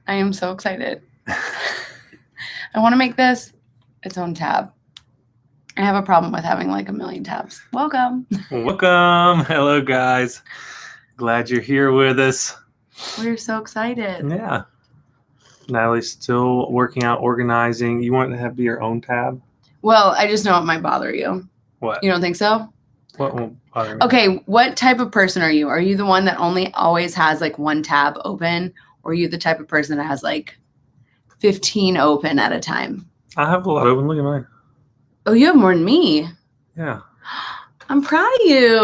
I am so excited. I want to make this its own tab. I have a problem with having like a million tabs. Welcome. Welcome. Hello, guys. Glad you're here with us. We're so excited. Yeah. Natalie's still working out, organizing. You want to have your own tab? Well, I just know it might bother you. What? You don't think so? What won't bother me? Okay, what type of person are you? Are you the one that only always has like one tab open? Or are you the type of person that has like 15 open at a time? I have a lot open. Look at mine. Oh, you have more than me. Yeah. I'm proud of you.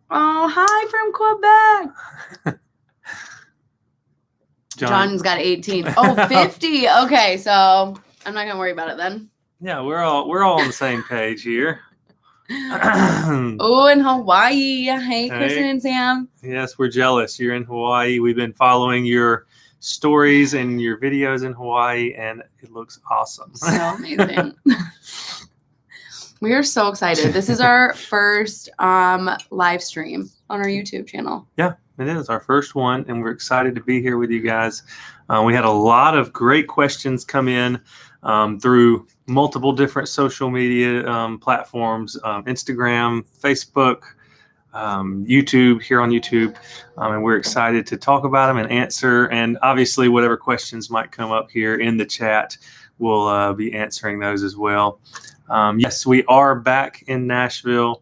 Oh, hi from Quebec. John's got 18. Oh, 50. Okay, so I'm not gonna worry about it then. Yeah, we're all on the same page here. Oh, in Hawaii. Hey, Kristen and Sam. Yes, we're jealous. You're in Hawaii. We've been following your stories and your videos in Hawaii, and it looks awesome. So amazing. We are so excited. This is our first live stream on our YouTube channel. Yeah, it is our first one, and we're excited to be here with you guys. We had a lot of great questions come in through multiple different social media platforms, Instagram, Facebook, YouTube, here on YouTube. And we're excited to talk about them and answer. And obviously, whatever questions might come up here in the chat, we'll be answering those as well. Yes, we are back in Nashville.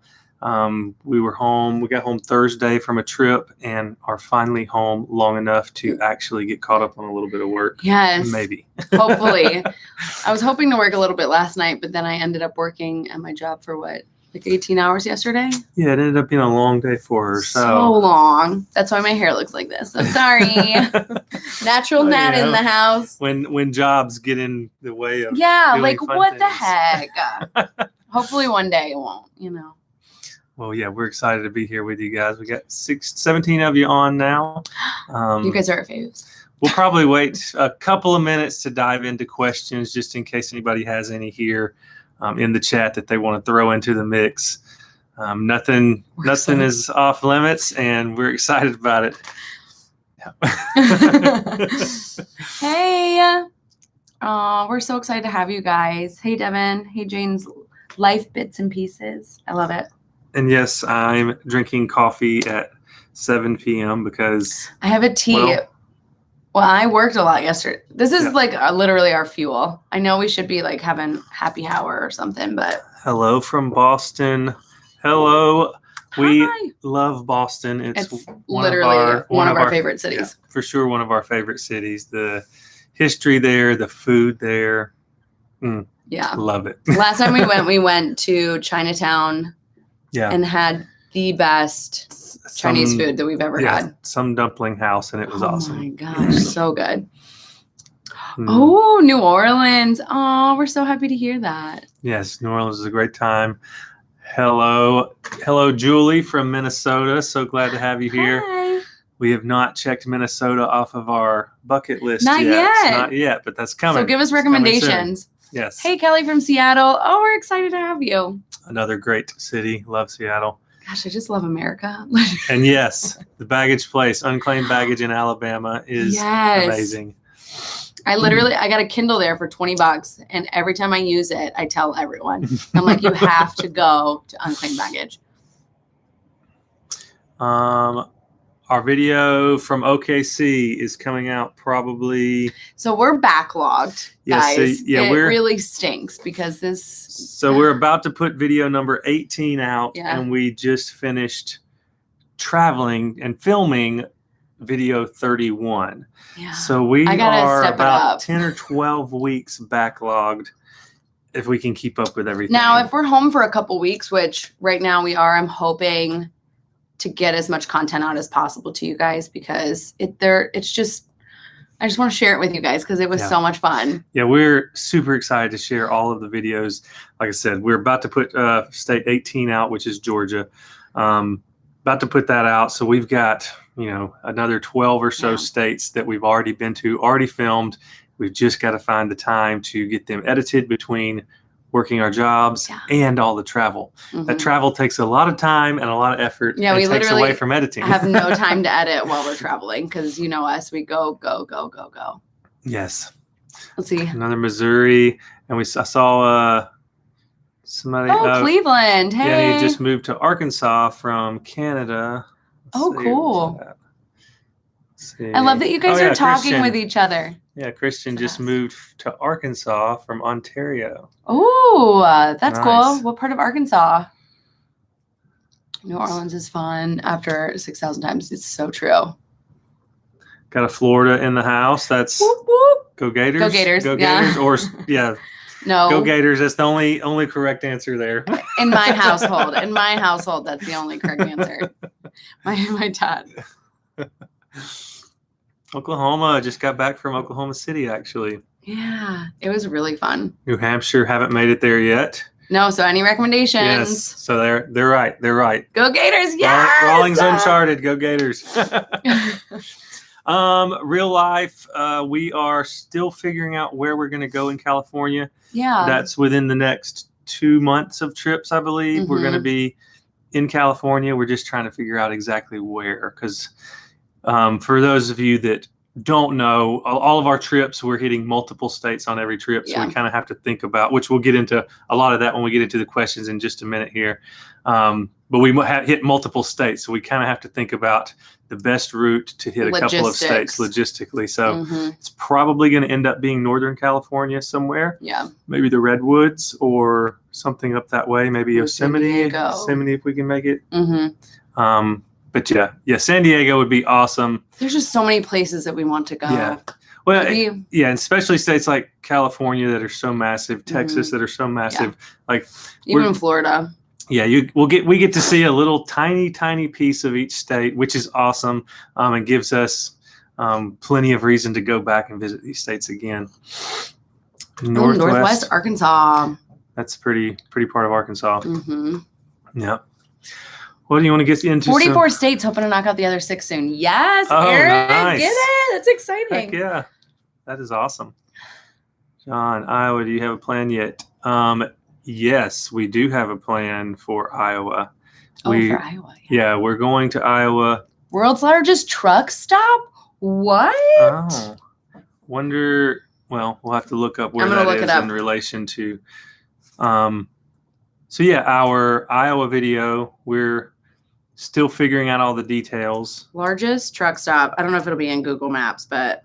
We were home. We got home Thursday from a trip and are finally home long enough to actually get caught up on a little bit of work. Yes. Maybe. Hopefully. I was hoping to work a little bit last night, but then I ended up working at my job for what? Like 18 hours yesterday? Yeah, it ended up being a long day for her. So long. That's why my hair looks like this. So sorry. Natural Nat in the house. When jobs get in the way of like what things. The heck? Hopefully one day it won't, Well, yeah, we're excited to be here with you guys. We got 17 of you on now. You guys are our faves. We'll probably wait a couple of minutes to dive into questions just in case anybody has any here in the chat that they want to throw into the mix. Nothing is off limits, and we're excited about it. Yeah. Hey, we're so excited to have you guys. Hey, Devin. Hey, Jane's Life Bits and Pieces. I love it. And yes, I'm drinking coffee at 7 p.m. because I have a tea. Well, I worked a lot yesterday. This is literally our fuel. I know we should be like having happy hour or something, but. Hello from Boston. Hello. We love Boston. It's literally one of our favorite cities. Yeah, for sure, one of our favorite cities. The history there, the food there. Yeah. Love it. Last time we went to Chinatown and had the best Chinese food that we've ever had. Some dumpling house, and it was awesome. Oh my gosh, so good. Oh, New Orleans. Oh, we're so happy to hear that. Yes, New Orleans is a great time. Hello, Julie from Minnesota. So glad to have you here. Hi. We have not checked Minnesota off of our bucket list yet. Not yet, but that's coming. So give us recommendations. Yes. Hey, Kelly from Seattle. Oh, we're excited to have you. Another great city. Love Seattle. Gosh, I just love America. And yes, the baggage place, unclaimed baggage in Alabama is amazing. I got a Kindle there for $20, and every time I use it, I tell everyone. I'm like, you have to go to unclaimed baggage. Our video from OKC is coming out probably. So we're backlogged, guys. It really stinks because this. So we're about to put video number 18 out, and we just finished traveling and filming video 31. Yeah. So we are about 10 or 12 weeks backlogged if we can keep up with everything. Now, if we're home for a couple weeks, which right now we are, I'm hoping to get as much content out as possible to you guys because I just want to share it with you guys because it was so much fun. Yeah, we're super excited to share all of the videos. Like I said, we're about to put state 18 out, which is Georgia. About to put that out. So we've got, another 12 or so states that we've already been to, already filmed. We've just got to find the time to get them edited between working our jobs and all the travel. That travel takes a lot of time and a lot of effort. Yeah, and we takes away from editing. I have no time to edit while we're traveling because you know us, we go. Yes. Let's see. Another Missouri, and I saw somebody. Oh, Cleveland. Hey. Yeah, he just moved to Arkansas from Canada. Let's see, cool. See. I love that you guys are talking with each other. Yeah, Christian just moved to Arkansas from Ontario. Oh, that's cool. What part of Arkansas? New Orleans is fun after 6,000 times. It's so true. Got a Florida in the house. That's whoop, whoop. Go Gators. Go Gators. Go Gators. Or no. Go Gators. That's the only correct answer there. In my household. That's the only correct answer. My dad. Oklahoma. Just got back from Oklahoma City, actually. Yeah, it was really fun. New Hampshire, haven't made it there yet. No, so any recommendations? Yes, so they're right. They're right. Go Gators, yes! Rawlings Uncharted, go Gators. Real life, we are still figuring out where we're going to go in California. Yeah. That's within the next 2 months of trips, I believe. We're going to be in California. We're just trying to figure out exactly where, because for those of you that don't know, all of our trips, we're hitting multiple states on every trip. So we kind of have to think about, which we'll get into a lot of that when we get into the questions in just a minute here. But we hit multiple states. So we kind of have to think about the best route to hit a couple of states logistically. So it's probably going to end up being Northern California somewhere. Yeah. Maybe the Redwoods or something up that way. Maybe Yosemite if we can make it. But yeah, San Diego would be awesome. There's just so many places that we want to go. Yeah. Well, and especially states like California that are so massive, Texas that are so massive, like even Florida. Yeah, we get to see a little tiny piece of each state, which is awesome, and gives us plenty of reason to go back and visit these states again. Northwest Arkansas. That's pretty part of Arkansas. Yeah. What do you want to get into? 44 states, hoping to knock out the other 6 soon. Yes, oh, Aaron, nice. get it. That's exciting. Heck yeah, that is awesome. John, Iowa, do you have a plan yet? Yes, we do have a plan for Iowa. For Iowa. Yeah, we're going to Iowa. World's largest truck stop? What? Oh, wonder. Well, we'll have to look up where that is in relation to. So yeah, our Iowa video, we're still figuring out all the details. Largest truck stop. I don't know if it'll be in Google Maps, but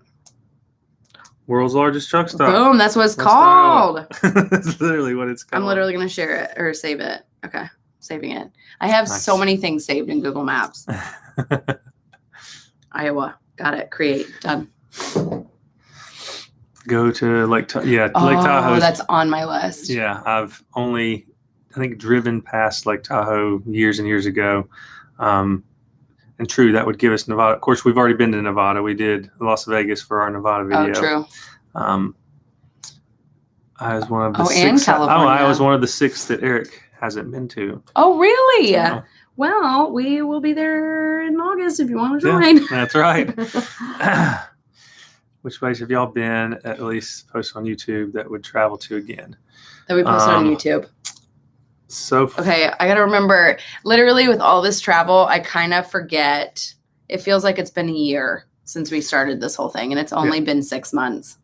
world's largest truck stop. Boom, that's what it's called. That's literally what it's called. I'm literally going to share it or save it. Okay, saving it. I have so many things saved in Google Maps. Iowa. Got it. Create. Done. Go to Lake Tahoe. Lake Tahoe. That's on my list. Yeah, I've only, I think, driven past Lake Tahoe years and years ago. And true, that would give us Nevada. Of course, we've already been to Nevada. We did Las Vegas for our Nevada video. Oh, true. I was one of the 6. And California. I was one of the 6 that Eric hasn't been to. Oh, really? So, well, we will be there in August if you want to join. Yeah, that's right. Which place have y'all been, at least post on YouTube, that would travel to again? That we posted on YouTube. Okay, I got to remember, literally with all this travel, I kind of forget. It feels like it's been a year since we started this whole thing, and it's only been 6 months.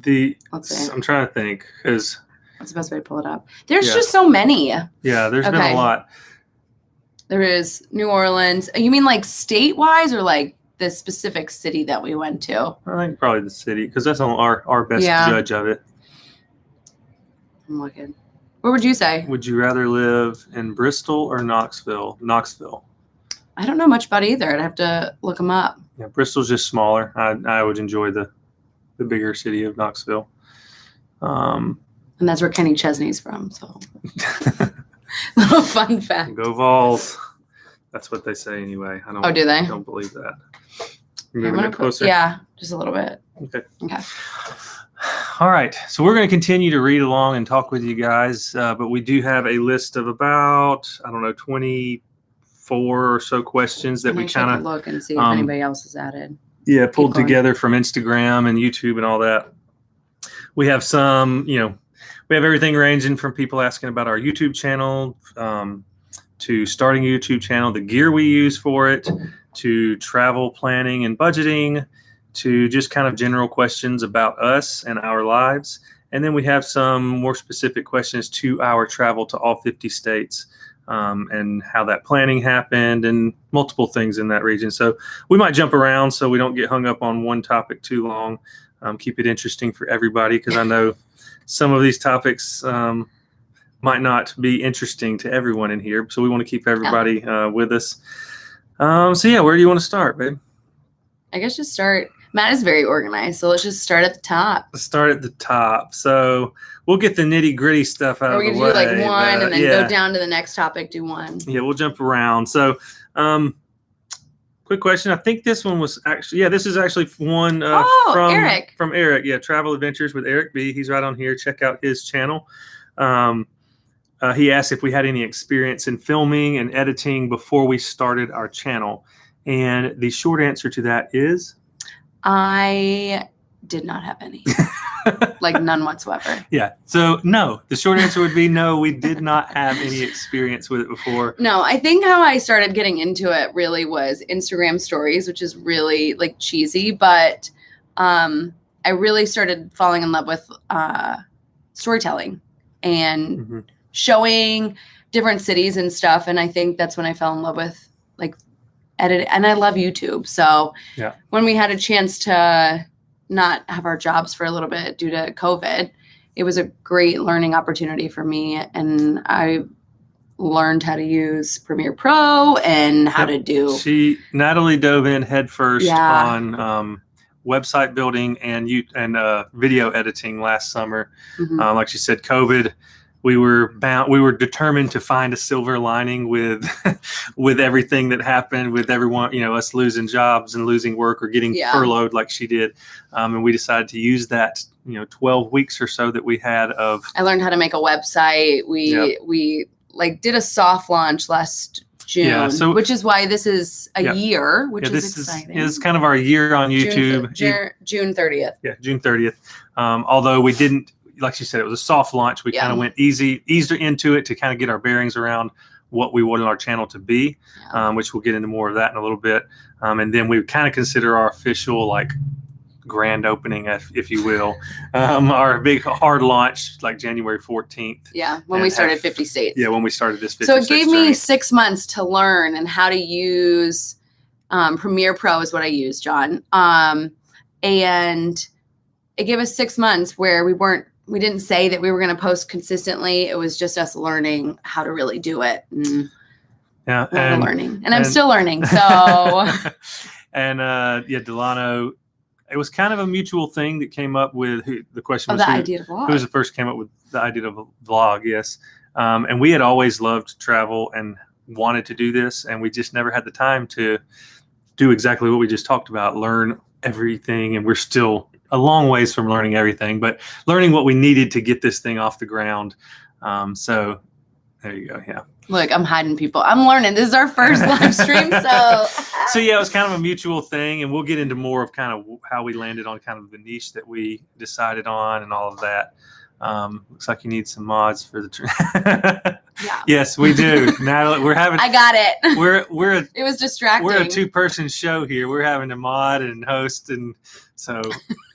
Let's see. I'm trying to think, because what's the best way to pull it up? There's just so many. Yeah, there's been a lot. There is New Orleans. You mean like state-wise or like the specific city that we went to? I think probably the city, because that's our best judge of it. I'm looking. What would you say? Would you rather live in Bristol or Knoxville? Knoxville. I don't know much about either. I'd have to look them up. Yeah, Bristol's just smaller. I would enjoy the bigger city of Knoxville. And that's where Kenny Chesney's from. So, little fun fact. Go Vols. That's what they say anyway. I don't. Oh, do they? I don't believe that. You're moving it closer. Yeah, just a little bit. Okay. All right. So we're going to continue to read along and talk with you guys, but we do have a list of about 24 or so questions that we kind of look and see if anybody else has added. Yeah, pulled together from Instagram and YouTube and all that. We have some, we have everything ranging from people asking about our YouTube channel, to starting a YouTube channel, the gear we use for it, to travel planning and budgeting, to just kind of general questions about us and our lives. And then we have some more specific questions to our travel to all 50 states, and how that planning happened and multiple things in that region. So we might jump around so we don't get hung up on one topic too long. Keep it interesting for everybody, because I know some of these topics might not be interesting to everyone in here. So we want to keep everybody with us. So yeah, where do you want to start, babe? I guess just start. Matt is very organized, so let's just start at the top. Let's start at the top. So we'll get the nitty gritty stuff out of the way. We're going to do like one and then go down to the next topic, do one. Yeah, we'll jump around. So quick question. I think this one was actually, this is actually one from Eric. From Eric. Yeah, Travel Adventures with Eric B. He's right on here. Check out his channel. He asked if we had any experience in filming and editing before we started our channel. And the short answer to that is? I did not have any. Like none whatsoever. Yeah. So no, the short answer would be no, we did not have any experience with it before. No, I think how I started getting into it really was Instagram stories, which is really like cheesy, but I really started falling in love with storytelling and showing different cities and stuff. And I think that's when I fell in love with like editing. And I love YouTube. So when we had a chance to not have our jobs for a little bit due to COVID, it was a great learning opportunity for me. And I learned how to use Premiere Pro and how to do. Natalie dove in headfirst on website building and video editing last summer. Like she said, COVID, we were determined to find a silver lining with with everything that happened, with everyone, us losing jobs and losing work or getting furloughed like she did. And we decided to use that, 12 weeks or so that we had of. I learned how to make a website. We like did a soft launch last June, which is why this is a year, which is exciting. This is kind of our year on YouTube. June 30th. Yeah, June 30th. Although we didn't, like she said, it was a soft launch. We kind of went easier into it to kind of get our bearings around what we wanted our channel to be, which we'll get into more of that in a little bit. And then we kind of consider our official grand opening, if you will, our big hard launch like January 14th. Yeah, when we started 50 states. Yeah, when we started this 50 So it gave journey. me 6 months to learn and how to use Premiere Pro is what I use, John. And it gave us 6 months where we didn't say that we were going to post consistently. It was just us learning how to really do it. And learning. And I'm still learning. So. And Delano, it was kind of a mutual thing that came up with the question was the idea of vlog. Who was the first came up with the idea of a vlog? Yes. And we had always loved travel and wanted to do this. And we just never had the time to do exactly what we just talked about, learn everything. And we're still a long ways from learning everything, but learning what we needed to get this thing off the ground. So there you go. Yeah. Look, I'm hiding people. I'm learning. This is our first live stream. So yeah, it was kind of a mutual thing, and we'll get into more of kind of how we landed on kind of the niche that we decided on and all of that. Looks like you need some mods for the Yeah. Yes, we do. Natalie, I got it. It was distracting. We're a 2-person show here. We're having to mod and host, and so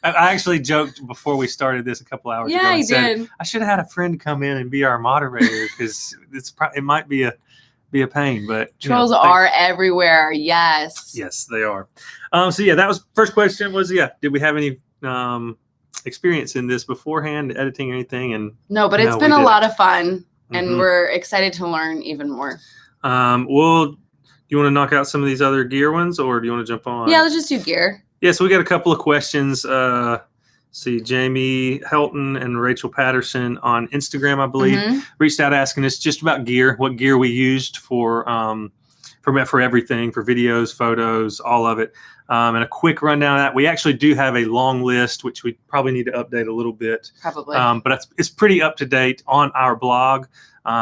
I actually joked before we started this a couple hours ago. Yeah, you did. I should have had a friend come in and be our moderator because it might be a pain, but trolls are everywhere. Yes. Yes, they are. So yeah, that was first question was, did we have any experience in this beforehand, editing or anything? And no, but it's been a lot of fun, and we're excited to learn even more. Well, you want to knock out some of these other gear ones, or do you want to jump on? Yeah, let's just do gear. Yeah, so we got a couple of questions. See, Jamie Helton and Rachel Patterson on Instagram, I believe, reached out asking us just about gear, what gear we used for everything, for videos, photos, all of it. And a quick rundown of that. We actually do have a long list, which we probably need to update a little bit. Probably. But it's pretty up to date on our blog,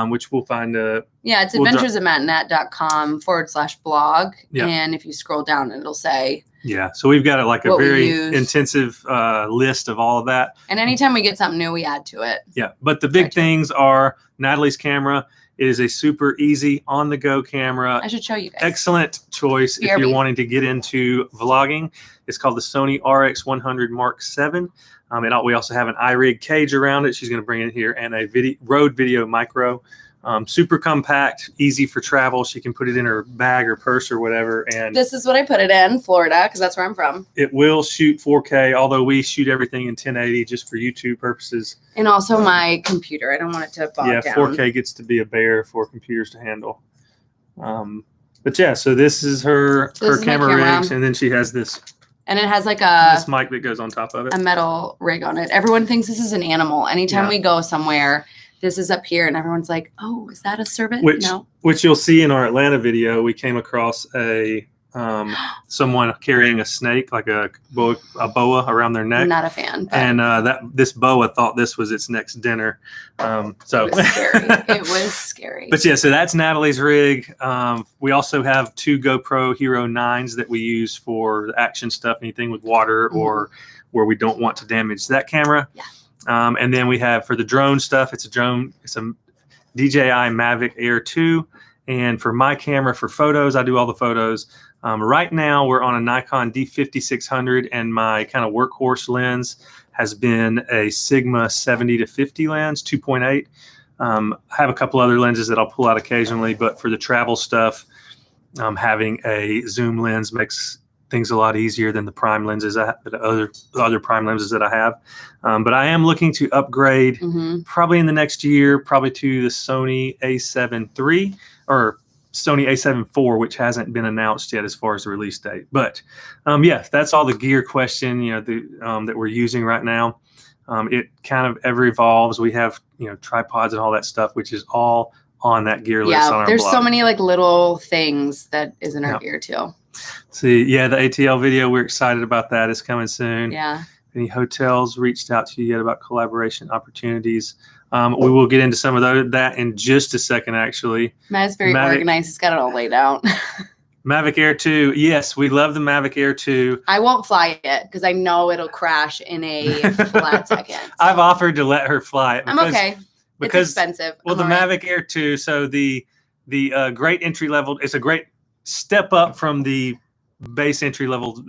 which we'll find. It's adventuresofmattnat.com /blog. Yeah. And if you scroll down, it'll say Yeah. So we've got like a what we very use. intensive list of all of that. And anytime we get something new, we add to it. Yeah. But the big things are Natalie's camera. It is a super easy on-the-go camera. I should show you guys. Excellent choice if you're wanting to get into vlogging. It's called the Sony RX100 Mark VII. We also have an iRig cage around it. She's going to bring it here, and a Rode Video Micro. Super compact, easy for travel. She can put it in her bag or purse or whatever. And this is what I put it in, Florida, because that's where I'm from. It will shoot 4K, although we shoot everything in 1080 just for YouTube purposes. And also my computer. I don't want it to bog down. 4K gets to be a bear for computers to handle. But yeah, so this is her camera rigs, and then she has this. And it has like this mic that goes on top of it. A metal rig on it. Everyone thinks this is an animal. Anytime we go somewhere, this is up here, and everyone's like, "Oh, is that a serpent?" No. Which you'll see in our Atlanta video. We came across someone carrying a snake, like a boa around their neck. I'm not a fan. And this boa thought this was its next dinner. So it was scary. It was scary. But yeah, so that's Natalie's rig. We also have 2 GoPro Hero 9s that we use for the action stuff, anything with water or where we don't want to damage that camera. Yeah. And then we have for the drone stuff, it's a DJI Mavic Air 2. And for my camera for photos, I do all the photos. Right now we're on a Nikon D5600, and my kind of workhorse lens has been a Sigma 70-50 lens, 2.8. I have a couple other lenses that I'll pull out occasionally, but for the travel stuff, having a zoom lens makes things a lot easier than the prime lenses, the other prime lenses that I have. But I am looking to upgrade probably in the next year, probably to the Sony A7 III or Sony A7 IV, which hasn't been announced yet as far as the release date. But yeah, that's all the gear question, that we're using right now. It kind of ever evolves. We have, tripods and all that stuff, which is all on that gear list on our there's blog. So many like little things that is in our gear too. See, the ATL video, we're excited about that. It's coming soon. Yeah. Any hotels reached out to you yet about collaboration opportunities? We will get into some of that in just a second, actually. Matt's very organized. He's got it all laid out. Mavic Air 2. Yes, we love the Mavic Air 2. I won't fly it because I know it'll crash in a flat second. So. I've offered to let her fly it. I'm okay. It's expensive. Well, the Mavic Air 2, so the great entry level, it's a great step up from the base entry level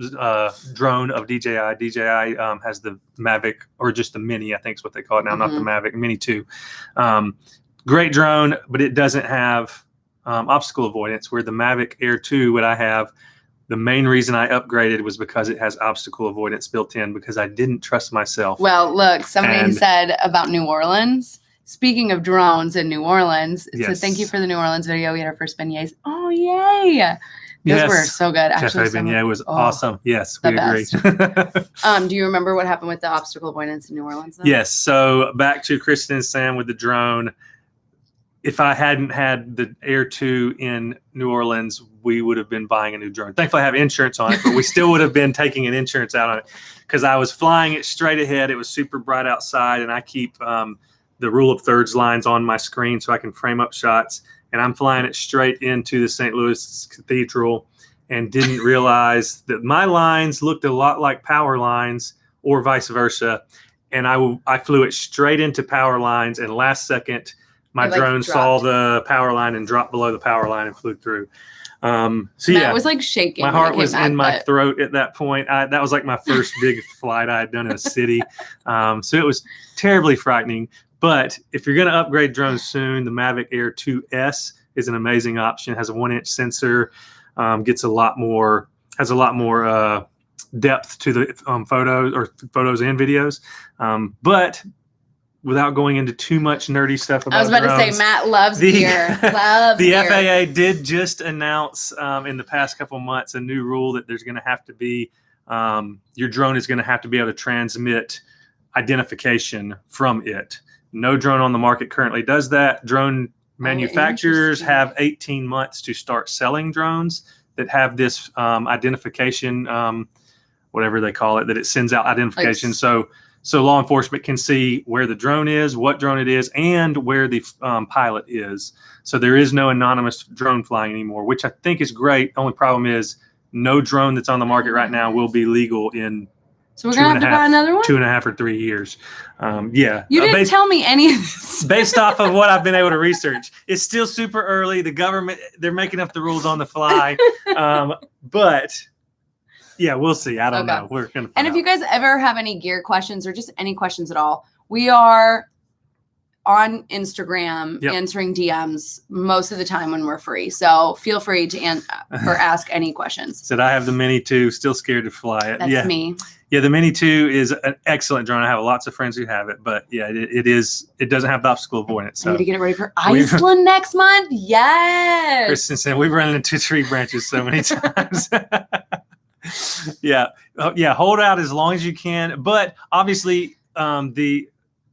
drone of DJI. DJI has the Mavic, or just the Mini, I think is what they call it now, not the Mavic Mini 2. Great drone, but it doesn't have obstacle avoidance, where the Mavic Air 2, what I have, the main reason I upgraded was because it has obstacle avoidance built in, because I didn't trust myself. Well, look, somebody said about New Orleans. Speaking of drones in New Orleans, so thank you for the New Orleans video. We had our first beignets. Oh, yay. Those were so good. Cafe beignet was awesome. Yes, we agree. Do you remember what happened with the obstacle avoidance in New Orleans, though? Yes. So back to Kristen and Sam with the drone. If I hadn't had the Air 2 in New Orleans, we would have been buying a new drone. Thankfully, I have insurance on it, but we still would have been taking an insurance out on it, because I was flying it straight ahead. It was super bright outside, and I keep the rule of thirds lines on my screen so I can frame up shots. And I'm flying it straight into the St. Louis Cathedral, and didn't realize that my lines looked a lot like power lines, or vice versa. And I flew it straight into power lines, and last second, my drone saw the power line and dropped below the power line and flew through. It was like shaking. My heart was in my throat at that point. That was like my first big flight I had done in a city. So it was terribly frightening. But if you're going to upgrade drones soon, the Mavic Air 2S is an amazing option. It has a 1-inch sensor, has a lot more depth to the photos and videos. But without going into too much nerdy stuff about drones, I was about to say, Matt loves gear. The FAA did just announce in the past couple of months a new rule that there's going to have to be, your drone is going to have to be able to transmit identification from it. No drone on the market currently does that. Drone manufacturers have 18 months to start selling drones that have this identification, whatever they call it, that it sends out identification. So law enforcement can see where the drone is, what drone it is, and where the pilot is. So there is no anonymous drone flying anymore, which I think is great. Only problem is no drone that's on the market right now will be legal in So we're gonna have to buy another one? 2.5 or 3 years. Yeah. You didn't tell me any of this. Based off of what I've been able to research. It's still super early. The government, they're making up the rules on the fly. But yeah, we'll see. I don't know. We're gonna find And if out. you guys ever have any gear questions or just any questions at all, we are on Instagram answering DMs most of the time when we're free. So feel free to ask any questions. Said I have the Mini 2, still scared to fly it. That's me. Yeah, the Mini 2 is an excellent drone. I have lots of friends who have it, but yeah, it doesn't have the obstacle avoidance. So I need to get it ready for Iceland next month. Yes. Kristen said we've run into tree branches so many times. Yeah. Hold out as long as you can. But obviously, the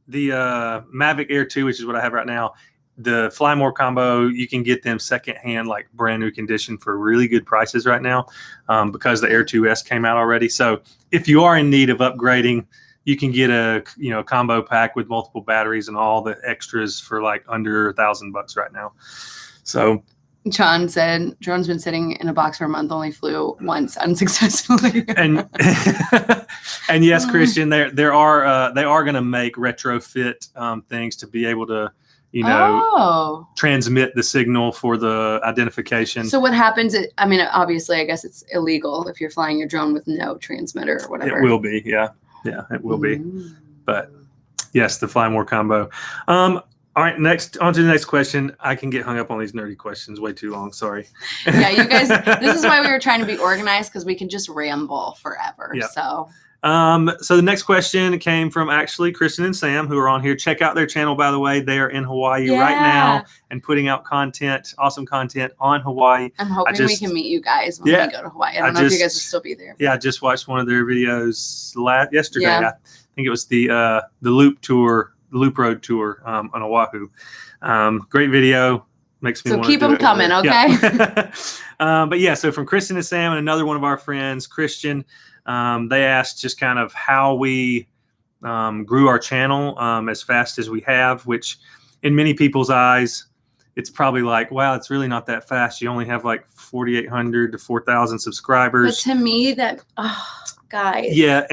Mavic Air 2, which is what I have right now, the Fly More combo, you can get them secondhand, like brand new condition for really good prices right now, because the Air 2S came out already. So if you are in need of upgrading, you can get a combo pack with multiple batteries and all the extras for like under $1,000 right now. So John said drone's been sitting in a box for a month, only flew once unsuccessfully. and yes, Christian, they are going to make retrofit things to be able to transmit the signal for the identification. So what happens? Obviously, I guess it's illegal if you're flying your drone with no transmitter or whatever. It will be, yeah, it will be. But yes, the Fly More combo. All right, on to the next question. I can get hung up on these nerdy questions way too long. Sorry. Yeah, you guys. This is why we were trying to be organized, because we can just ramble forever. Yep. So the next question came from actually Kristen and Sam, who are on here. Check out their channel, by the way. They are in Hawaii right now and putting out awesome content on Hawaii. I'm hoping we can meet you guys when we go to Hawaii. I don't know if you guys will still be there. Yeah, I just watched one of their videos yesterday. Yeah. I think it was the Loop Road Tour on Oahu. Great video. Makes me so want keep to do them it. coming, okay? Yeah. But yeah, so from Kristen and Sam and another one of our friends, Christian, they asked just kind of how we grew our channel as fast as we have, which in many people's eyes, it's probably like, wow, it's really not that fast. You only have like 4,800 to 4,000 subscribers. But to me, guys. Yeah,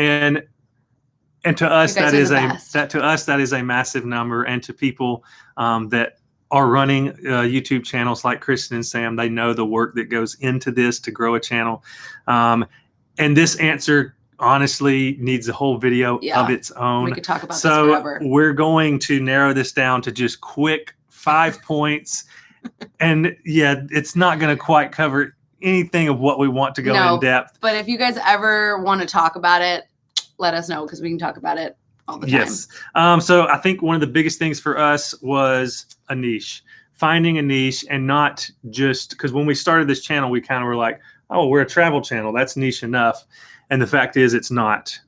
and to us that is a massive number. And to people that are running YouTube channels like Kristen and Sam, they know the work that goes into this to grow a channel. And this answer honestly needs a whole video of its own. We could talk about this forever. We're going to narrow this down to just quick 5 points. And yeah, it's not going to quite cover anything of what we want to go in depth. But if you guys ever want to talk about it, let us know, because we can talk about it all the time. Yes. So I think one of the biggest things for us was a niche. Finding a niche, and not just because when we started this channel, we kind of were like, oh, we're a travel channel. That's niche enough. And the fact is it's not.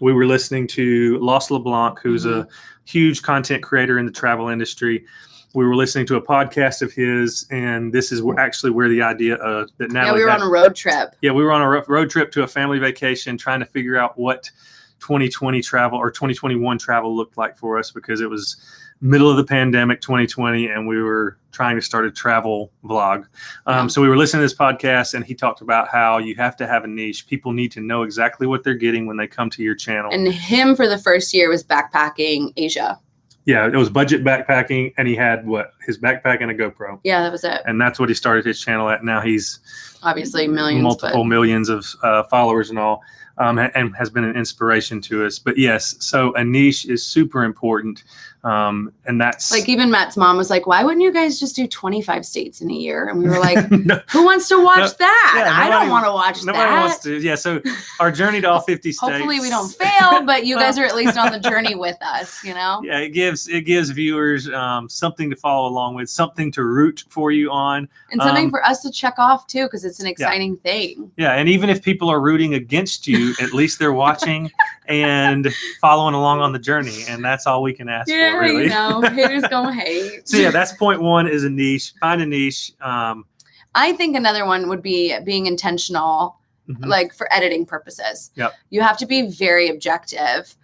We were listening to Los LeBlanc, who's a huge content creator in the travel industry. We were listening to a podcast of his, and this is actually where the idea that Natalie we were on a road trip. Yeah, we were on a road trip to a family vacation, trying to figure out what 2020 travel or 2021 travel looked like for us, because it was middle of the pandemic 2020, and we were trying to start a travel vlog. So we were listening to this podcast, and he talked about how you have to have a niche. People need to know exactly what they're getting when they come to your channel. And him for the first year was backpacking Asia. Yeah, it was budget backpacking, and he had his backpack and a GoPro. Yeah, that was it. And that's what he started his channel at. Now he's obviously millions of followers and all, and has been an inspiration to us. But yes, so a niche is super important. And that's like, even Matt's mom was like, why wouldn't you guys just do 25 states in a year? And we were like, who wants to watch that? Yeah, I don't want to watch that. Nobody wants to. Yeah. So our journey to all 50 states. Hopefully we don't fail, but you guys are at least on the journey with us, Yeah. It gives viewers something to follow along with, something to root for you on. And something for us to check off too, because it's an exciting thing. Yeah. And even if people are rooting against you, at least they're watching and following along on the journey. And that's all we can ask for, really. Haters gonna hate. So yeah, that's point one, is a niche. Find a niche. I think another one would be being intentional, like for editing purposes. Yep. You have to be very objective.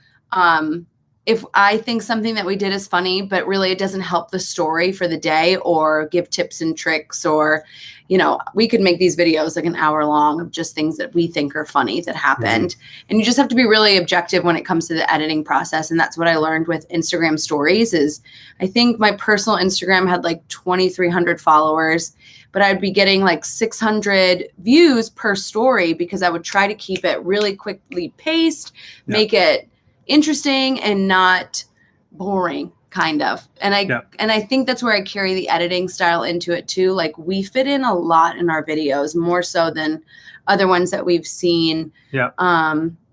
if I think something that we did is funny, but really it doesn't help the story for the day or give tips and tricks, or, you know, we could make these videos like an hour long of just things that we think are funny that happened. Mm-hmm. And you just have to be really objective when it comes to the editing process. And that's what I learned with Instagram stories is I think my personal Instagram had like 2,300 followers, but I'd be getting like 600 views per story because I would try to keep it really quickly paced, make it interesting and not boring, kind of. And I think that's where I carry the editing style into it too. Like we fit in a lot in our videos, more so than other ones that we've seen.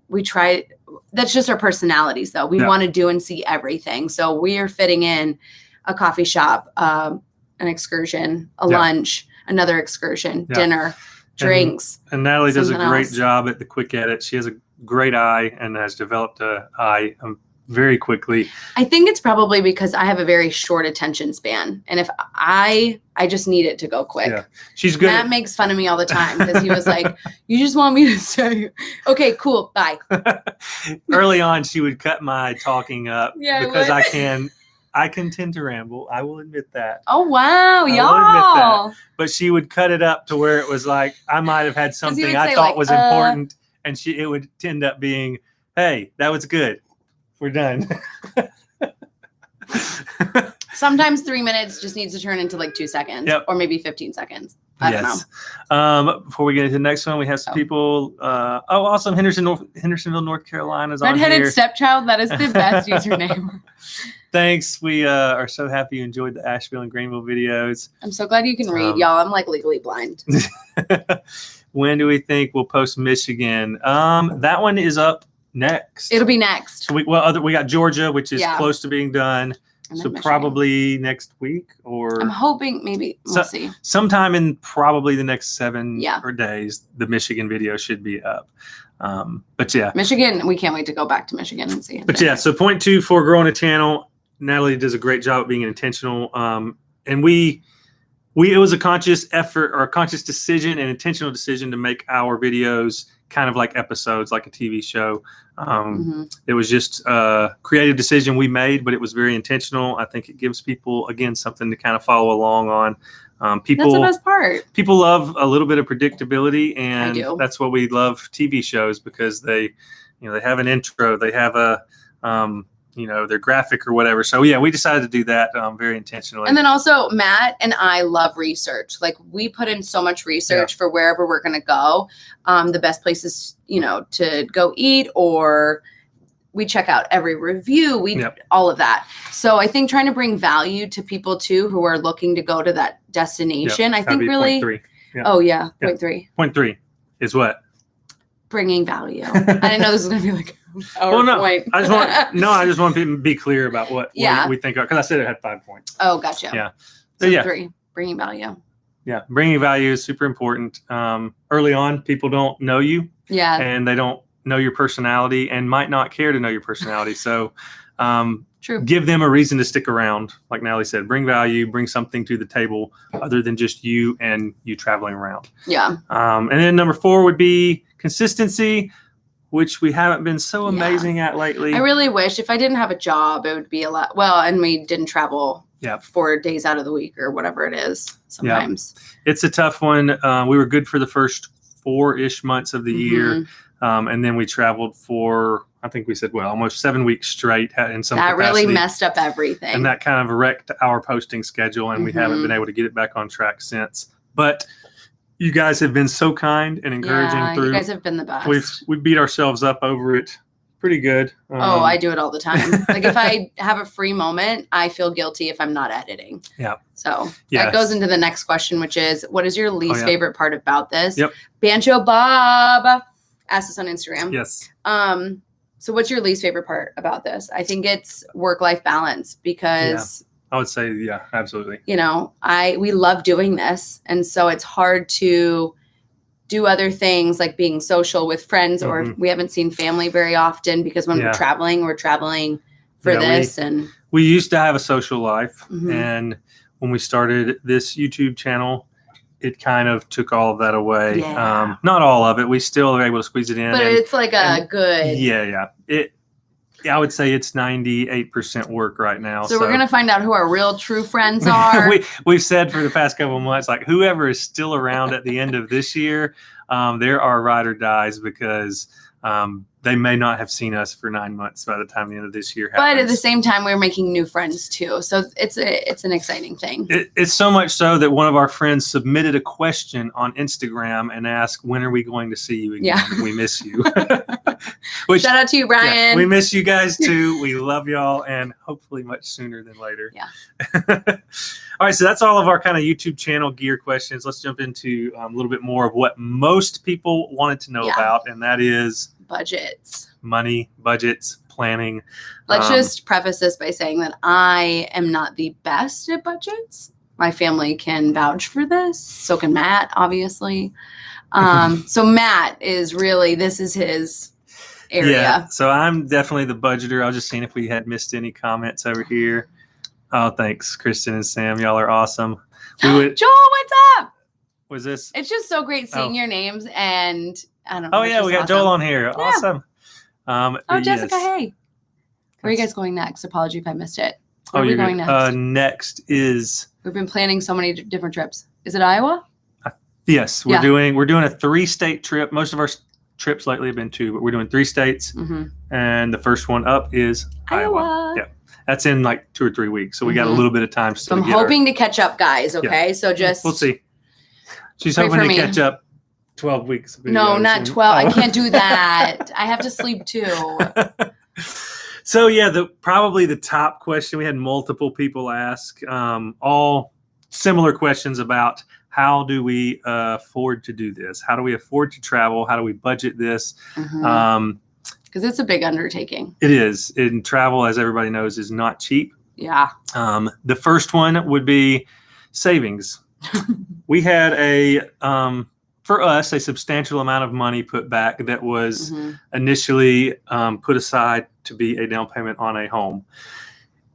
We try, that's just our personalities though. We want to do and see everything. So we are fitting in a coffee shop, an excursion, a lunch, another excursion, dinner, drinks. And Natalie does a great job at the quick edit. She has a great eye and has developed an eye very quickly. I think it's probably because I have a very short attention span. And if I just need it to go quick. Yeah. She's good. Matt makes fun of me all the time because he was like, you just want me to say, okay, cool, bye. Early on, she would cut my talking up because I can tend to ramble. I will admit that. Oh, wow, y'all. But she would cut it up to where it was like, I might have had something I thought was important. And it would end up being, hey, that was good. We're done. Sometimes 3 minutes just needs to turn into like 2 seconds or maybe 15 seconds. I don't know. Before we get into the next one, we have some people. Awesome. Hendersonville, North Carolina is on here. Redheaded Stepchild. That is the best username. Thanks. We are so happy you enjoyed the Asheville and Greenville videos. I'm so glad you can read, y'all. I'm like legally blind. When do we think we'll post Michigan? That one is up next. It'll be next. We got Georgia, which is close to being done. So Michigan. Probably next week, or I'm hoping maybe we'll see. Sometime in probably the next 7 or days, the Michigan video should be up. But Michigan, we can't wait to go back to Michigan and see it. But so point 2 for growing a channel. Natalie does a great job at being intentional. And it was a conscious effort or a conscious decision and intentional decision to make our videos kind of like episodes, like a TV show. It was just a creative decision we made, but it was very intentional. I think it gives people, again, something to kind of follow along on. That's the best part. People love a little bit of predictability, and that's what we love TV shows because they have an intro, they have a their graphic or whatever. So we decided to do that very intentionally. And then also Matt and I love research. Like we put in so much research for wherever we're going to go. The best places, to go eat, or we check out every review. All of that. So I think trying to bring value to people too, who are looking to go to that destination, I think really. Point 3. Oh yeah. Point 3. Point 3 is what? Bringing value. I didn't know this was going to be like. I just want people to be clear about what we think of, because I said it had 5 points. Oh, gotcha. Yeah. So 3, bringing value. Yeah, bringing value is super important. Early on, people don't know you. Yeah. And they don't know your personality and might not care to know your personality. So True. Give them a reason to stick around. Like Natalie said, bring value, bring something to the table other than just you and you traveling around. Yeah. And then number 4 would be consistency, which we haven't been so amazing at lately. I really wish if I didn't have a job, it would be a lot. Well, and we didn't travel 4 days out of the week or whatever it is sometimes. Yeah. It's a tough one. We were good for the first 4-ish months of the year. And then we traveled for, I think we said, almost 7 weeks straight in some capacity. That really messed up everything. And that kind of wrecked our posting schedule, and we haven't been able to get it back on track since. But you guys have been so kind and encouraging through. You guys have been the best. We beat ourselves up over it pretty good. I do it all the time. Like if I have a free moment, I feel guilty if I'm not editing. Yeah. So that goes into the next question, which is, what is your least favorite part about this? Yep. Banjo Bob asked us on Instagram. Yes. So what's your least favorite part about this? I think it's work-life balance because I would say, absolutely. We love doing this. And so it's hard to do other things like being social with friends, or we haven't seen family very often because when we're traveling for this. We used to have a social life. And when we started this YouTube channel, it kind of took all of that away. Yeah. Not all of it. We still are able to squeeze it in. But it's like a good. Yeah. I would say it's 98% work right now. So we're going to find out who our real true friends are. We've said for the past couple of months, like whoever is still around at the end of this year, there are ride or dies because they may not have seen us for 9 months by the time the end of this year happens. But at the same time, we're making new friends too. So it's an exciting thing. It's so much so that one of our friends submitted a question on Instagram and asked, when are we going to see you again? Yeah. We miss you. Shout out to you, Brian. Yeah, we miss you guys too. We love y'all, and hopefully much sooner than later. Yeah. All right, so that's all of our kind of YouTube channel gear questions. Let's jump into a little bit more of what most people wanted to know about, and that is budgets, money, budgets, planning. Let's just preface this by saying that I am not the best at budgets. My family can vouch for this. So can Matt, obviously. So Matt is really, this is his area. Yeah, so I'm definitely the budgeter. I was just seeing if we had missed any comments over here. Oh, thanks, Kristen and Sam. Y'all are awesome. Joel, what's up? Was this? It's just so great seeing your names, and I don't know. Oh, yeah, we got Joel on here. Yeah. Awesome. Jessica, hey. Where are you guys going next? Apology if I missed it. Where are we going next? Next is... We've been planning so many different trips. Is it Iowa? Yes, we're doing a 3-state trip. Most of our trips lately have been 2, but we're doing 3 states. Mm-hmm. And the first one up is Iowa. Yeah. That's in like 2 or 3 weeks. So we got a little bit of time. So I'm hoping to catch up, guys. Okay. Yeah. So just. We'll see. She's hoping to catch up 12 weeks. No, not 12. I can't do that. I have to sleep too. So yeah, probably the top question, we had multiple people ask, all similar questions about how do we afford to do this? How do we afford to travel? How do we budget this? Mm-hmm. Because it's a big undertaking. It is. And travel, as everybody knows, is not cheap. Yeah. The first one would be savings. We had for us, a substantial amount of money put back that was initially put aside to be a down payment on a home.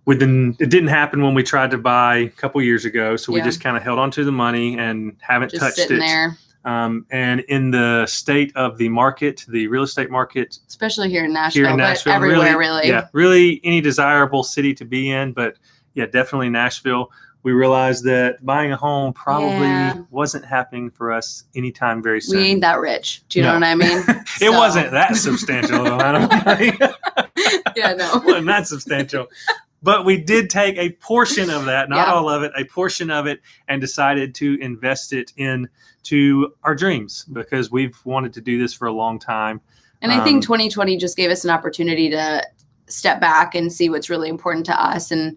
It didn't happen when we tried to buy a couple years ago, so we just kind of held on to the money and haven't touched it. There. And in the state of the market, the real estate market, especially here in Nashville, but everywhere really. Yeah, really any desirable city to be in, but yeah, definitely Nashville. We realized that buying a home probably wasn't happening for us anytime very soon. We ain't that rich. Do you know what I mean? It wasn't that substantial amount of money. Yeah, no. It wasn't that substantial. But we did take a portion of that, not all of it, a portion of it, and decided to invest it into our dreams because we've wanted to do this for a long time. And I think 2020 just gave us an opportunity to step back and see what's really important to us. And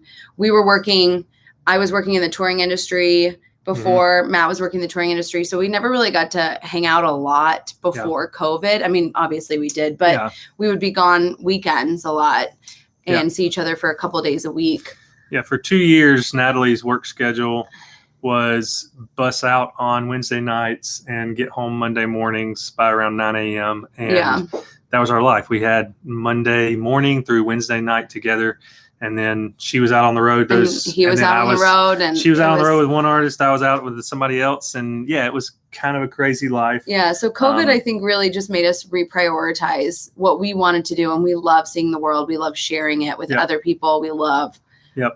I was working in the touring industry before. Matt was working in the touring industry. So we never really got to hang out a lot before COVID. I mean, obviously we did, but we would be gone weekends a lot and see each other for a couple of days a week. Yeah. For 2 years, Natalie's work schedule was bus out on Wednesday nights and get home Monday mornings by around 9 a.m. And that was our life. We had Monday morning through Wednesday night together. And then she was out on the road. He was out on the road. And she was out on the road with one artist. I was out with somebody else. And yeah, it was kind of a crazy life. Yeah. So COVID, I think, really just made us reprioritize what we wanted to do. And we love seeing the world. We love sharing it with other people. We love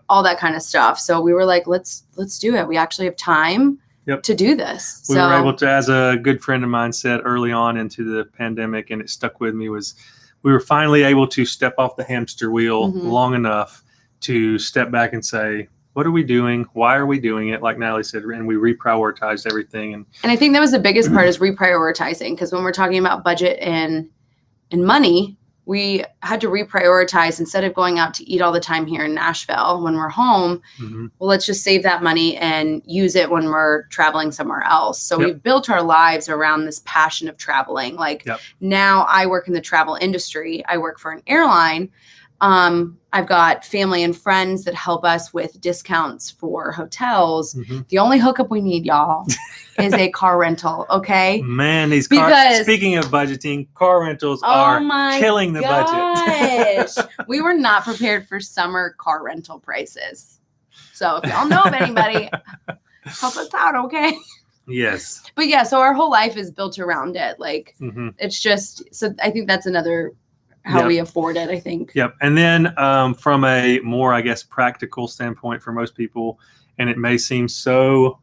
all that kind of stuff. So we were like, let's do it. We actually have time to do this. We were able to, as a good friend of mine said early on into the pandemic, and it stuck with me, was we were finally able to step off the hamster wheel long enough to step back and say, what are we doing? Why are we doing it? Like Natalie said, and we reprioritized everything. And I think that was the biggest part is reprioritizing, because when we're talking about budget and money, we had to reprioritize. Instead of going out to eat all the time here in Nashville when we're home, well, let's just save that money and use it when we're traveling somewhere else. So we've built our lives around this passion of traveling. Like now I work in the travel industry. I work for an airline. I've got family and friends that help us with discounts for hotels. The only hookup we need, y'all, is a car rental. Okay. Man, speaking of budgeting, car rentals are killing the budget. We were not prepared for summer car rental prices. So if y'all know of anybody, help us out. Okay. Yes. But yeah, so our whole life is built around it. Like it's just, so I think that's another how we afford it, I think. Yep. And then from a more, I guess, practical standpoint for most people, and it may seem so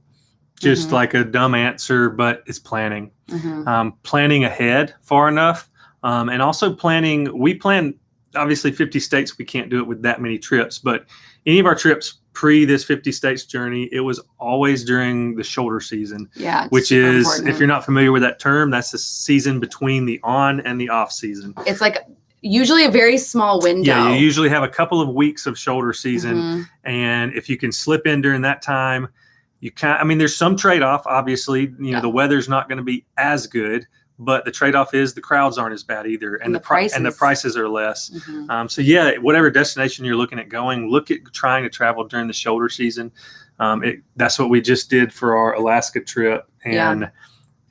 just like a dumb answer, but it's planning. Planning ahead far enough. And also we plan, obviously 50 states, we can't do it with that many trips, but any of our trips pre this 50 states journey, it was always during the shoulder season. Yeah. Which is, important. If you're not familiar with that term, that's the season between the on and the off season. It's like usually a very small window. Yeah, you usually have a couple of weeks of shoulder season. And if you can slip in during that time, you can't, I mean, there's some trade-off, obviously, you know, the weather's not going to be as good, but the trade-off is the crowds aren't as bad either. And the prices are less. So yeah, whatever destination you're looking at going, look at trying to travel during the shoulder season. That's what we just did for our Alaska trip. And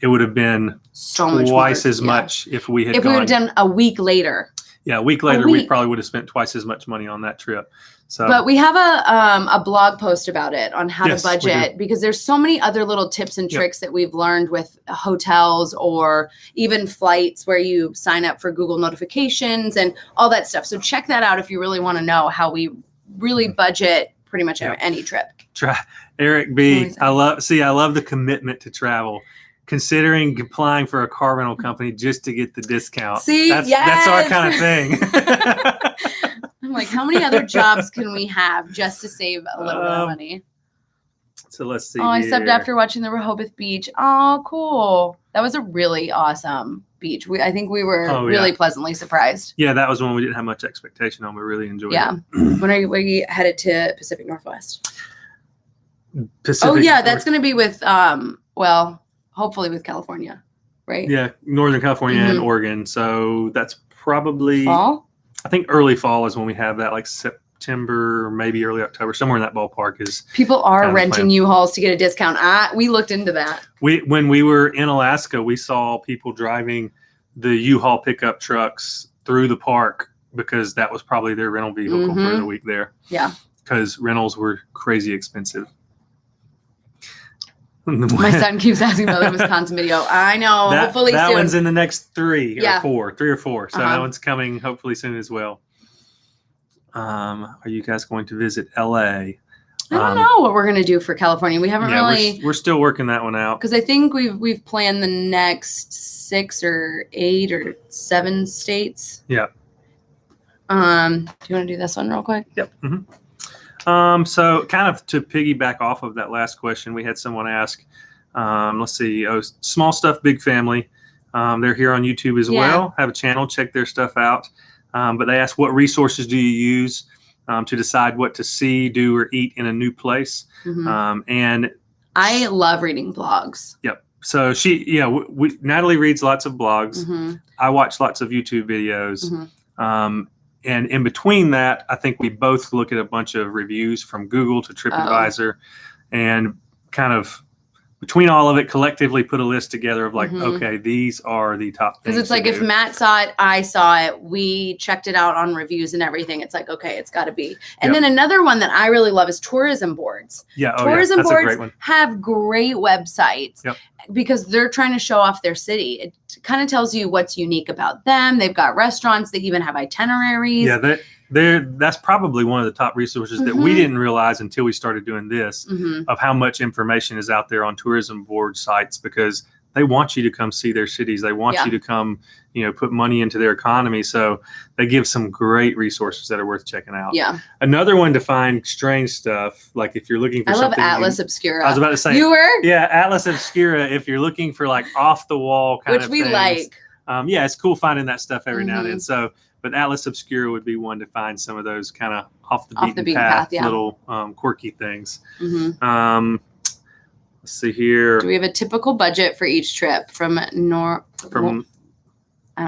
it would have been twice as much if we had done a week later. Yeah, a week later, we probably would have spent twice as much money on that trip. So, but we have a blog post about it on how to budget, because there's so many other little tips and tricks that we've learned with hotels or even flights where you sign up for Google notifications and all that stuff. So check that out if you really want to know how we really budget pretty much any trip. Eric B, I love the commitment to travel. Considering applying for a car rental company just to get the discount. That's our kind of thing. I'm like, how many other jobs can we have just to save a little bit of money? So let's see. I subbed after watching the Rehoboth Beach. Oh, cool. That was a really awesome beach. I think we were really pleasantly surprised. Yeah, that was one we didn't have much expectation on. We really enjoyed it. Yeah. When are you headed to Pacific Northwest? Pacific That's going to be with, hopefully with California, right? Yeah, Northern California and Oregon. So that's probably fall. I think early fall is when we have that, like September, maybe early October, somewhere in that ballpark. Is people are renting U-Hauls to get a discount. We looked into that. When we were in Alaska, we saw people driving the U-Haul pickup trucks through the park because that was probably their rental vehicle for the week there. Yeah, because rentals were crazy expensive. My son keeps asking about the Wisconsin video. I know. Hopefully that soon. One's in the next three or four. So that one's coming hopefully soon as well. Are you guys going to visit LA? I don't know what we're going to do for California. We haven't really. We're still working that one out. Because I think we've planned the next 6 or 8 or 7 states. Yeah. Do you want to do this one real quick? Yep. So kind of to piggyback off of that last question, we had someone ask, let's see, Small Stuff, Big Family. They're here on YouTube as well, have a channel, check their stuff out. But they asked, what resources do you use to decide what to see, do, or eat in a new place? And I love reading blogs. Yep. So Natalie reads lots of blogs. I watch lots of YouTube videos. And in between that, I think we both look at a bunch of reviews from Google to TripAdvisor and kind of between all of it collectively put a list together of like, okay, these are the top things. Because it's like if Matt saw it, I saw it, we checked it out on reviews and everything. It's like, okay, it's got to be. And then another one that I really love is tourism boards. Yeah, tourism boards have great websites because they're trying to show off their city. It kind of tells you what's unique about them. They've got restaurants. They even have itineraries. Yeah, that's probably one of the top resources that we didn't realize until we started doing this of how much information is out there on tourism board sites, because they want you to come see their cities. They want you to come, put money into their economy. So they give some great resources that are worth checking out. Yeah. Another one to find strange stuff, like if you're looking for something. I love Atlas Obscura. I was about to say. You were? Yeah, Atlas Obscura. If you're looking for like off the wall kind of things. Which we like. It's cool finding that stuff every now and then. So. But Atlas Obscura would be one to find some of those kind of off the beaten path little quirky things. Let's see here. Do we have a typical budget for each trip from I don't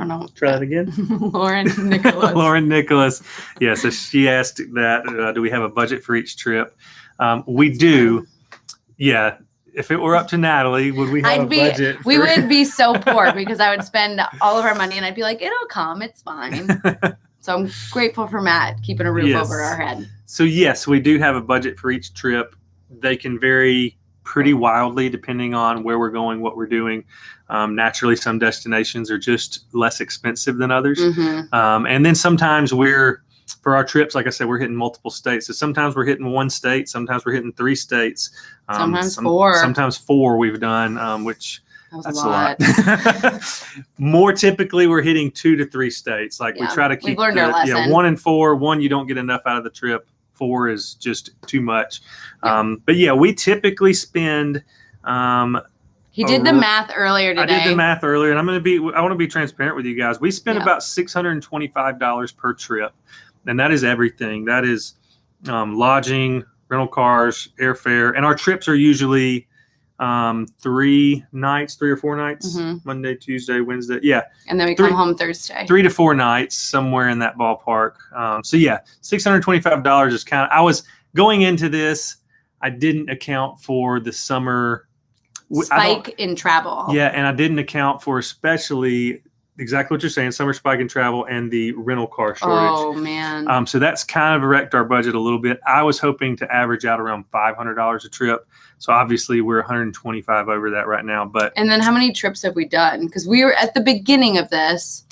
know. Try that again. Lauren Nicholas. Lauren Nicholas. Yeah, so she asked that, do we have a budget for each trip? We do. Yeah. If it were up to Natalie, would we have a budget? We would be so poor because I would spend all of our money and I'd be like, it'll come, it's fine. So I'm grateful for Matt keeping a roof over our head. So yes, we do have a budget for each trip. They can vary pretty wildly depending on where we're going, what we're doing. Naturally, some destinations are just less expensive than others. And then sometimes for our trips, like I said, we're hitting multiple states. So sometimes we're hitting one state, sometimes we're hitting 3 states. Sometimes 4. Sometimes 4 we've done, which that's a lot. More typically, we're hitting 2 to 3 states. Like we try to keep our lesson. 1 and 4. 1, you don't get enough out of the trip. 4 is just too much. But yeah, we typically spend. He did the math earlier today. I did the math earlier, and I want to be transparent with you guys. We spend about $625 per trip, and that is everything. That is lodging, rental cars, airfare, and our trips are usually 3 or 4 nights, Monday, Tuesday, Wednesday. Yeah. And then we come home Thursday. 3 to 4 nights, somewhere in that ballpark. So yeah, $625 is kind of, I was going into this, I didn't account for the summer spike in travel. Yeah. And I didn't account for especially exactly what you're saying, summer spike in travel and the rental car shortage. Oh man. So that's kind of wrecked our budget a little bit. I was hoping to average out around $500 a trip. So obviously we're 125 over that right now. And then how many trips have we done? Because we were at the beginning of this.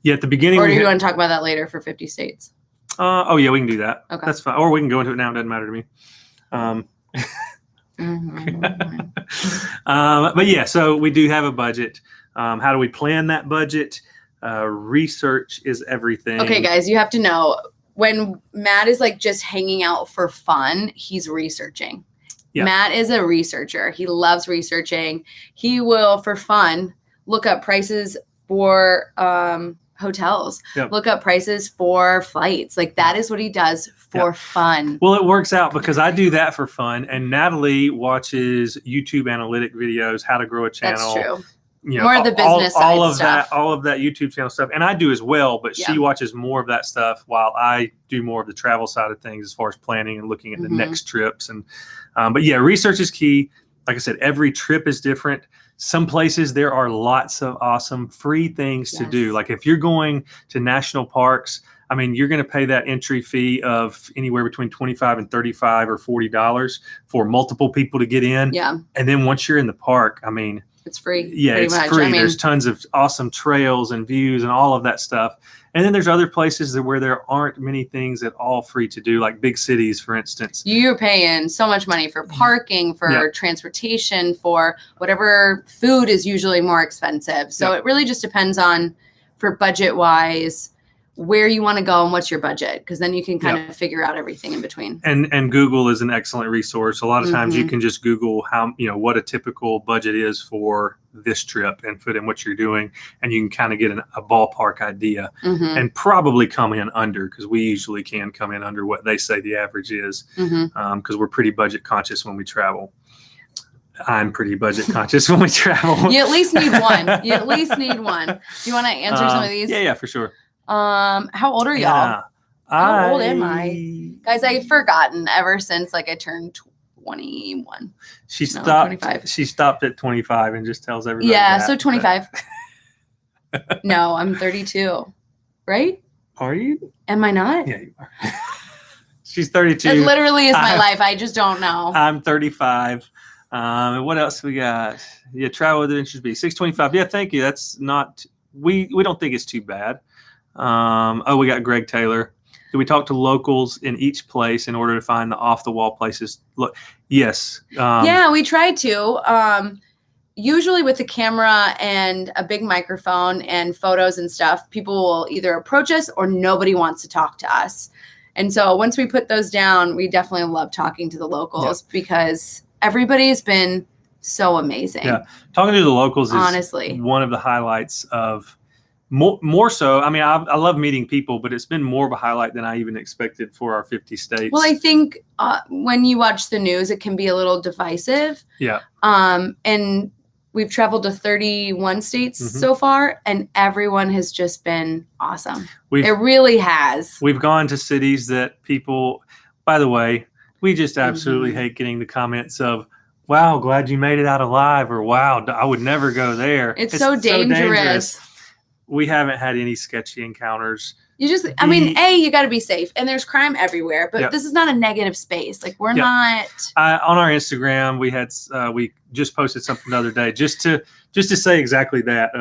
Yeah, at the beginning. Or do you want to talk about that later for 50 states? Oh yeah, we can do that. Okay. That's fine. Or we can go into it now. It doesn't matter to me. But yeah, so we do have a budget. How do we plan that budget? Research is everything. Okay, guys, you have to know when Matt is like just hanging out for fun, he's researching. Yeah. Matt is a researcher. He loves researching. He will, for fun, look up prices for hotels, look up prices for flights. Like that is what he does for fun. Well, it works out because I do that for fun. And Natalie watches YouTube analytic videos, how to grow a channel. That's true. You know, more of the business all of stuff. All of that YouTube channel stuff. And I do as well, but she watches more of that stuff while I do more of the travel side of things as far as planning and looking at the next trips. And but yeah, research is key. Like I said, every trip is different. Some places there are lots of awesome free things to do. Like if you're going to national parks, I mean, you're going to pay that entry fee of anywhere between $25 and $35 or $40 for multiple people to get in. Yeah. And then once you're in the park, I mean, it's free. Yeah, it's free. I mean, there's tons of awesome trails and views and all of that stuff. And then there's other places where there aren't many things at all free to do, like big cities, for instance. You're paying so much money for parking, for transportation, for whatever food is usually more expensive. So it really just depends on, for budget-wise, where you want to go and what's your budget, because then you can kind of figure out everything in between. And Google is an excellent resource. A lot of times you can just Google what a typical budget is for this trip and put in what you're doing, and you can kind of get a ballpark idea and probably come in under, because we usually can come in under what they say the average is, because we're pretty budget conscious when we travel. I'm pretty budget conscious when we travel. You at least need one. Do you want to answer some of these? Yeah, for sure. How old are y'all? How old am I? Guys, I've forgotten ever since I turned 21. She stopped 25. She stopped at 25 and just tells everybody. Yeah, so 25. No, I'm 32. Right? Are you? Am I not? Yeah, you are. She's 32. It literally is my life. I just don't know. I'm 35. And what else we got? Yeah, travel with Adventures B. 625. Yeah, thank you. That's not, we don't think it's too bad. We got Greg Taylor. Do we talk to locals in each place in order to find the off-the-wall places? Look, yes. Yeah, we try to. Usually with the camera and a big microphone and photos and stuff, people will either approach us or nobody wants to talk to us. And so once we put those down, we definitely love talking to the locals because everybody's been so amazing. Yeah, talking to the locals is honestly one of the highlights of more so. I mean, I love meeting people, but it's been more of a highlight than I even expected for our 50 states. Well, I think when you watch the news, it can be a little divisive. Yeah. And we've traveled to 31 states so far, and everyone has just been awesome. It really has. We've gone to cities that people, by the way, we just absolutely hate getting the comments of, wow, glad you made it out alive, or wow, I would never go there. It's so dangerous. We haven't had any sketchy encounters. I mean, you got to be safe, and there's crime everywhere, but this is not a negative space. Like we're not. On our Instagram, we just posted something the other day just to say exactly that.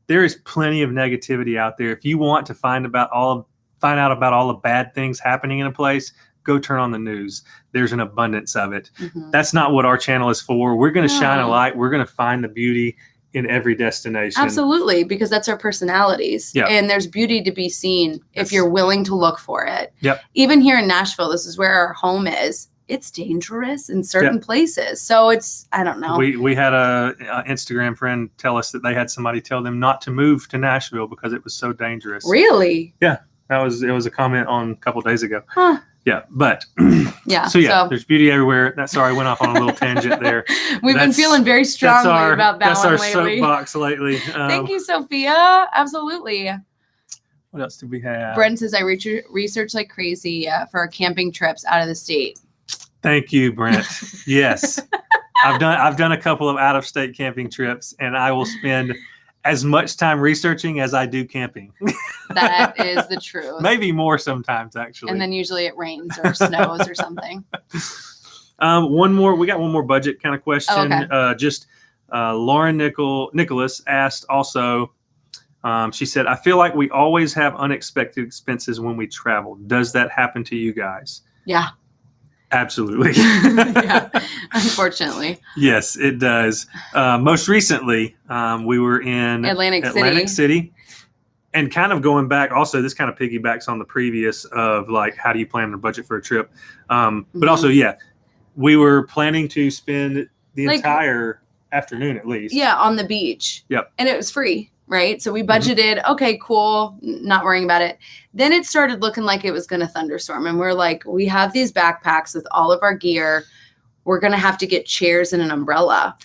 There is plenty of negativity out there. If you want to find out about all the bad things happening in a place, go turn on the news. There's an abundance of it. Mm-hmm. That's not what our channel is for. We're going to shine a light. We're going to find the beauty in every destination. Absolutely, because that's our personalities. Yep. And there's beauty to be seen if you're willing to look for it. Yep. Even here in Nashville, this is where our home is. It's dangerous in certain places. So I don't know. We had a Instagram friend tell us that they had somebody tell them not to move to Nashville because it was so dangerous. Really? Yeah. It was a comment on a couple of days ago. Huh. Yeah, but so there's beauty everywhere. Sorry, I went off on a little tangent there. We've been feeling very strongly about that one lately. That's our soapbox lately. Thank you, Sophia. Absolutely. What else do we have? Brent says, I research like crazy for our camping trips out of the state. Thank you, Brent. Yes. I've done a couple of out-of-state camping trips, and I will spend as much time researching as I do camping. That is the truth. Maybe more sometimes, actually. And then usually it rains or snows or something. We got one more budget kind of question. Oh, okay. Lauren Nicholas asked also, she said, I feel like we always have unexpected expenses when we travel. Does that happen to you guys? Yeah. Absolutely. Yeah, unfortunately. Yes, it does. Most recently, we were in Atlantic City. And kind of going back, also, this kind of piggybacks on the previous of like, how do you plan a budget for a trip? But also, we were planning to spend the entire afternoon at least. Yeah, on the beach. Yep. And it was free. Right. So we budgeted. Okay, cool. Not worrying about it. Then it started looking like it was going to thunderstorm. And we're like, we have these backpacks with all of our gear. We're going to have to get chairs and an umbrella,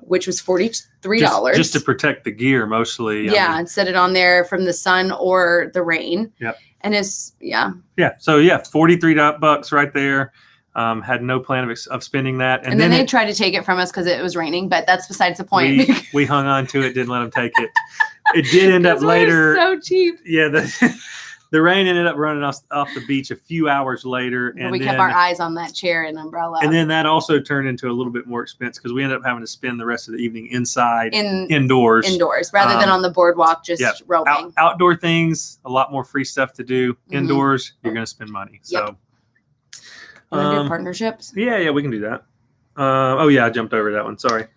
which was $43. Just to protect the gear mostly. And set it on there from the sun or the rain. Yep. And it's, Yeah. So, $43 right there. Had no plan of spending that. And then they tried to take it from us because it was raining, but that's besides the point. We hung on to it, didn't let them take it. It did end up later. So cheap. Yeah, the rain ended up running off the beach a few hours later. And we kept our eyes on that chair and umbrella. And then that also turned into a little bit more expense because we ended up having to spend the rest of the evening indoors. Indoors, rather than on the boardwalk, just roaming. Outdoor things, a lot more free stuff to do. Indoors, you're going to spend money. So. Want to do partnerships? Yeah, we can do that. I jumped over that one. Sorry.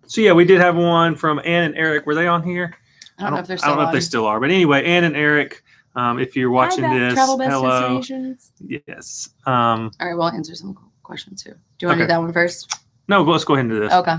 So we did have one from Ann and Eric. Were they on here? I don't know if they're still I don't know if they still are, but anyway, Ann and Eric, if you're watching this, Travel Best hello. Destinations. Yes. All right, we'll answer some questions too. Do you want to do that one first? No, let's go ahead and do this. Okay.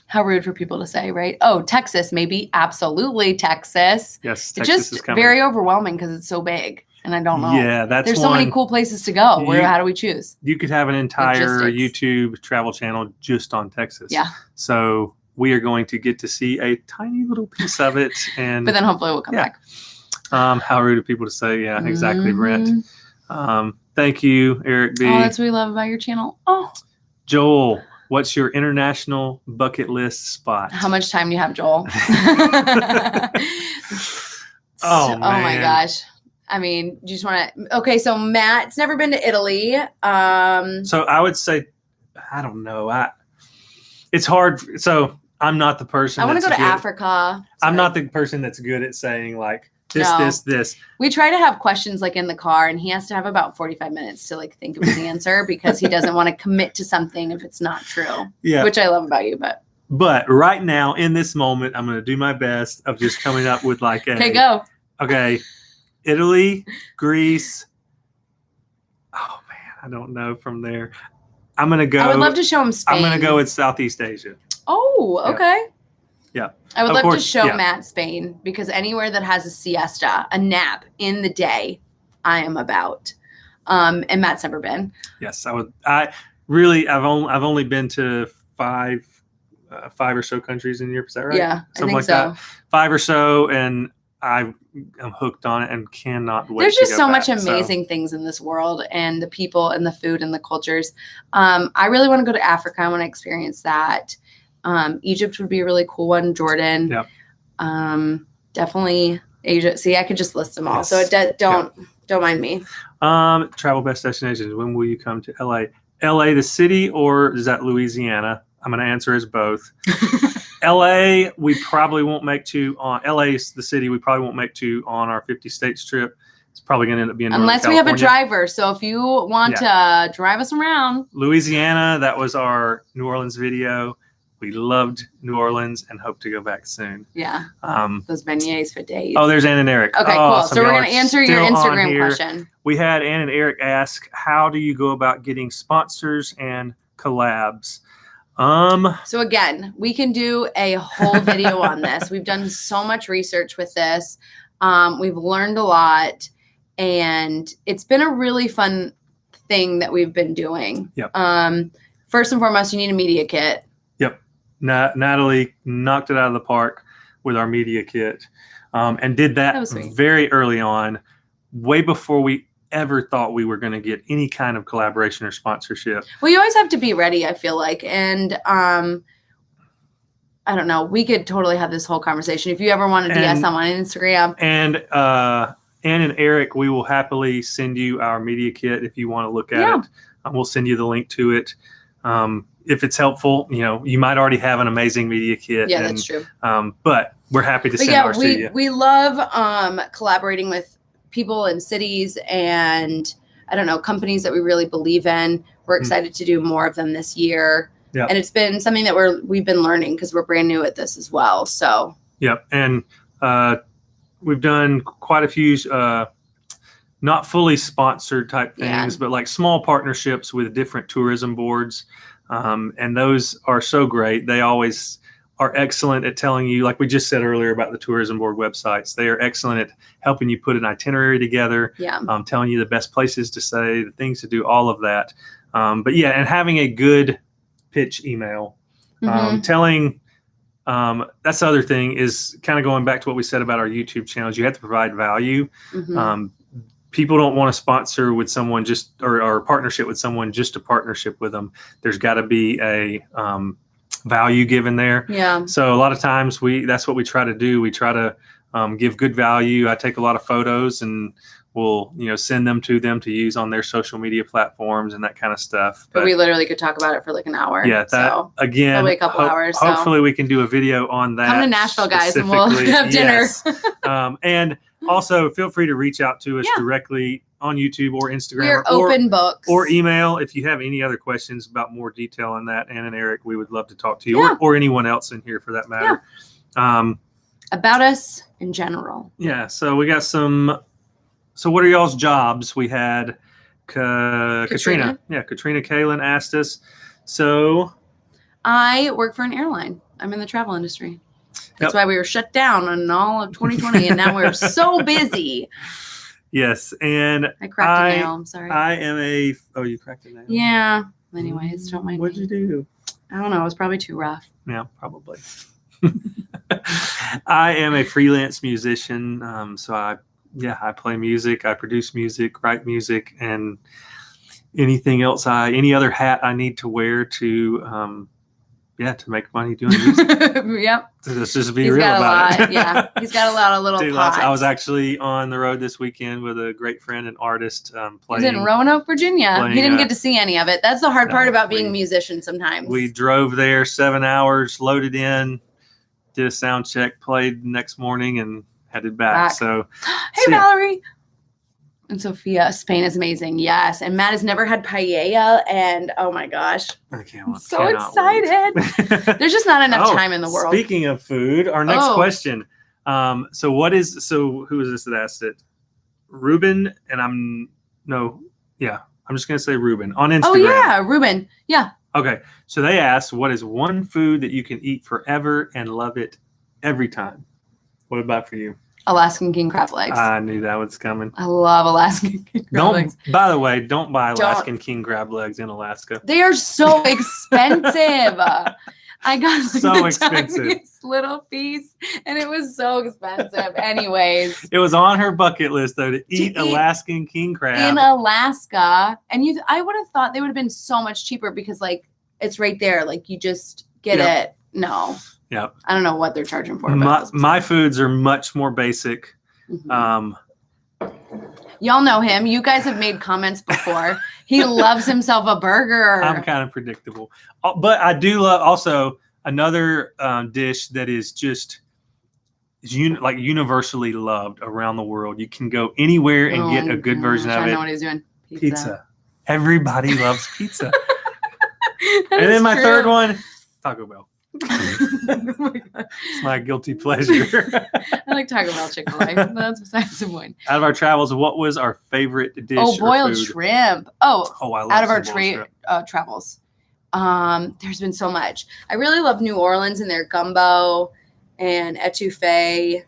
How rude for people to say, right? Oh, Texas, maybe. Absolutely, Texas. Yes, Texas it's just very overwhelming because it's so big. And I don't know. Yeah, there's so many cool places to go. How do we choose? You could have an entire YouTube travel channel just on Texas. Yeah. So we are going to get to see a tiny little piece of it, but then hopefully we'll come back. How rude of people to say, exactly, Brent. Thank you, Eric B. Oh, that's what we love about your channel. Oh, Joel, what's your international bucket list spot? How much time do you have, Joel? Oh my gosh. I mean, you just want to. Okay, so Matt's never been to Italy. So I would say, I don't know. It's hard. So I'm not the person. I want to go to Africa. I'm not the person that's good at saying like this. We try to have questions like in the car, and he has to have about 45 minutes to like think of his answer because he doesn't want to commit to something if it's not true. Yeah, which I love about you, But right now in this moment, I'm going to do my best of just coming up with like Okay, go. Okay. Italy, Greece. Oh man, I don't know from there. I'm gonna go. I would love to show him Spain. I'm gonna go with Southeast Asia. Oh, okay. Yeah. I would love to show Matt Spain because anywhere that has a siesta, a nap in the day, I am about. And Matt's never been. Yes, I would. I've only been to five or so countries in Europe. Is that right? Yeah, something like that. 5 or so, and I'm hooked on it and cannot wait. There's just so much amazing things in this world, and the people and the food and the cultures. I really want to go to Africa. I want to experience that. Egypt would be a really cool one. Jordan. Yep. Definitely Asia. See, I could just list them all. Yes. So don't mind me. Travel best destinations. When will you come to LA? LA, the city, or is that Louisiana? I'm going to answer as both. LA, we probably won't make to on LA is the city. We probably won't make to on our 50 states trip. It's probably going to end up being unless we have a driver. So if you want to drive us around, Louisiana, that was our New Orleans video. We loved New Orleans and hope to go back soon. Yeah. Those beignets for days. Oh, there's Ann and Eric. Okay, cool. Awesome. So we're going to answer your Instagram question. We had Ann and Eric ask, how do you go about getting sponsors and collabs? So again, we can do a whole video on this. We've done so much research with this. We've learned a lot, and it's been a really fun thing that we've been doing. Yep. First and foremost, you need a media kit. Yep. Natalie knocked it out of the park with our media kit, and did that very early on, way before we ever thought we were going to get any kind of collaboration or sponsorship. Well, you always have to be ready, I feel like. And I don't know, we could totally have this whole conversation. If you ever want to DS them on Instagram. And Ann and Eric, we will happily send you our media kit if you want to look at it. We'll send you the link to it. If it's helpful, you might already have an amazing media kit. Yeah, that's true. But we're happy to send ours to you. We love collaborating with people and cities and companies that we really believe in. We're excited to do more of them this year. Yep. And it's been something that we've been learning because we're brand new at this as well. So and we've done quite a few not fully sponsored type things, but like small partnerships with different tourism boards. And those are so great. They always are excellent at telling you, like we just said earlier about the tourism board websites, they are excellent at helping you put an itinerary together, telling you the best places to stay, the things to do, all of that. And having a good pitch email, telling, that's the other thing is kind of going back to what we said about our YouTube channels. You have to provide value. People don't want to sponsor with someone or partnership with someone, just a partnership with them. There's got to be a, value given there. So a lot of times that's what we try to do. We try to give good value. I take a lot of photos and we'll send them to use on their social media platforms and that kind of stuff. But we literally could talk about it for like an hour. Again, probably a couple hours. Hopefully we can do a video on that. Come to Nashville, guys, and we'll have dinner. And also feel free to reach out to us directly on YouTube or Instagram. We're open books. Or email if you have any other questions about more detail on that. Ann and Eric, we would love to talk to you or anyone else in here for that matter. About us in general. So we got some. So what are y'all's jobs? We had Katrina. Katrina Kalin asked us. So I work for an airline. I'm in the travel industry. That's why we were shut down in all of 2020, and now we're so busy. Yes, and I cracked a nail. I'm sorry. I am a. Oh, you cracked a nail. Yeah. Anyways, don't mind. What'd you do? I don't know. It was probably too rough. Yeah, probably. I am a freelance musician. So I play music. I produce music, write music, and anything else. Any other hat I need to wear to make money doing music. Let's just be real about it. He's got a lot of little pots. I was actually on the road this weekend with a great friend and artist playing. He's in Roanoke, Virginia. He didn't get to see any of it. That's the hard part about being a musician sometimes. We drove there 7 hours, loaded in, did a sound check, played the next morning, and headed back. So, hey, Valerie. And Sophia, Spain is amazing. Yes. And Matt has never had paella. And oh my gosh. I can't wait. I'm so excited. There's just not enough time in the world. Speaking of food, our next question. Who is this that asked it? Ruben. And I'm just going to say Ruben on Instagram. Oh yeah. Ruben. Yeah. Okay. So they asked, what is one food that you can eat forever and love it every time? What about for you? Alaskan king crab legs. I knew that was coming. I love Alaskan king crab legs. By the way, don't buy Alaskan king crab legs in Alaska. They are so expensive. I got so expensive. Little piece, and it was so expensive. Anyways, it was on her bucket list though to eat Alaskan king crab in Alaska, and I would have thought they would have been so much cheaper because it's right there. Like you just get it. No. Yep. I don't know what they're charging for. My foods are much more basic. Mm-hmm. Y'all know him. You guys have made comments before. He loves himself a burger. I'm kind of predictable. But I do love also another dish that is just like universally loved around the world. You can go anywhere and get a good version of it. I know what he's doing. Pizza. Everybody loves pizza. And then my third one, Taco Bell. Oh my God. It's my guilty pleasure. I like Taco Bell, Chick-fil-A, but that's besides the point. Out of our travels, what was our favorite dish? Oh, boiled shrimp. I love out of our travels. There's been so much. I really love New Orleans and their gumbo and etouffee.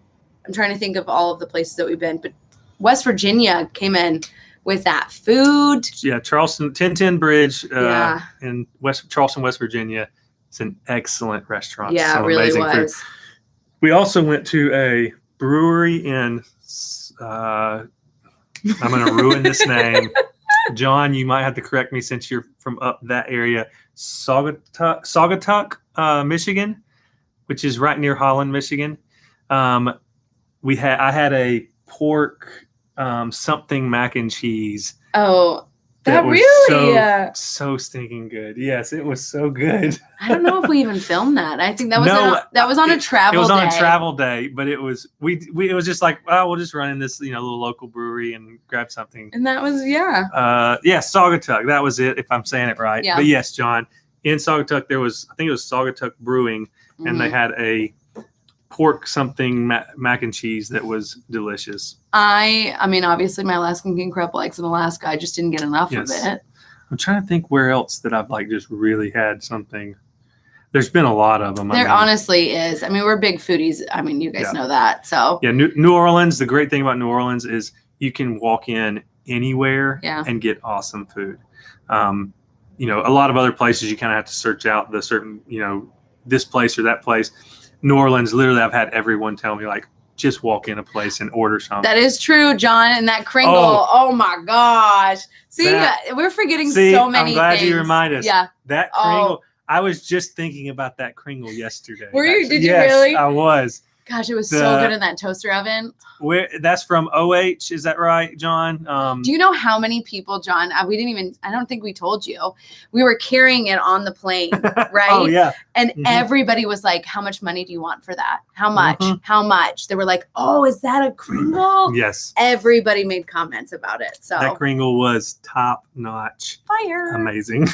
I'm trying to think of all of the places that we've been, but West Virginia came in with that food. Yeah, Charleston 1010 Bridge in Charleston, West Virginia. It's an excellent restaurant. Yeah, it really was. Food. We also went to a brewery in, I'm going to ruin this name. John, you might have to correct me since you're from up that area. Saugatuck, Michigan, which is right near Holland, Michigan. I had a pork something mac and cheese. Oh, that really so stinking good. Yes, it was so good. I don't know if we even filmed that. I think that was on a travel day. It was on a travel day, but it was it was just like, we'll just run in this little local brewery and grab something. And that was Saugatuck. That was it, if I'm saying it right. Yeah. But yes, John, in Saugatuck I think it was Saugatuck Brewing, and they had a pork something mac and cheese that was delicious. I mean, obviously my Alaskan king crab legs in Alaska. I just didn't get enough of it. I'm trying to think where else that I've just really had something. There's been a lot of them. There honestly is. I mean, we're big foodies. I mean, you guys know that. So yeah, New Orleans. The great thing about New Orleans is you can walk in anywhere and get awesome food. A lot of other places you kind of have to search out the certain, this place or that place. New Orleans, literally, I've had everyone tell me, just walk in a place and order something. That is true, John. And that Kringle, oh my gosh. See, we're forgetting so many things. I'm glad you remind us. Yeah. That Kringle, I was just thinking about that Kringle yesterday. Were you? Did you really? Yes, I was. Gosh, it was so good in that toaster oven. That's from OH, is that right, John? Do you know how many people, John, I don't think we told you. We were carrying it on the plane, right? Oh, yeah. And everybody was like, how much money do you want for that? How much? How much? They were like, oh, is that a Kringle? Yes. Everybody made comments about it. So that Kringle was top notch. Fire. Amazing.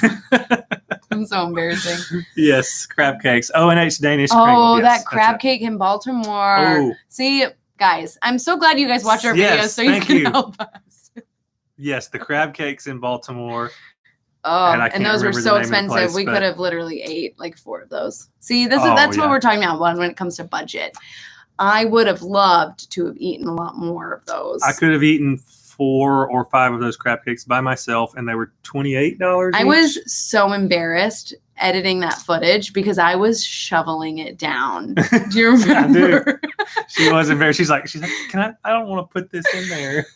I'm so embarrassing. Yes, crab cakes. O&H Danish Kringle. Oh, that crab cake in Baltimore. Oh. See, guys, I'm so glad you guys watch our videos so you can help us. Yes, the crab cakes in Baltimore. Oh, and those were so expensive. We could have literally ate 4 of those. See, that's what we're talking about when it comes to budget. I would have loved to have eaten a lot more of those. I could have eaten 4 or 5 of those crab cakes by myself, and they were $28 I was so embarrassed editing that footage because I was shoveling it down. Do you remember? She was embarrassed. She's like, I don't want to put this in there.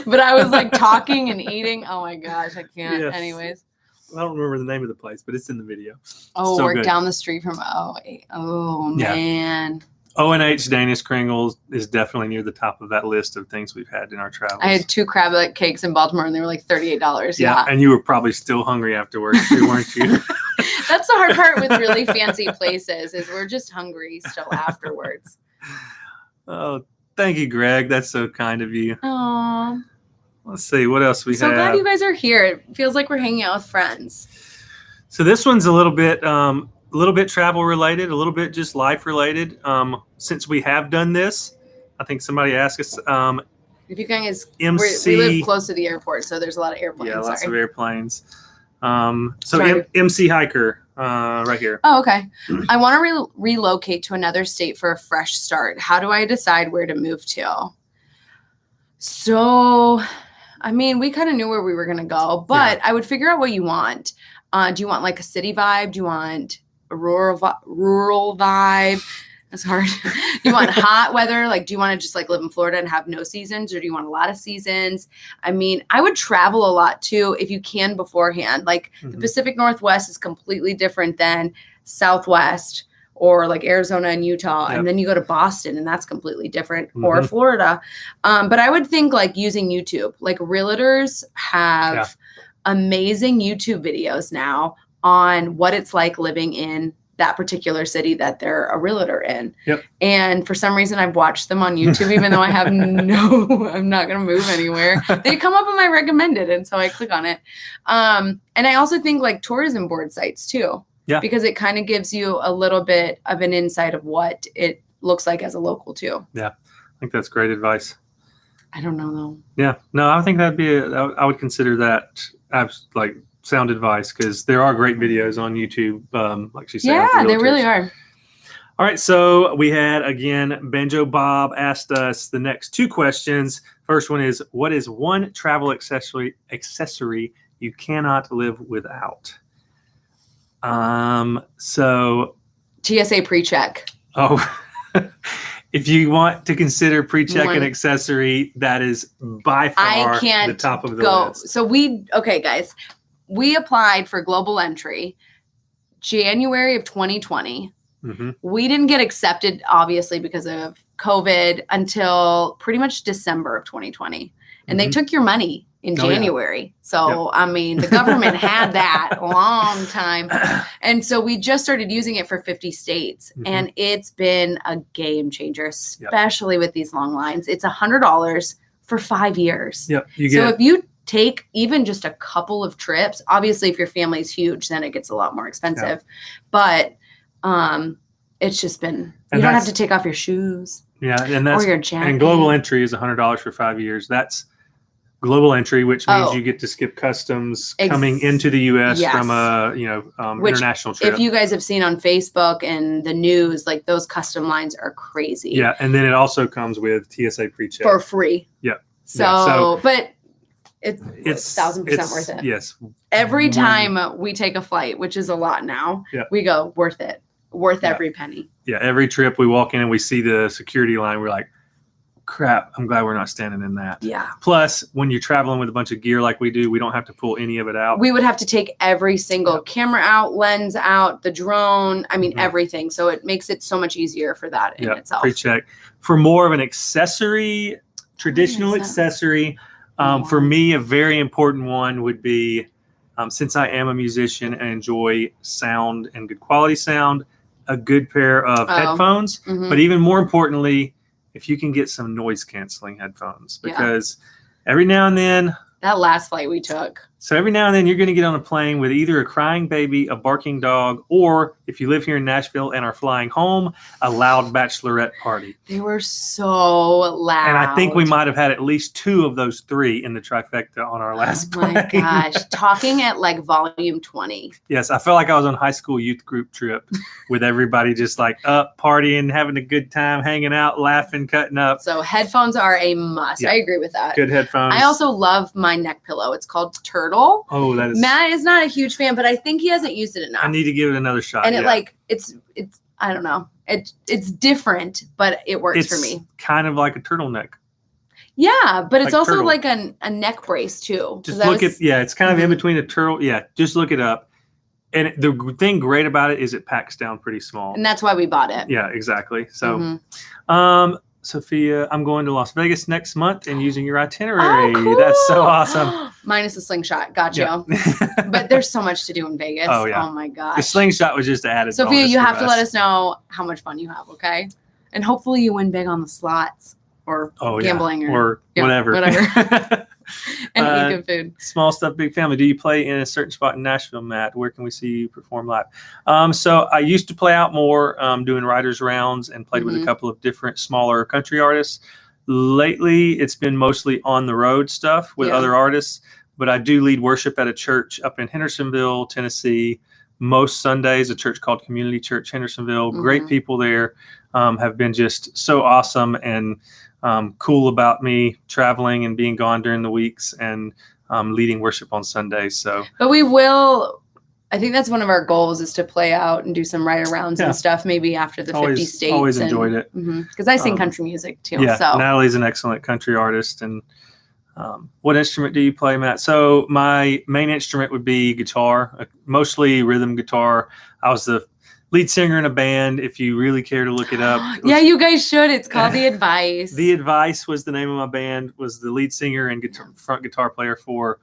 But I was talking and eating. Oh my gosh, I can't. Yes. Anyways. I don't remember the name of the place, but it's in the video. Oh, we're down the street from man. O&H Danish Kringles is definitely near the top of that list of things we've had in our travels. I had 2 crab cakes in Baltimore, and they were $38. Yeah, and you were probably still hungry afterwards, too, weren't you? That's the hard part with really fancy places is we're just hungry still afterwards. Oh, thank you, Greg. That's so kind of you. Aww. Let's see what else we have. So glad you guys are here. It feels like we're hanging out with friends. So this one's a little bit travel related, a little bit just life related. Since we have done this, I think somebody asked us. If you guys, we live close to the airport, so there's a lot of airplanes. Yeah, lots of airplanes. MC Hiker, right here. Oh, okay. I want to relocate to another state for a fresh start. How do I decide where to move to? So, I mean, we kind of knew where we were going to go, but I would figure out what you want. Do you want a city vibe? Do you want a rural vibe? That's hard. You want hot weather? Do you want to just live in Florida and have no seasons, or do you want a lot of seasons? I mean, I would travel a lot too if you can beforehand. The Pacific Northwest is completely different than Southwest or like Arizona and Utah, Yep. and then you go to Boston and that's completely different, or Mhm. Florida. But I would think like using YouTube, like realtors have amazing YouTube videos now on what it's like living in that particular city that they're a realtor in. Yep. And for some reason I've watched them on YouTube, even though I have I'm not going to move anywhere. They come up on my recommended. And so I click on it. And I also think like tourism board sites too. Yeah. Because it kind of gives you a little bit of an insight of what it looks like as a local too. Yeah. I think that's great advice. I don't know though. Yeah. No, I think I would consider that like sound advice, because there are great videos on YouTube, like she said. Yeah, they really are. All right, so we had, again, Banjo Bob asked us the next two questions. First one is, what is one travel accessory you cannot live without? So TSA pre-check. Oh, if you want to consider pre-check an accessory, that is by far the top of the list. So okay, guys, we applied for global entry January of 2020. Mm-hmm. We didn't get accepted, obviously, because of COVID until pretty much December of 2020. And they took your money in January. Yeah. So, I mean, the government had that a long time. And so we just started using it for 50 states. Mm-hmm. And it's been a game changer, especially with these long lines. It's $100 for 5 years. Yep. If you take even just a couple of trips, obviously, if your family's huge, then it gets a lot more expensive. But it's just been, you don't have to take off your shoes. Yeah. And that's, or your jacket. And global entry is $100 for 5 years. That's global entry, which means you get to skip customs coming into the U.S. from a international trip. If you guys have seen on Facebook and the news, like those custom lines are crazy. Yeah, and then it also comes with TSA pre-check for free. Yeah. But it's 1,000% worth it. Yes. Every time we take a flight, which is a lot now, we go worth it, every penny. Yeah, every trip we walk in and we see the security line, we're like, crap, I'm glad we're not standing in that. Yeah. Plus, when you're traveling with a bunch of gear like we do, we don't have to pull any of it out. We would have to take every single camera out, lens out, the drone, everything. So it makes it so much easier for that in itself. Pre-check. For more of an accessory, traditional accessory, for me, a very important one would be, since I am a musician and enjoy sound and good quality sound, a good pair of headphones. Mm-hmm. But even more importantly, if you can get some noise canceling headphones, because every now and then, that last flight we took. So every now and then you're going to get on a plane with either a crying baby, a barking dog, or if you live here in Nashville and are flying home, a loud bachelorette party. They were so loud. And I think we might have had at least 2 of those 3 in the trifecta on our last plane. Oh my gosh. Talking at like volume 20. Yes. I felt like I was on a high school youth group trip with everybody just like up, partying, having a good time, hanging out, laughing, cutting up. So headphones are a must. I agree with that. Good headphones. I also love my neck pillow. It's called Turtle. Oh, that is. Matt is not a huge fan, but I think he hasn't used it enough. I need to give it another shot. And it's I don't know. It's different, but it works for me. Kind of like a turtleneck. Yeah, but it's also like a neck brace too. Just look at it's kind of in between a turtle. Yeah, just look it up. And the thing great about it is it packs down pretty small. And that's why we bought it. Yeah, exactly. So, Sophia, I'm going to Las Vegas next month and using your itinerary. Oh, cool. That's so awesome. Minus the slingshot. Got you. But there's so much to do in Vegas. Oh, yeah. Oh, my gosh. The slingshot was just added. Sophia, you have to let us know how much fun you have, okay? And hopefully you win big on the slots or gambling or whatever. And eat good food. Small Stuff, Big Family. Do you play in a certain spot in Nashville, Matt? Where can we see you perform live? So I used to play out more, doing writers' rounds and played with a couple of different smaller country artists. Lately, it's been mostly on the road stuff with other artists, but I do lead worship at a church up in Hendersonville, Tennessee. Most Sundays, a church called Community Church Hendersonville. Great people there, have been just so awesome and cool about me traveling and being gone during the weeks and leading worship on Sundays. But we will, I think that's one of our goals is to play out and do some writer rounds and stuff maybe after the 50 states. Always enjoyed it. Because I sing country music too. Yeah, so. Natalie's an excellent country artist. And what instrument do you play, Matt? So my main instrument would be guitar, mostly rhythm guitar. I was the lead singer in a band. If you really care to look it up. Yeah, you guys should. It's called The Advice. The Advice was the name of my band, was the lead singer and front guitar player for,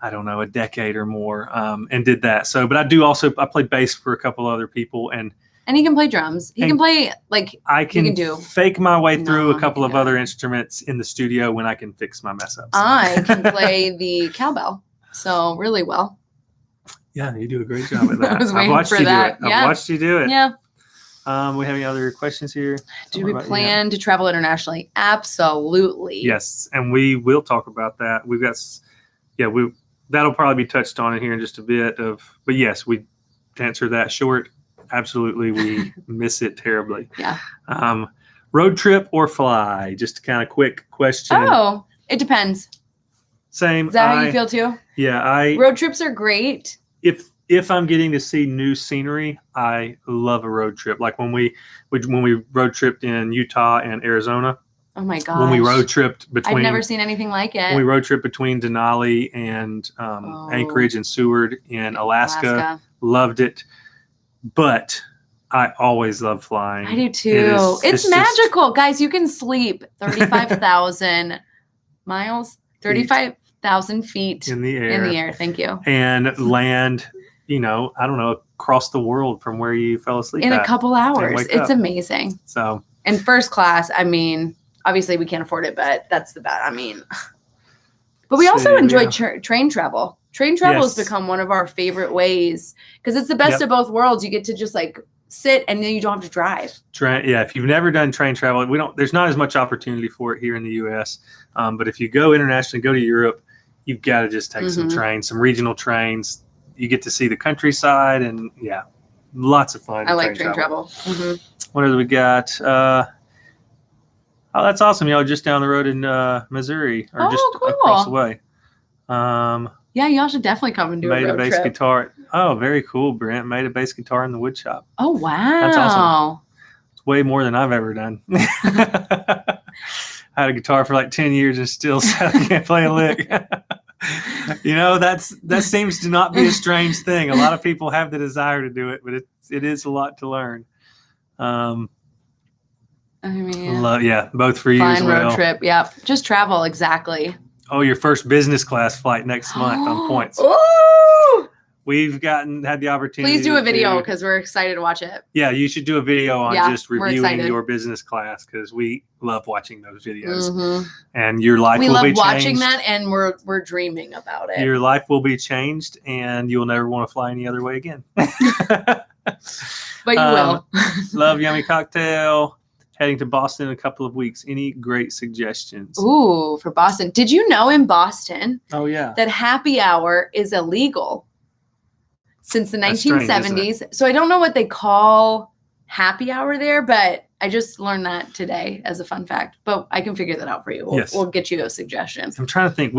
I don't know, a decade or more, and did that. So, but I played bass for a couple other people, and he can play drums. He can play, like, I can fake my way through a couple of other it. Instruments in the studio when I can fix my mess ups. I can play the cowbell, so really well. Yeah, you do a great job at that. I was waiting I've watched for you that. do it. I've watched you do it. Yeah. We have any other questions here? Do we plan to travel internationally? Absolutely. Yes, and we will talk about that. We've got, that'll probably be touched on in here in just a bit but yes, to answer that short, absolutely, we miss it terribly. Yeah. Road trip or fly? Just a kind of quick question. Oh, it depends. Same. Is that how you feel too? Yeah, road trips are great. If I'm getting to see new scenery, I love a road trip. Like when we road tripped in Utah and Arizona. Oh my gosh. When we road tripped between, I've never seen anything like it. When we road tripped between Denali and Anchorage and Seward in Alaska. Loved it. But I always love flying. I do too. It's magical. Guys, you can sleep 35,000 miles, 35,000 feet in the air. Thank you. And land, I don't know, across the world from where you fell asleep in a couple hours. It's amazing. So, in first class, I mean, obviously we can't afford it, but that's the best. I mean, but we also enjoy train travel. Train travel has become one of our favorite ways because it's the best of both worlds. You get to just like sit and then you don't have to drive. If you've never done train travel, there's not as much opportunity for it here in the US. But if you go internationally, go to Europe, you've got to just take some trains, some regional trains. You get to see the countryside and lots of fun. I like train travel. What else we got? Oh, that's awesome. Just down the road in Missouri or just across the way. Yeah, y'all should definitely come and do a road trip. Made a bass guitar. Oh, very cool, Brent. Made a bass guitar in the wood shop. Oh, wow. That's awesome. It's way more than I've ever done. I had a guitar for like 10 years and still can't play a lick. That seems to not be a strange thing. A lot of people have the desire to do it, but it is a lot to learn. I mean, both for you as well. Road trip. Yeah. Just travel. Exactly. Oh, your first business class flight next month on points. Ooh! We've had the opportunity. Please do a video because we're excited to watch it. Yeah, you should do a video on just reviewing your business class because we love watching those videos. And your life will be changed. We love watching that and we're dreaming about it. Your life will be changed and you'll never want to fly any other way again. But you will. Love Yummy Cocktail. Heading to Boston in a couple of weeks. Any great suggestions? Ooh, for Boston. Did you know in Boston that happy hour is illegal since the 1970s? Strange, so I don't know what they call happy hour there, but I just learned that today as a fun fact. But I can figure that out for you. We'll get you a suggestion. I'm trying to think.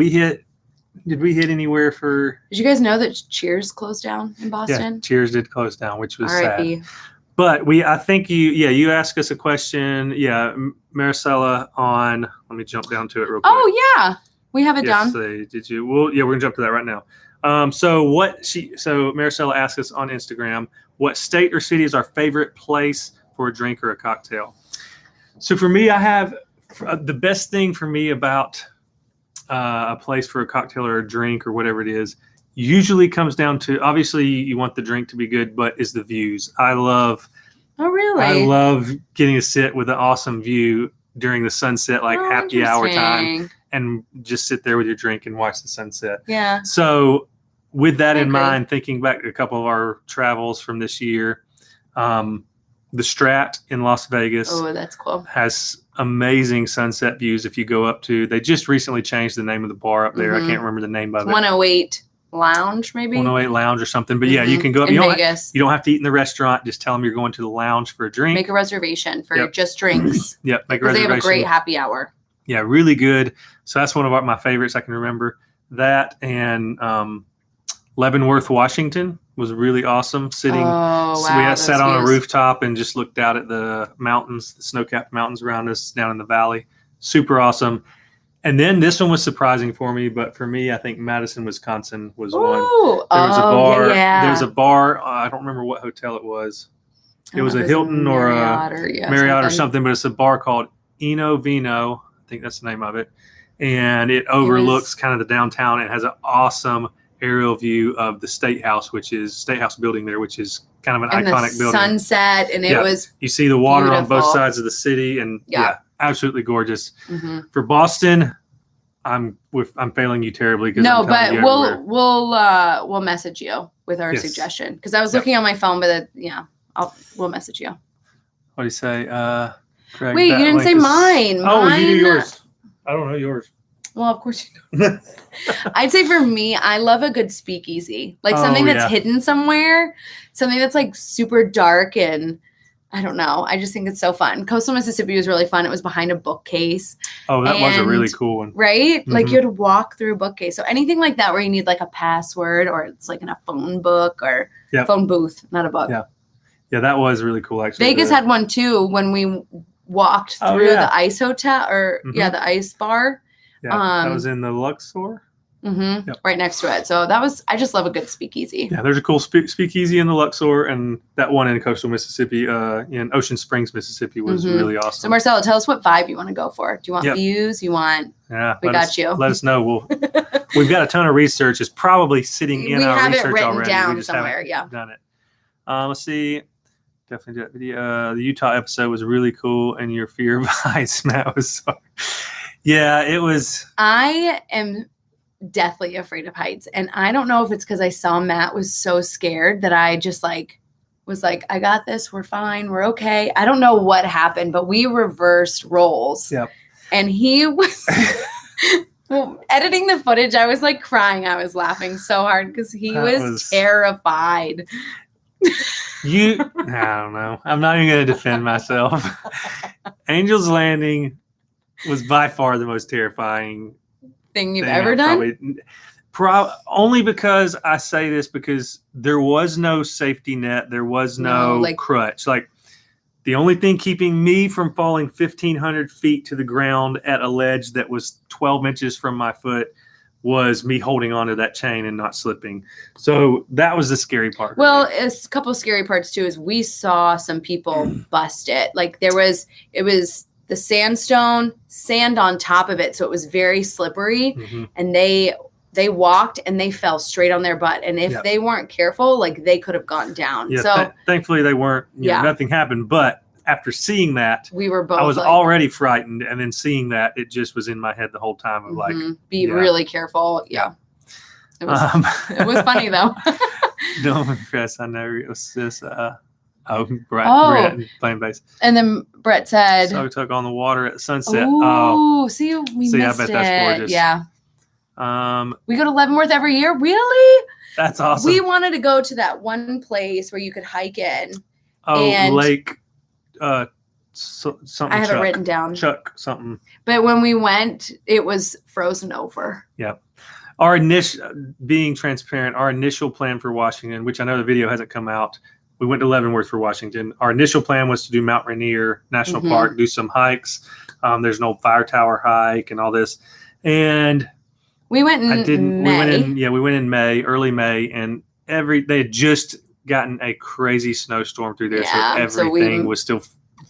Did we hit anywhere for... Did you guys know that Cheers closed down in Boston? Yeah, Cheers did close down, which was sad. But I think you asked us a question. Yeah, Maricela let me jump down to it real quick. Oh, yeah. We have it down. Did you? Well, yeah, we're going to jump to that right now. So Maricela asked us on Instagram, what state or city is our favorite place for a drink or a cocktail? So for me, I have the best thing for me about a place for a cocktail or a drink or whatever it is, usually comes down to, obviously you want the drink to be good, but is the views. I love getting to sit with an awesome view during the sunset, like happy hour time, and just sit there with your drink and watch the sunset. Yeah. So with that in mind, thinking back to a couple of our travels from this year, the Strat in Las Vegas. Oh, that's cool. Has amazing sunset views. If you go up to, they just recently changed the name of the bar up there. I can't remember the name of it. 108 Lounge, maybe 108 Lounge or something. But yeah, you can go up. In Vegas. You don't have to eat in the restaurant. Just tell them you're going to the lounge for a drink. Make a reason for just drinks. Yep, make a reservation. They have a great happy hour. Yeah, really good. So that's one of my favorites. I can remember that. And Leavenworth, Washington was really awesome. Sitting, we sat on a rooftop and just looked out at the mountains, the snow-capped mountains around us down in the valley. Super awesome. And then this one was surprising for me, but for me, I think Madison, Wisconsin was one. There was a bar. There was a bar. I don't remember what hotel it was. It was a Hilton or a Marriott or something, but it's a bar called Eno Vino. I think that's the name of it. And it overlooks kind of the downtown. It has an awesome aerial view of the State House building there, which is kind of an iconic building. Sunset, and it was you see the water beautiful. on both sides of the city, and absolutely gorgeous. For Boston, I'm failing you terribly. No, but we'll message you with our suggestion, because I was looking on my phone, but we'll message you. What do you say? Craig, wait, you didn't say mine. Oh, you do yours. I don't know yours. Well, of course you don't. I'd say for me, I love a good speakeasy. Like something that's hidden somewhere. Something that's like super dark, and I don't know. I just think it's so fun. Coastal Mississippi was really fun. It was behind a bookcase. Oh, that was a really cool one. Right? Like you had to walk through a bookcase. So anything like that where you need like a password, or it's like in a phone book or phone booth, not a book. Yeah, that was really cool actually. Vegas had one too when we walked through the ice hotel or the ice bar. Yeah, that was in the Luxor. Right next to it. So I just love a good speakeasy. Yeah, there's a cool speakeasy in the Luxor, and that one in Coastal Mississippi, in Ocean Springs, Mississippi, was really awesome. So Marcelo, tell us what vibe you want to go for. Do you want views? You want? Yeah, we got you. Let us know. We've got a ton of research. It's probably sitting in our research already. We have it written down somewhere. Yeah, done it. Let's see. Definitely do that video. The Utah episode was really cool, and your fear of heights, Matt, was so. Yeah, it was. I am deathly afraid of heights, and I don't know if it's because I saw Matt was so scared that I just was like, I got this, we're fine, we're okay. I don't know what happened, but we reversed roles. Yep. And he was editing the footage. I was like crying. I was laughing so hard because he was terrified. I don't know. I'm not even going to defend myself. Angel's Landing was by far the most terrifying thing you've ever done? Only because I say this because there was no safety net. There was no crutch. Like the only thing keeping me from falling 1,500 feet to the ground at a ledge that was 12 inches from my foot was me holding onto that chain and not slipping. So that was the scary part. Well, a couple of scary parts too is we saw some people bust it. Like it was the sand on top of it. So it was very slippery, and they walked and they fell straight on their butt. And if they weren't careful, like they could have gone down. Yeah, so thankfully they weren't, nothing happened. But after seeing that, we were both. I was already frightened, and then seeing that, it just was in my head the whole time of be really careful. Yeah, it was. It was funny though. Don't impress. I know it was this. Brett playing bass, and then Brett said, "So took on the water at sunset." See, missed I bet that's gorgeous. Yeah. We go to Leavenworth every year. Really? That's awesome. We wanted to go to that one place where you could hike in. Lake. Something. I have it written down. Chuck something. But when we went, it was frozen over. Yeah. Our being transparent, our initial plan for Washington, which I know the video hasn't come out. We went to Leavenworth for Washington. Our initial plan was to do Mount Rainier National Park, do some hikes. There's an old fire tower hike and all this. And we went in May. We went in May, early May, and they had just gotten a crazy snowstorm through there, so everything was still.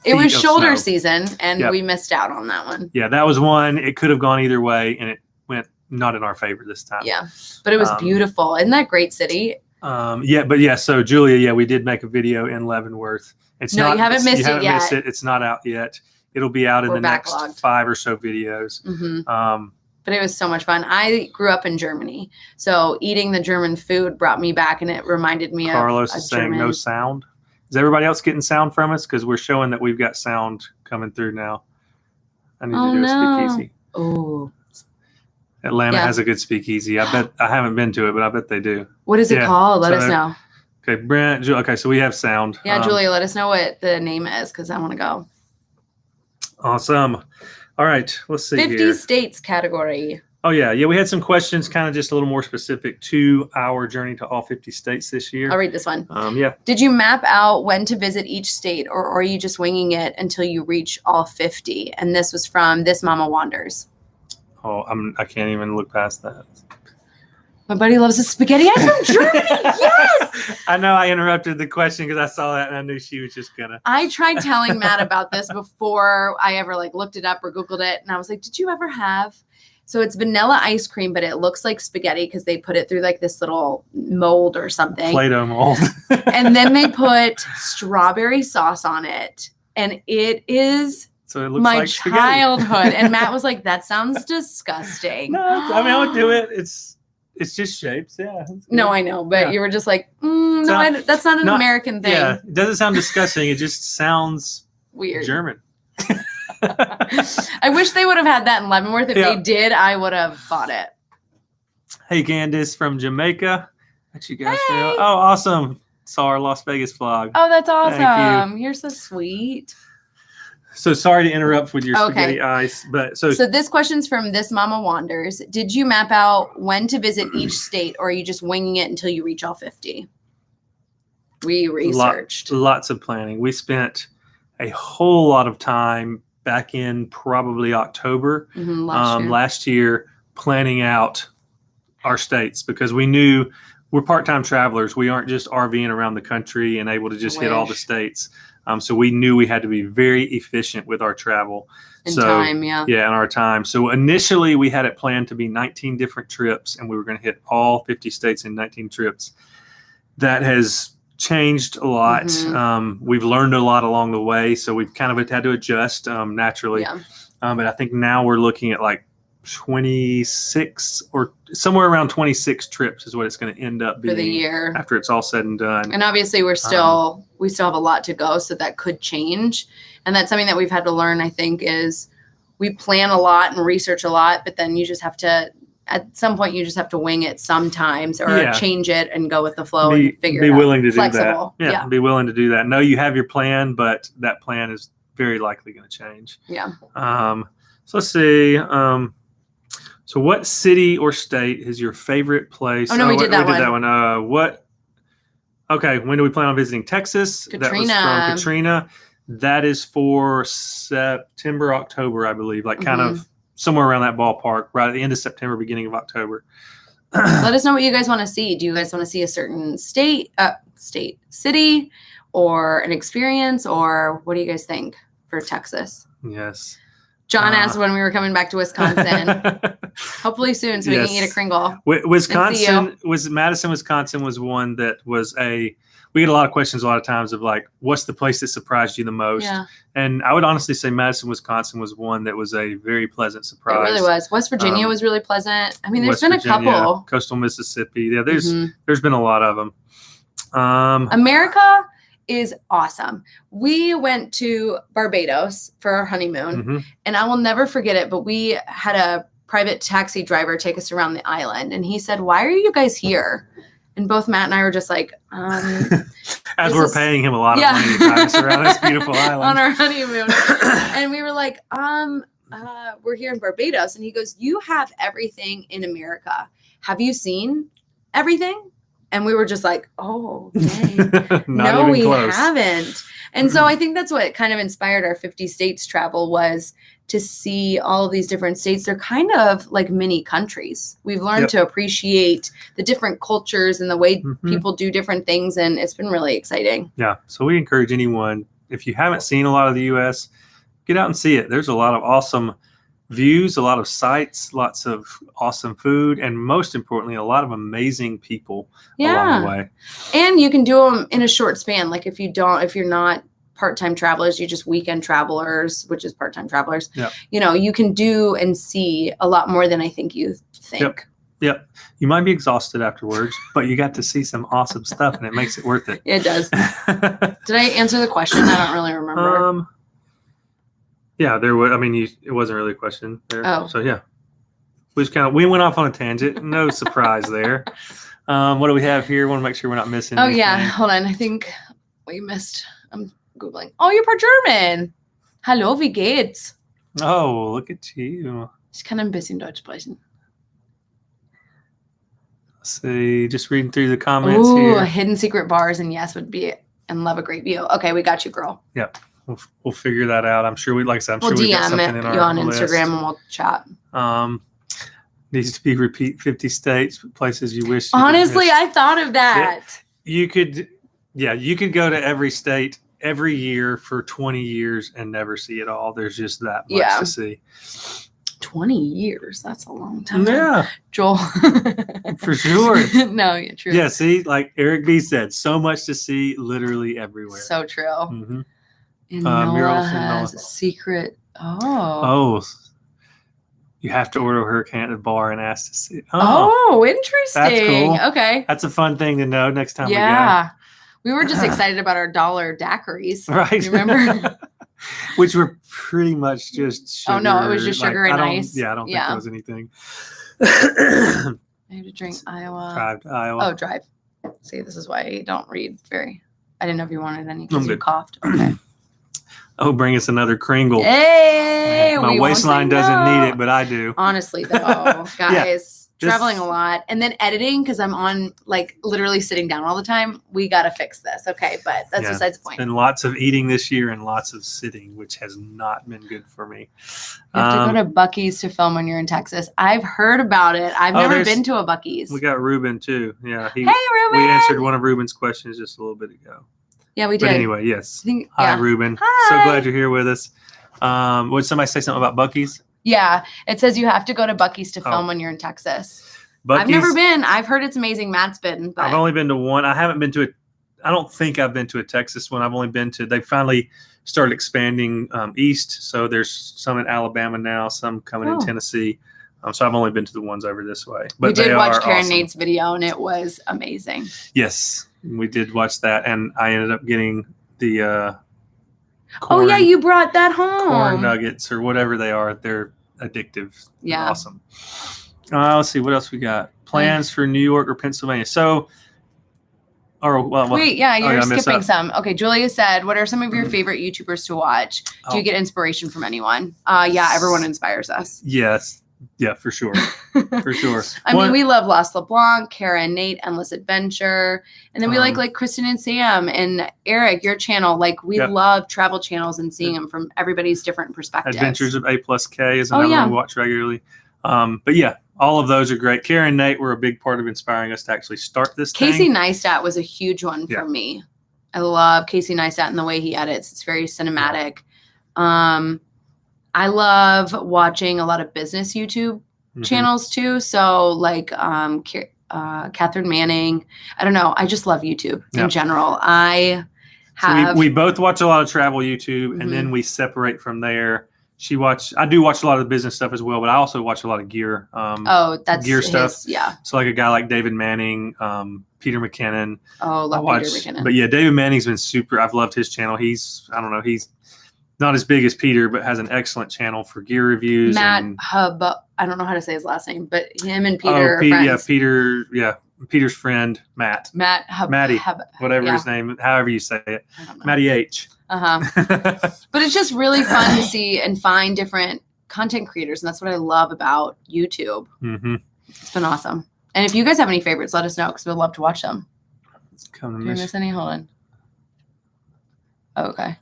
It was shoulder season, and we missed out on that one. Yeah, that was one. It could have gone either way, and it went not in our favor this time. Yeah, but it was beautiful. Isn't that great city? So Julia, we did make a video in Leavenworth. You haven't missed it yet. It's not out yet. It'll be out in the next 5 or so videos. But it was so much fun. I grew up in Germany, so eating the German food brought me back, and it reminded me Carlos is saying no sound. Is everybody else getting sound from us? Because we're showing that we've got sound coming through now. I need to do a speakeasy. Oh. Atlanta has a good speakeasy. I bet I haven't been to it, but I bet they do. What is it called? Let us know. Okay, Brent. Okay, so we have sound. Yeah, Julia, let us know what the name is because I want to go. Awesome. All right, let's see 50 states category. Oh, yeah. We had some questions kind of just a little more specific to our journey to all 50 states this year. I'll read this one. Yeah. Did you map out when to visit each state, or are you just winging it until you reach all 50? And this was from This Mama Wanders. Oh, I can't even look past that. My buddy loves his spaghetti. I'm from Germany. Yes. I know I interrupted the question because I saw that and I knew she was just gonna. I tried telling Matt about this before I ever like looked it up or Googled it. And I was like, did you ever have? So it's vanilla ice cream, but it looks like spaghetti because they put it through like this little mold or something. Play-Doh mold. And then they put strawberry sauce on it. And it is so it looks my like childhood. And Matt was like, that sounds disgusting. No, I mean, I would do it. It's just shapes. Yeah. No, I know. But you were just like, that's not an American thing. Yeah. It doesn't sound disgusting. It just sounds weird. German. I wish they would have had that in Leavenworth. If they did, I would have bought it. Hey, Candace from Jamaica. What you guys do? Oh, awesome. Saw our Las Vegas vlog. Oh, that's awesome. Thank You're so sweet. So sorry to interrupt with your spaghetti ice, but so this question's from This Mama Wanders. Did you map out when to visit each state, or are you just winging it until you reach all 50? We researched. Lots of planning. We spent a whole lot of time back in probably October last year planning out our states because we knew we're part-time travelers. We aren't just RVing around the country and able to just hit all the states. So we knew we had to be very efficient with our travel. And our time. So initially we had it planned to be 19 different trips and we were going to hit all 50 states in 19 trips. That has changed a lot. We've learned a lot along the way, so we've kind of had to adjust naturally. But I think now we're looking at like 26 or somewhere around 26 trips is what it's going to end up being for the year after it's all said and done. And obviously we still have a lot to go, so that could change. And that's something that we've had to learn, I think, is we plan a lot and research a lot, but then you just have to, at some point, you just have to wing it sometimes or change it and go with the flow and figure it out. Be willing to Flexible. do that. Yeah, be willing to do that. Know you have your plan, but that plan is very likely going to change. Yeah. So let's see. So what city or state is your favorite place? Oh, no, we did that one. We did that one. What? Okay, when do we plan on visiting Texas? Katrina. That was from Katrina. That is for September, October, I believe, like kind of somewhere around that ballpark, right at the end of September, beginning of October. Let us know what you guys want to see. Do you guys want to see a certain city, or an experience, or what do you guys think for Texas? Yes. John asked when we were coming back to Wisconsin. Hopefully soon, so we can eat a Kringle. Madison, Wisconsin was one that was we get a lot of questions a lot of times of like, what's the place that surprised you the most? Yeah. And I would honestly say Madison, Wisconsin was one that was a very pleasant surprise. It really was. West Virginia was really pleasant. I mean, there's been a couple. Coastal Mississippi. Yeah, there's been a lot of them. America is awesome. We went to Barbados for our honeymoon, and I will never forget it, but we had a private taxi driver take us around the island, and he said, "Why are you guys here?" And both Matt and I were just like, as we're paying him a lot of money to drive us around this beautiful island on our honeymoon. And we were like, we're here in Barbados. And he goes, "You have everything in America. Have you seen everything?" And we were just like, "Oh, dang. No, we haven't." And so I think that's what kind of inspired our 50 states travel, was to see all of these different states. They're kind of like mini countries. We've learned to appreciate the different cultures and the way people do different things. And it's been really exciting. Yeah. So we encourage anyone, if you haven't seen a lot of the U.S., get out and see it. There's a lot of awesome views, a lot of sights, lots of awesome food, and most importantly, a lot of amazing people along the way. And you can do them in a short span. Like if you're not part-time travelers, you just weekend travelers, which is part-time travelers. You know, you can do and see a lot more than I think you think. Yep. You might be exhausted afterwards, but you got to see some awesome stuff, and it makes it worth it. It does. Did I answer the question? I don't really remember. Yeah, there was. I mean, it wasn't really a question there. Oh. So yeah, we went off on a tangent. No surprise there. What do we have here? Want to make sure we're not missing anything. Yeah, hold on. I think we missed. I'm Googling. Oh, you're part German. Hallo, wie geht's? Oh, look at you. Ich kann ein bisschen Deutsch sprechen. Let's see. Just reading through the comments here. Hidden secret bars and yes would be and love a great view. Okay, we got you, girl. Yep. We'll figure that out. I'm sure we got something DM in our you on list. Instagram and we'll chat. needs to be repeat 50 states, places you wish. You Honestly, I thought of that. You could go to every state every year for 20 years and never see it all. There's just that much to see. 20 years. That's a long time. Yeah. Joel. For sure. No, yeah, true. Yeah, see, like Eric B said, so much to see literally everywhere. So true. Mm-hmm. And Noah has a secret. Oh. You have to order Hurricane at the bar and ask to see it. Oh, interesting. That's cool. Okay. That's a fun thing to know next time we go. Yeah. We were just excited about our $1 daiquiris. Right. You remember? Which were pretty much just sugar. Oh, no, it was just sugar and ice. I don't think there was anything. I have to drink Iowa. Drive to Iowa. Oh, drive. See, this is why I don't read I didn't know if you wanted any because you coughed. Okay. Oh, bring us another Kringle. Hey! My waistline doesn't need it, but I do. Honestly, though, guys. Traveling a lot and then editing because I'm on like literally sitting down all the time. We got to fix this. Okay. But that's besides the point. And lots of eating this year and lots of sitting, which has not been good for me. You have to go to Buc-ee's to film when you're in Texas. I've heard about it. I've never been to a Buc-ee's. We got Ruben too. Yeah. Hey, Ruben. We answered one of Ruben's questions just a little bit ago. Yeah, we did. But anyway, yes. Hi, Ruben. Hi. So glad you're here with us. Would somebody say something about Buc-ee's? Yeah, it says you have to go to Buc-ee's to film when you're in Texas. I've never been. I've heard it's amazing. Matt's been. But... I've only been to one. I haven't been to it. I don't think I've been to a Texas one. I've only been to. They finally started expanding east, so there's some in Alabama now, some coming in Tennessee. So I've only been to the ones over this way. But we did watch Karen Nate's video, and it was amazing. Yes, we did watch that, and I ended up getting the. Corn, you brought that home. Corn nuggets or whatever they are. They're addictive. Yeah. They're awesome. Let's see what else we got. Plans for New York or Pennsylvania. So, you're skipping some. Okay, Julia said, "What are some of your favorite YouTubers to watch? Do you get inspiration from anyone?" Everyone inspires us. Yes, yeah, for sure, for sure. I mean, we love Lost LeBlanc, Kara and Nate, Endless Adventure, and then we like Kristen and Sam and Eric. Your channel, like we love travel channels and seeing them from everybody's different perspectives. Adventures of A+K is another one we watch regularly. But yeah. All of those are great. Kara and Nate were a big part of inspiring us to actually start this thing. Casey Neistat was a huge one for me. I love Casey Neistat and the way he edits. It's very cinematic. I love watching a lot of business YouTube channels too. So like Catherine Manning. I don't know. I just love YouTube in general. We both watch a lot of travel YouTube and then we separate from there. I do watch a lot of the business stuff as well, but I also watch a lot of gear. That's gear stuff. Yeah. So like a guy like David Manning, Peter McKinnon. Oh, love Peter McKinnon. But yeah, David Manning's been super. I've loved his channel. He's not as big as Peter, but has an excellent channel for gear reviews. Matt Hub. I don't know how to say his last name, but him and Peter are friends. Yeah, Peter's friend, Matt. Matty, whatever his name, however you say it. Matty H. But it's just really fun to see and find different content creators. And that's what I love about YouTube. Mm-hmm. It's been awesome. And if you guys have any favorites, let us know because we'd love to watch them. Do you miss any? Hold on. Oh, okay.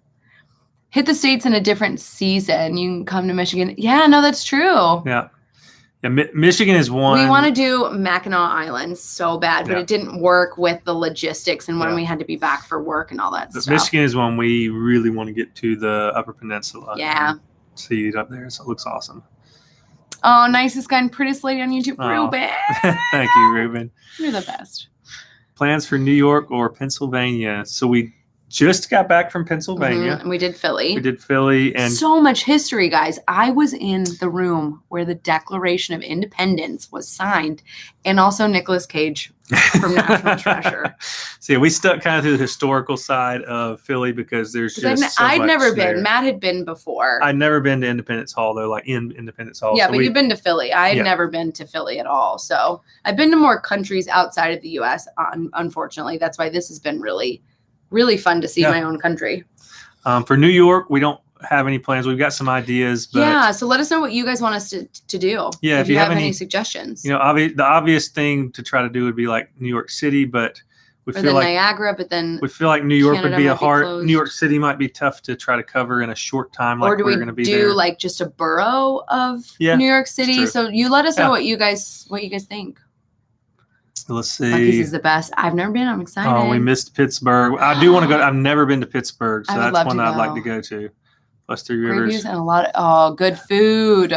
Hit the States in a different season. You can come to Michigan. Yeah, no, that's true. Yeah. Yeah, Michigan is one. We want to do Mackinac Island so bad, but it didn't work with the logistics and when we had to be back for work and all that stuff. Michigan is one we really want to get to, the Upper Peninsula. Yeah. See it up there. So it looks awesome. Oh, nicest guy and prettiest lady on YouTube, Ruben. Thank you, Ruben. You're the best. Plans for New York or Pennsylvania. So we just got back from Pennsylvania. And we did Philly. And so much history, guys. I was in the room where the Declaration of Independence was signed, and also Nicolas Cage from National Treasure. So yeah, we stuck kind of through the historical side of Philly because there's just so I'd much never there. been. Matt had been before. I'd never been to Independence Hall though, like in Independence Hall. Yeah, but you've been to Philly. I had never been to Philly at all. So I've been to more countries outside of the U.S. Unfortunately, that's why this has been really fun to see my own country. For New York, we don't have any plans. We've got some ideas. But so let us know what you guys want us to do. Yeah, if you have any suggestions. The obvious thing to try to do would be like New York City, but we or feel then like Niagara, but then we feel like New York Canada would be a might be hard. closed. New York City might be tough to try to cover in a short time. or Like do we're we going to be do there. like just a borough of Yeah, New York City? true. So you let us know Yeah. what you guys think. Let's Lucky's see. is the best. I've never been. I'm excited. Oh, we missed Pittsburgh. I do want to go. I've never been to Pittsburgh, so I would that's love one to I'd like go. to go to. Plus Three Great Rivers. views and a lot of good food.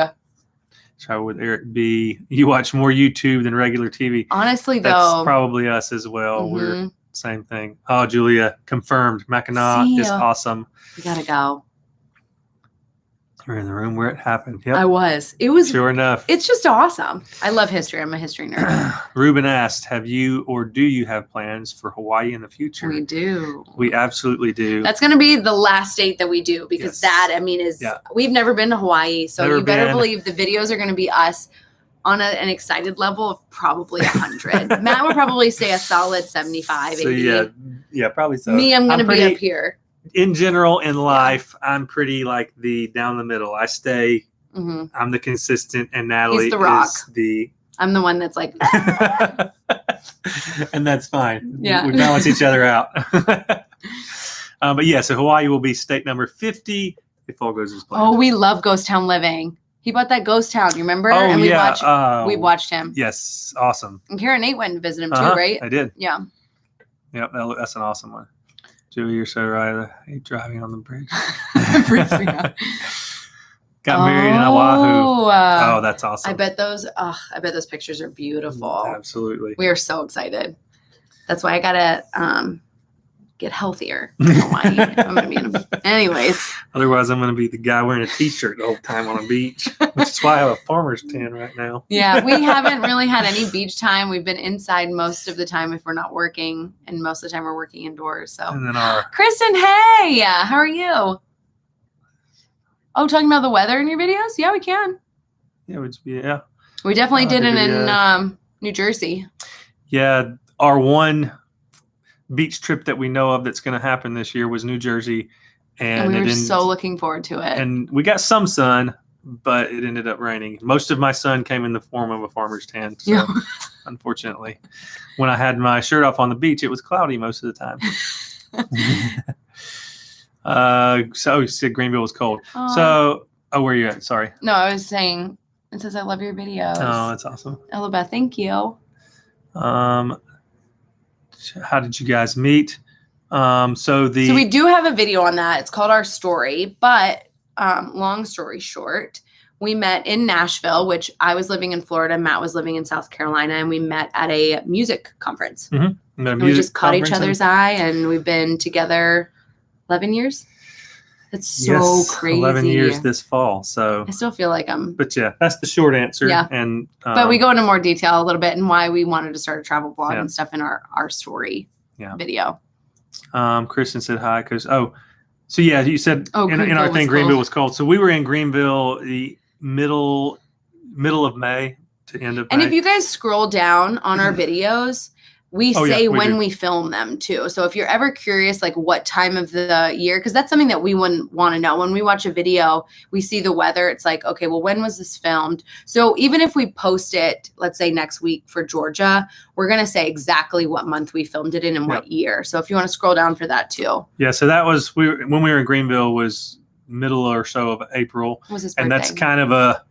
Travel with Eric B. You watch more YouTube than regular TV. Honestly, That's though, probably us as well. We're mhm. same thing. Oh, Julia confirmed. Mackinac See is ya. awesome. we gotta go. We're in the room where it happened. Yep. I was. It was. Sure enough. It's just awesome. I love history. I'm a history nerd. Ruben asked, have you or do you have plans for Hawaii in the future? We do. We absolutely do. That's going to be the last date that we do because Yes. that, I mean, is Yeah. we've never been to Hawaii. So Never you better been. believe the videos are going to be us on an excited level of probably 100. Matt would probably say a solid 75, 80. So yeah, probably so. Me, I'm going to be pretty- up here. In general, in life, I'm pretty like the down the middle. I stay. hmm I'm the consistent, and Natalie the rock. is the. I'm the one that's like, And that's fine. Yeah. We balance each other out. But yeah, so Hawaii will be state number 50 if all goes as planned. oh, we love ghost town living. He bought that ghost town, you remember? Oh, and yeah. we watched him. Yes, awesome. And Kara and Nate went and visited him Uh-huh, too, right? I did. Yeah. Yep, that's an awesome one. Julie, you're so right. I hate driving on the bridge. Freaks me out. Got married in Oahu. Oh, That's awesome. I bet those pictures are beautiful. Absolutely. We are so excited. That's why I gotta get healthier in Hawaii. I'm gonna be anyways. Otherwise, I'm going to be the guy wearing a T-shirt the whole time on a beach, which is why I have a farmer's tan right now. Yeah, we haven't really had any beach time. We've been inside most of the time if we're not working, and most of the time we're working indoors. So, And then our Kristen, hey, how are you? Oh, talking about the weather in your videos? Yeah, we can. yeah, We definitely did it in video. New Jersey. yeah. Our one beach trip that we know of that's going to happen this year was New Jersey, And we it were ended- so looking forward to it. and we got some sun, but it ended up raining. Most of my sun came in the form of a farmer's tan. So, Yeah. unfortunately, when I had my shirt off on the beach, it was cloudy most of the time. So you said Greenville was cold. Aw. So, where are you at? Sorry. No, I was saying, it says, I love your videos. Oh, that's awesome. Elabeth, thank you. How did you guys meet? So we do have a video on that. It's called Our Story, but long story short, we met in Nashville, which I was living in Florida. Matt was living in South Carolina, and we met at a music conference. And we just caught each other's eye, and we've been together 11 years. That's so crazy. 11 years this fall. So I still feel like I'm. But yeah, that's the short answer. Yeah. And But we go into more detail a little bit and why we wanted to start a travel blog Yeah. and stuff in our story Yeah. video. Kristen said hi because so yeah, you said in our Greenville thing was Greenville cold. was cold. So we were in Greenville the middle of May to end of And May. if you guys scroll down on our videos, we Oh, yeah, say we when do. we film them too. So if you're ever curious, like what time of the year, because that's something that we wouldn't want to know. When we watch a video, we see the weather. It's like, okay, well, when was this filmed? So even if we post it, let's say next week for Georgia, we're going to say exactly what month we filmed it in and what year. So if you want to scroll down for that too. Yeah, so that was when we were in Greenville was middle or so of April. Was his birthday. And that's kind of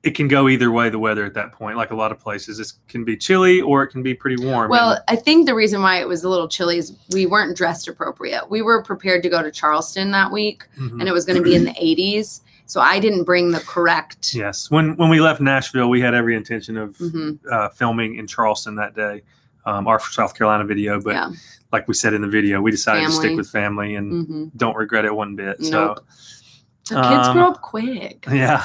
it can go either way, the weather at that point, like a lot of places. It can be chilly or it can be pretty warm. Well, I think the reason why it was a little chilly is we weren't dressed appropriate. We were prepared to go to Charleston that week, and it was going to be in the 80s. So I didn't bring the correct. Yes. When we left Nashville, we had every intention of Mhm. filming in Charleston that day, our South Carolina video. But Yeah. like we said in the video, we decided to stick Family. with family and Mhm. don't regret it one bit. Nope. The kids grow up quick. So, yeah.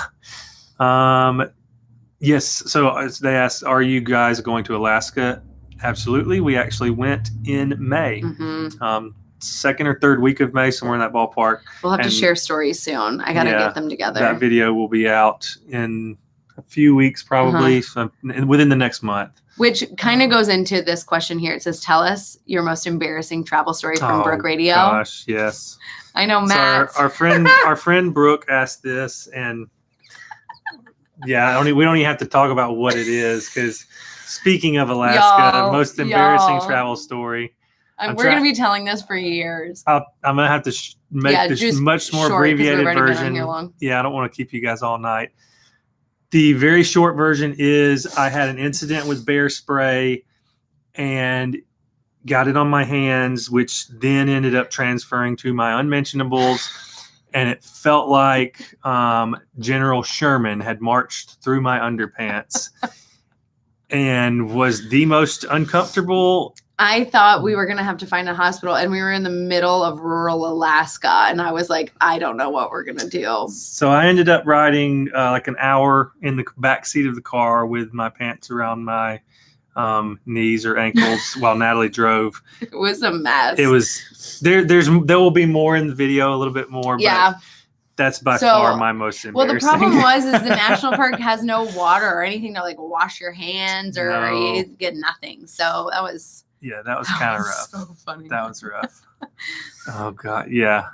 Yes. So they asked, are you guys going to Alaska? Absolutely. We actually went in May, Mhm. second or third week of May, somewhere in that ballpark. We'll have to And- share stories soon. I got to Yeah, get them together. That video will be out in a few weeks, probably within the next month. Which kind of goes into this question here. It says, tell us your most embarrassing travel story from Brooke Radio. Gosh, yes. I know So Matt. our friend Brooke asked this, and yeah, we don't even have to talk about what it is because speaking of Alaska, Y'all, most embarrassing y'all. travel story. We're going to be telling this for years. I'm going to have to make this much more abbreviated version. Yeah, I don't want to keep you guys all night. The very short version is I had an incident with bear spray and got it on my hands, which then ended up transferring to my unmentionables. And it felt like General Sherman had marched through my underpants and was the most uncomfortable. I thought we were going to have to find a hospital, and we were in the middle of rural Alaska. And I was like, I don't know what we're going to do. So I ended up riding like an hour in the back seat of the car with my pants around my knees or ankles while Natalie drove. It was a mess. It was there will be more in the video, a little bit more. Yeah. But that's by far my most embarrassing. Well, the problem was the national park has no water or anything to like wash your hands or you get nothing. So that was kind of rough. So funny. That was rough. Oh God. Yeah.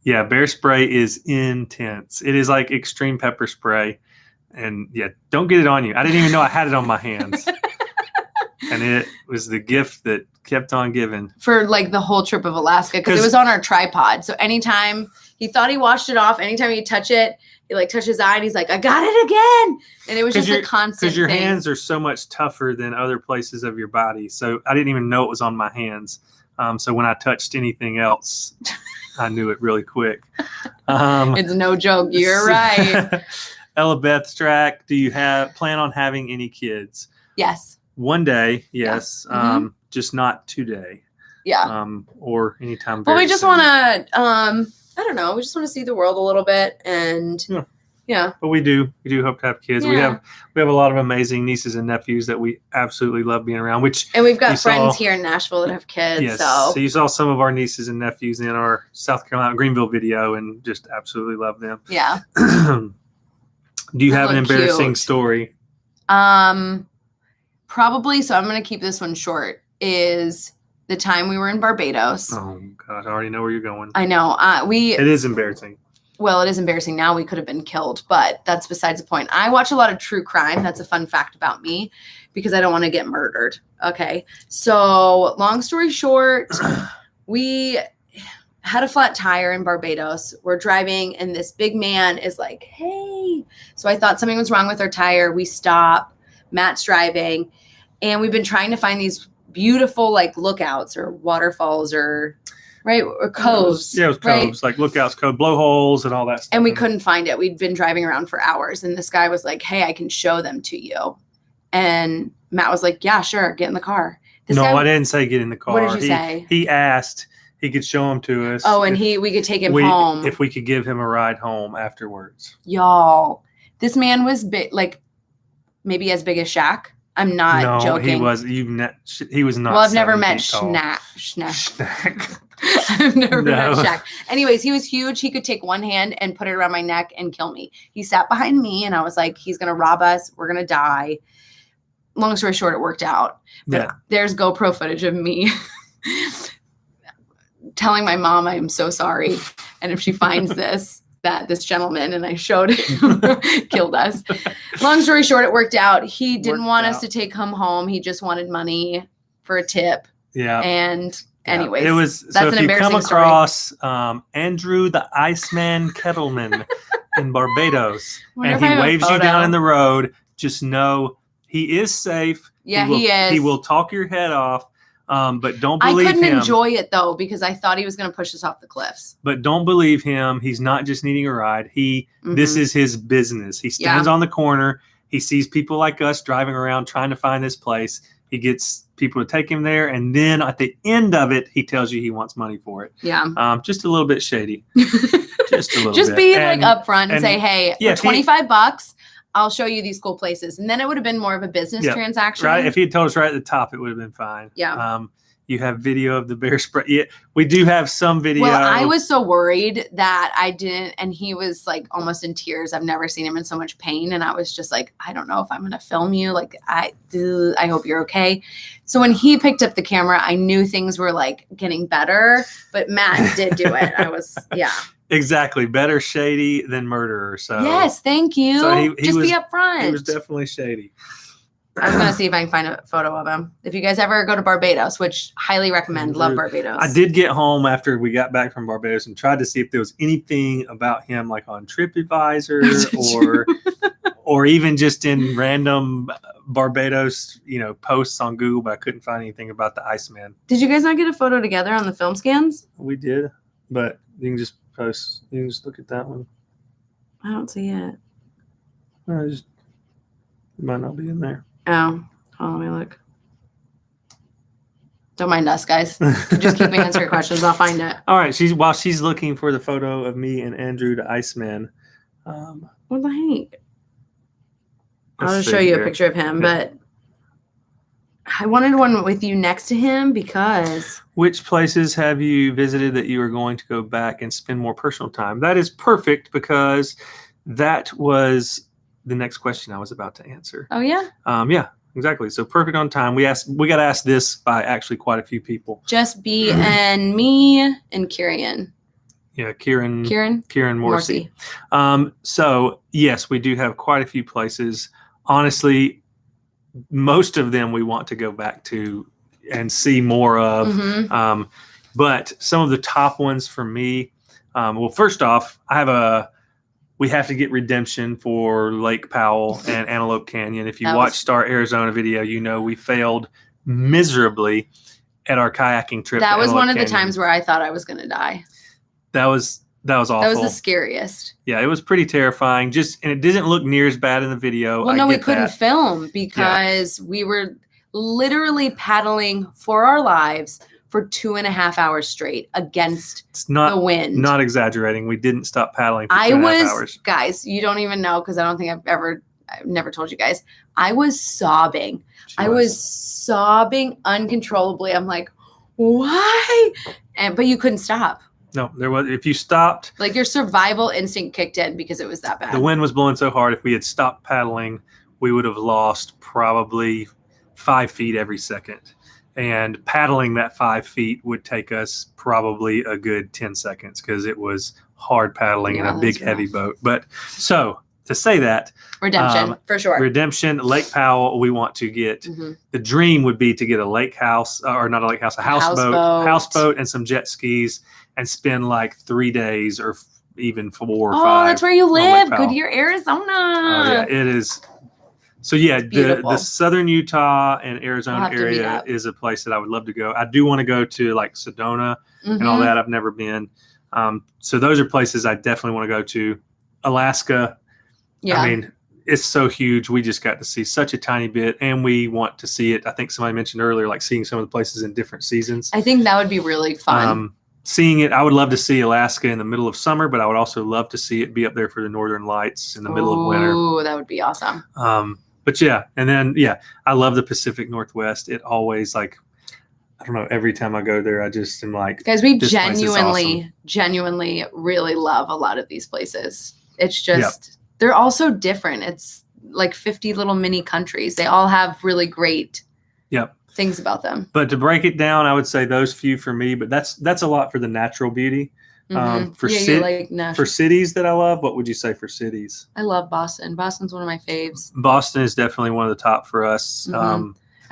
Yeah. Bear spray is intense. It is like extreme pepper spray. And yeah, don't get it on you. I didn't even know I had it on my hands. And it was the gift that kept on giving. For like the whole trip of Alaska, because it was on our tripod. So anytime he thought he washed it off, anytime he'd touch it, he like touched his eye and he's like, I got it again. And it was just a constant thing. Because your hands are so much tougher than other places of your body. So I didn't even know it was on my hands. So when I touched anything else, I knew it really quick. It's no joke. You're right. Ella Beth Strack, do you plan on having any kids? Yes. One day, yes. Yeah. Just not today. Yeah. Or anytime. But we just want to, I don't know. We just want to see the world a little bit, and yeah. But we do hope to have kids. Yeah. We have a lot of amazing nieces and nephews that we absolutely love being around. And we've got friends here in Nashville that have kids. Yes. So you saw some of our nieces and nephews in our South Carolina Greenville video, and just absolutely love them. Yeah. Do you have an embarrassing story? Probably, so I'm going to keep this one short, is the time we were in Barbados. Oh, God, I already know where you're going. I know. It is embarrassing. Well, it is embarrassing now. We could have been killed, but that's besides the point. I watch a lot of true crime. That's a fun fact about me because I don't want to get murdered. Okay. So long story short, we had a flat tire in Barbados. We're driving and this big man is like, hey. So I thought something was wrong with our tire. We stop. Matt's driving, and we've been trying to find these beautiful like lookouts or waterfalls or coves. Yeah, it was coves, like lookouts, blowholes and all that stuff. And we couldn't find it. We'd been driving around for hours, and this guy was like, hey, I can show them to you. And Matt was like, yeah, sure, get in the car. I didn't say get in the car. What did you say? He asked he could show them to us. Oh, and we could take him home. If we could give him a ride home afterwards. Y'all, this man was like maybe as big as Shaq. I'm not joking. He was. He was not. Well, I've never met Schnack. I've never met Shaq. Anyways, he was huge. He could take one hand and put it around my neck and kill me. He sat behind me, and I was like, "He's gonna rob us. We're gonna die." Long story short, it worked out. But there's GoPro footage of me telling my mom I am so sorry, and if she finds this. That this gentleman, and I showed him, killed us. Long story short, it worked out. He didn't want us to take him home. He just wanted money for a tip. Yeah. And anyways, it was. That's so if you come across Andrew the Iceman Kettleman in Barbados, and he waves you down in the road, just know he is safe. Yeah, he is. He will talk your head off. But don't believe him. I couldn't enjoy it, though, because I thought he was going to push us off the cliffs. But don't believe him. He's not just needing a ride. This is his business. He stands on the corner. He sees people like us driving around trying to find this place. He gets people to take him there. And then at the end of it, he tells you he wants money for it. Yeah. Just a little bit shady. Just a little bit. Just be like upfront and say, hey, for $25, I'll show you these cool places. And then it would have been more of a business transaction. Right. If he had told us right at the top, it would have been fine. Yeah. You have video of the bear spray. Yeah, we do have some video. Well, I was so worried that I didn't. And he was like almost in tears. I've never seen him in so much pain. And I was just like, I don't know if I'm going to film you. Like, I hope you're okay. So when he picked up the camera, I knew things were like getting better. But Matt did do it. I was, Exactly. Better shady than murderer. So yes, thank you. So he just be upfront. He was definitely shady. I was gonna see if I can find a photo of him. If you guys ever go to Barbados, which highly recommend, love Barbados. I did get home after we got back from Barbados and tried to see if there was anything about him like on TripAdvisor or even just in random Barbados, posts on Google, but I couldn't find anything about the Iceman. Did you guys not get a photo together on the film scans? We did, but you can just post. You can just look at that one. I don't see it. It might not be in there. Oh, let me look. Don't mind us, guys. Just keep answering questions. I'll find it. All right. While she's looking for the photo of me and Andrew, the Iceman. What the heck? I'll just show you a picture of him, but I wanted one with you next to him because. Which places have you visited that you are going to go back and spend more personal time? That is perfect because that was the next question I was about to answer. Oh, yeah? Yeah, exactly. So perfect on time. We got asked this by actually quite a few people. Just B and me and Kieran. Yeah, Kieran Morrissey. So yes, we do have quite a few places. Honestly, most of them we want to go back to and see more of. Mm-hmm. But some of the top ones for me, well, first off, we have to get redemption for Lake Powell and Antelope Canyon. If you watched our Arizona video, we failed miserably at our kayaking trip. That was one of the times where I thought I was going to die. That was awful. That was the scariest. Yeah, it was pretty terrifying. And it didn't look near as bad in the video. Well, no, we couldn't film because we were literally paddling for our lives for 2.5 hours straight against the wind. Not exaggerating. We didn't stop paddling for 2.5 hours. Guys, you don't even know because I don't think I've never told you guys. I was sobbing. I was sobbing uncontrollably. I'm like, why? But you couldn't stop. No, there was. If you stopped, like your survival instinct kicked in because it was that bad. The wind was blowing so hard. If we had stopped paddling, we would have lost probably 5 feet every second. And paddling that 5 feet would take us probably a good 10 seconds because it was hard paddling in a big, heavy boat. But so to say that, redemption for sure. Redemption, Lake Powell. We want to get. Mm-hmm. The dream would be to get a lake house, or not a lake house, a houseboat, and some jet skis, and spend like 3 days or even 4 or 5. Oh, that's where you live, Goodyear, Arizona. Oh yeah, it is. So yeah, the southern Utah and Arizona area is a place that I would love to go. I do want to go to like Sedona and all that. I've never been. So those are places I definitely want to go to. Alaska. Yeah. I mean, it's so huge. We just got to see such a tiny bit, and we want to see it. I think somebody mentioned earlier, like seeing some of the places in different seasons. I think that would be really fun. Seeing it, I would love to see Alaska in the middle of summer, but I would also love to see it be up there for the Northern Lights in the middle of winter. Oh, that would be awesome. But yeah, and then I love the Pacific Northwest. It always I don't know. Every time I go there, I just am like, guys, we genuinely really love a lot of these places. It's just they're all so different. It's like 50 little mini countries. They all have really great things about them. But to break it down, I would say those few for me. But that's a lot for the natural beauty. For cities that I love, what would you say for cities? I love Boston. Boston's one of my faves. Boston is definitely one of the top for us.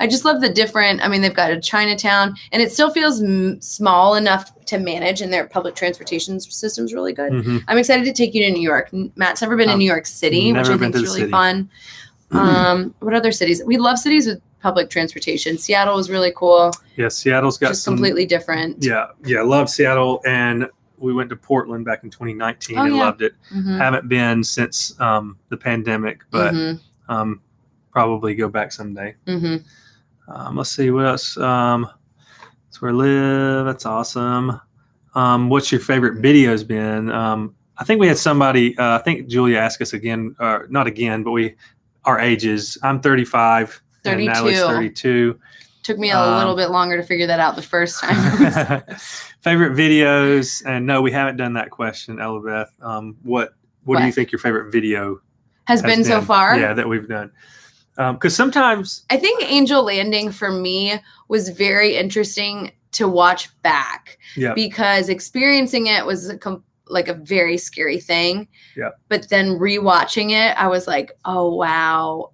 I just love the different. I mean, they've got a Chinatown, and it still feels small enough to manage, and their public transportation system's really good. I'm excited to take you to New York. Matt's never been in New York City, which I think is really fun. What other cities? We love cities with public transportation. Seattle was really cool. Yeah, Seattle's got just completely different. Yeah, love Seattle, and we went to Portland back in 2019 and loved it. Haven't been since the pandemic, but probably go back someday. Let's see what else. That's where I live. That's awesome. What's your favorite videos been? I think we had somebody. I think Julia asked us again, not again, but our ages. I'm 35. 32. And Natalie's 32. Took me a little bit longer to figure that out the first time. Favorite videos, and no, we haven't done that question, Elabeth. What do you think your favorite video has been so far? Yeah, that we've done. Because sometimes I think Angel Landing for me was very interesting to watch back. Yeah. Because experiencing it was like a very scary thing. Yeah. But then rewatching it, I was like, oh wow,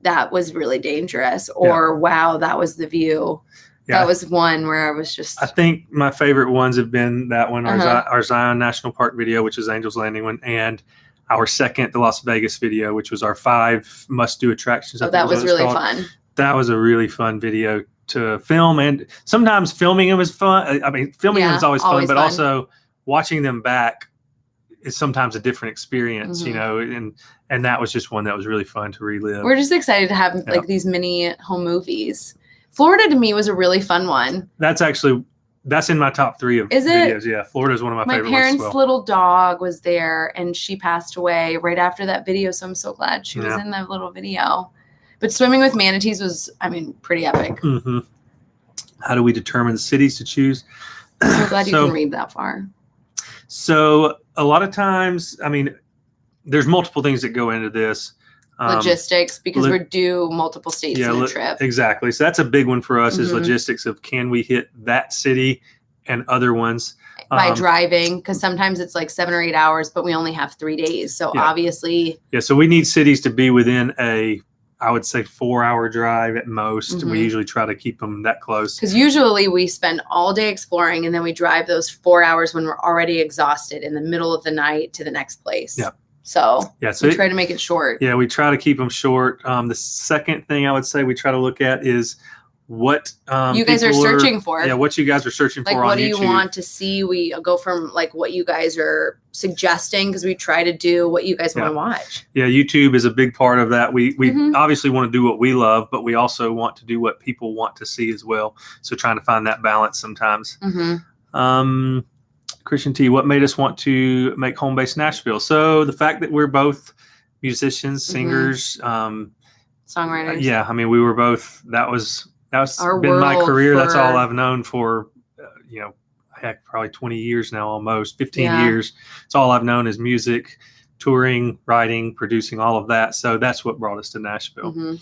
that was really dangerous, or wow, that was the view. That was one where I was just. I think my favorite ones have been that one, our Zion National Park video, which is Angel's Landing one, and our second, the Las Vegas video, which was our 5 must-do attractions. Oh, that was really fun. That was a really fun video to film, and sometimes filming them is fun. I mean, filming them is always fun, but also watching them back is sometimes a different experience, you know, and that was just one that was really fun to relive. We're just excited to have like these mini home movies. Florida to me was a really fun one. That's in my top 3 of videos. Yeah, Florida is one of my favorite ones. My parents' little dog was there, and she passed away right after that video, so I'm so glad she was in that little video. But swimming with manatees was, I mean, pretty epic. How do we determine the cities to choose? I'm so glad you can read that far. So a lot of times, I mean, there's multiple things that go into this. Logistics, because we're due multiple states in a trip. Exactly. So that's a big one for us is logistics of can we hit that city and other ones. By driving, because sometimes it's like 7 or 8 hours, but we only have 3 days. So obviously. Yeah, so we need cities to be within I would say 4-hour drive at most. We usually try to keep them that close. Because usually we spend all day exploring and then we drive those 4 hours when we're already exhausted in the middle of the night to the next place. Yeah. So we try to make it short. Yeah, we try to keep them short. The second thing I would say we try to look at is what you guys are searching for. Yeah, what you guys are searching for on YouTube. What do you want to see? We go from like what you guys are suggesting because we try to do what you guys want to watch. Yeah, YouTube is a big part of that. We obviously want to do what we love, but we also want to do what people want to see as well. So trying to find that balance sometimes. Christian T, what made us want to make home-based Nashville? So the fact that we're both musicians, singers, songwriters. Yeah, I mean, we were both. That's our been my career. That's all I've known for, heck, probably 20 years now, almost 15 years. It's all I've known is music, touring, writing, producing, all of that. So that's what brought us to Nashville.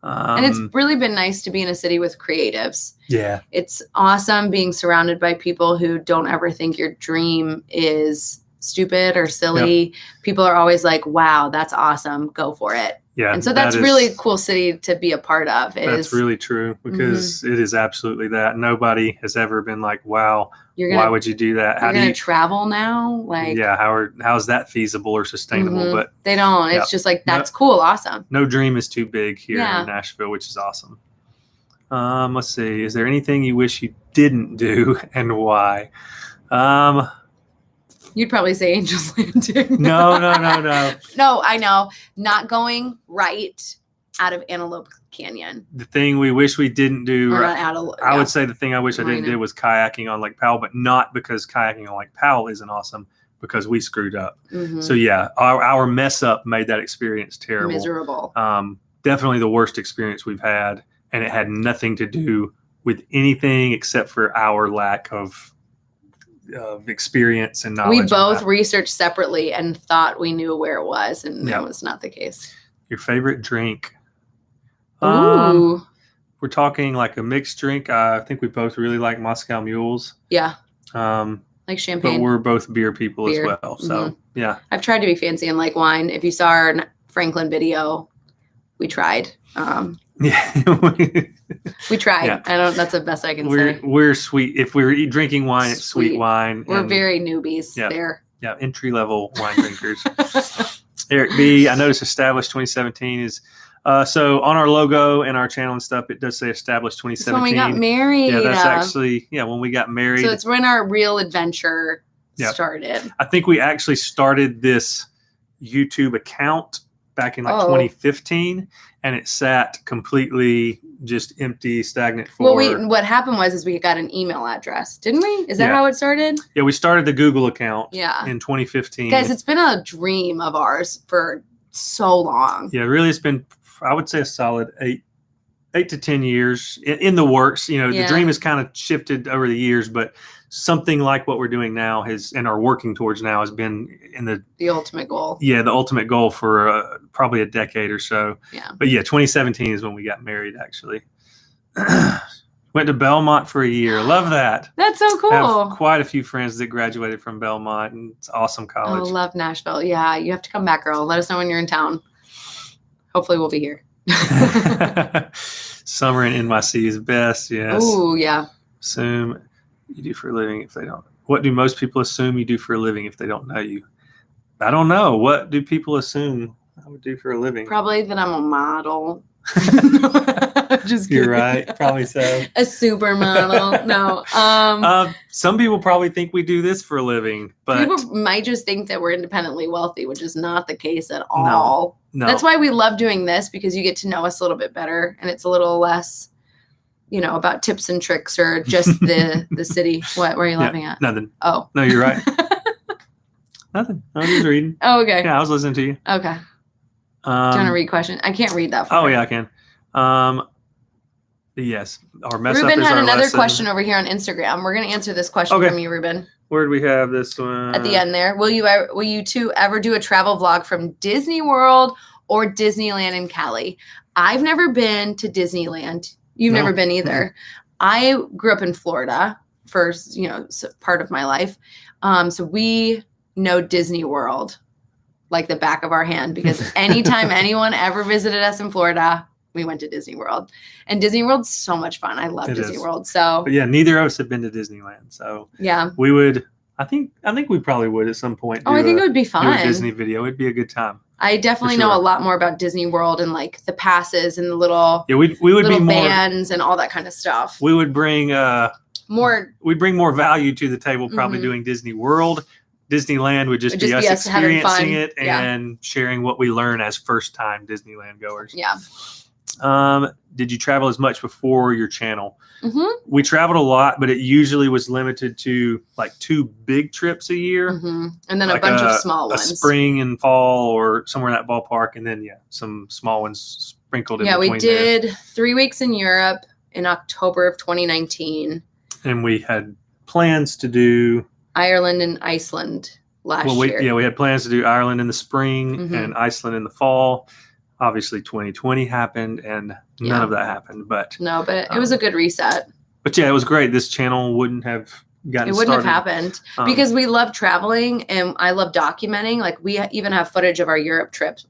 And it's really been nice to be in a city with creatives. Yeah. It's awesome being surrounded by people who don't ever think your dream is stupid or silly. People are always like, wow, that's awesome. Go for it. Yeah. And so that's really a cool city to be a part of. That's really true because it is absolutely that. Nobody has ever been like, wow, why would you do that? You're going to travel now? Like, yeah. How is that feasible or sustainable? But they don't. It's just like, that's cool. Awesome. No dream is too big here in Nashville, which is awesome. Let's see. Is there anything you wish you didn't do and why? You'd probably say Angel's Landing. No. No, I know. Not going right out of Antelope Canyon. The thing we wish we didn't do. I would say the thing I wish I didn't do was kayaking on Lake Powell, but not because kayaking on Lake Powell isn't awesome, because we screwed up. So yeah, our mess up made that experience terrible. Miserable. Definitely the worst experience we've had. And it had nothing to do with anything except for our lack of experience and knowledge. We both researched separately and thought we knew where it was, and that was not the case. Your favorite drink? Ooh. We're talking like a mixed drink. I think we both really like Moscow Mules. Yeah. Like champagne. But we're both beer people as well. So yeah. I've tried to be fancy and like wine. If you saw our Franklin video, we tried. We tried. Yeah. That's the best I can say. We're sweet. If we're drinking wine, it's sweet wine. We're very newbies there. Yeah, entry level wine drinkers. Eric B, I noticed established 2017 is so on our logo and our channel and stuff. It does say established 2017. It's when we got married. Yeah, that's actually when we got married. So it's when our real adventure started. I think we actually started this YouTube account back in 2015, and it sat completely just empty, stagnant for. Well, what happened was we got an email address, didn't we? Is that how it started? Yeah, we started the Google account in 2015. Guys, it's been a dream of ours for so long. Yeah, really, it's been, I would say, a solid 8 to 10 years in the works. The dream has kind of shifted over the years, but something like what we're doing now and are working towards now has been in the ultimate goal. Yeah, the ultimate goal for probably a decade or so. Yeah. But 2017 is when we got married, actually. Went to Belmont for a year. Love that. That's so cool. I have quite a few friends that graduated from Belmont, and it's awesome college. I love Nashville. Yeah, you have to come back, girl. Let us know when you're in town. Hopefully we'll be here. Summer in NYC is best. Yes. Oh, yeah. Assume you do for a living if they don't. What do most people assume you do for a living if they don't know you? I don't know. What do people assume I would do for a living? Probably that I'm a model. Just kidding. You're right. Probably so. A supermodel. No. Some people probably think we do this for a living, but people might just think that we're independently wealthy, which is not the case at all. No. That's why we love doing this, because you get to know us a little bit better, and it's a little less, about tips and tricks or just the city. What were you laughing at? Nothing. Oh. No, you're right. Nothing. I was just reading. Oh, okay. Yeah, I was listening to you. Okay. Do you want to read question? I can't read that far. Oh, yeah, I can. Yes. Our mess up Ruben is had our another lesson. question over here on Instagram. We're going to answer this question from you, Ruben. Where do we have this one? At the end there. Will you two ever do a travel vlog from Disney World or Disneyland in Cali? I've never been to Disneyland. You've never been either. Mm-hmm. I grew up in Florida for, part of my life. So we know Disney World like the back of our hand, because anytime anyone ever visited us in Florida, we went to Disney World. And Disney World's so much fun. I love Disney World. So, but yeah, neither of us have been to Disneyland. So yeah, we would. I think we probably would at some point. I think it would be fun. Do a Disney video. It'd be a good time. I definitely know a lot more about Disney World and like the passes and the little we would be more bands and all that kind of stuff. We would bring more. We'd bring more value to the table. Probably doing Disney World. Disneyland would just be us experiencing it and sharing what we learn as first-time Disneyland goers. Yeah. Did you travel as much before your channel? Mm-hmm. We traveled a lot, but it usually was limited to like 2 big trips a year. Mm-hmm. And then like a bunch of small ones. A spring and fall or somewhere in that ballpark. And then, some small ones sprinkled in between. Yeah, we did 3 weeks in Europe in October of 2019. And we had plans to do Ireland and Iceland last year. Yeah, we had plans to do Ireland in the spring and Iceland in the fall. Obviously, 2020 happened, and none of that happened. But it was a good reset. But yeah, it was great. This channel wouldn't have gotten started. It wouldn't have happened because we love traveling, and I love documenting. Like, we even have footage of our Europe trips.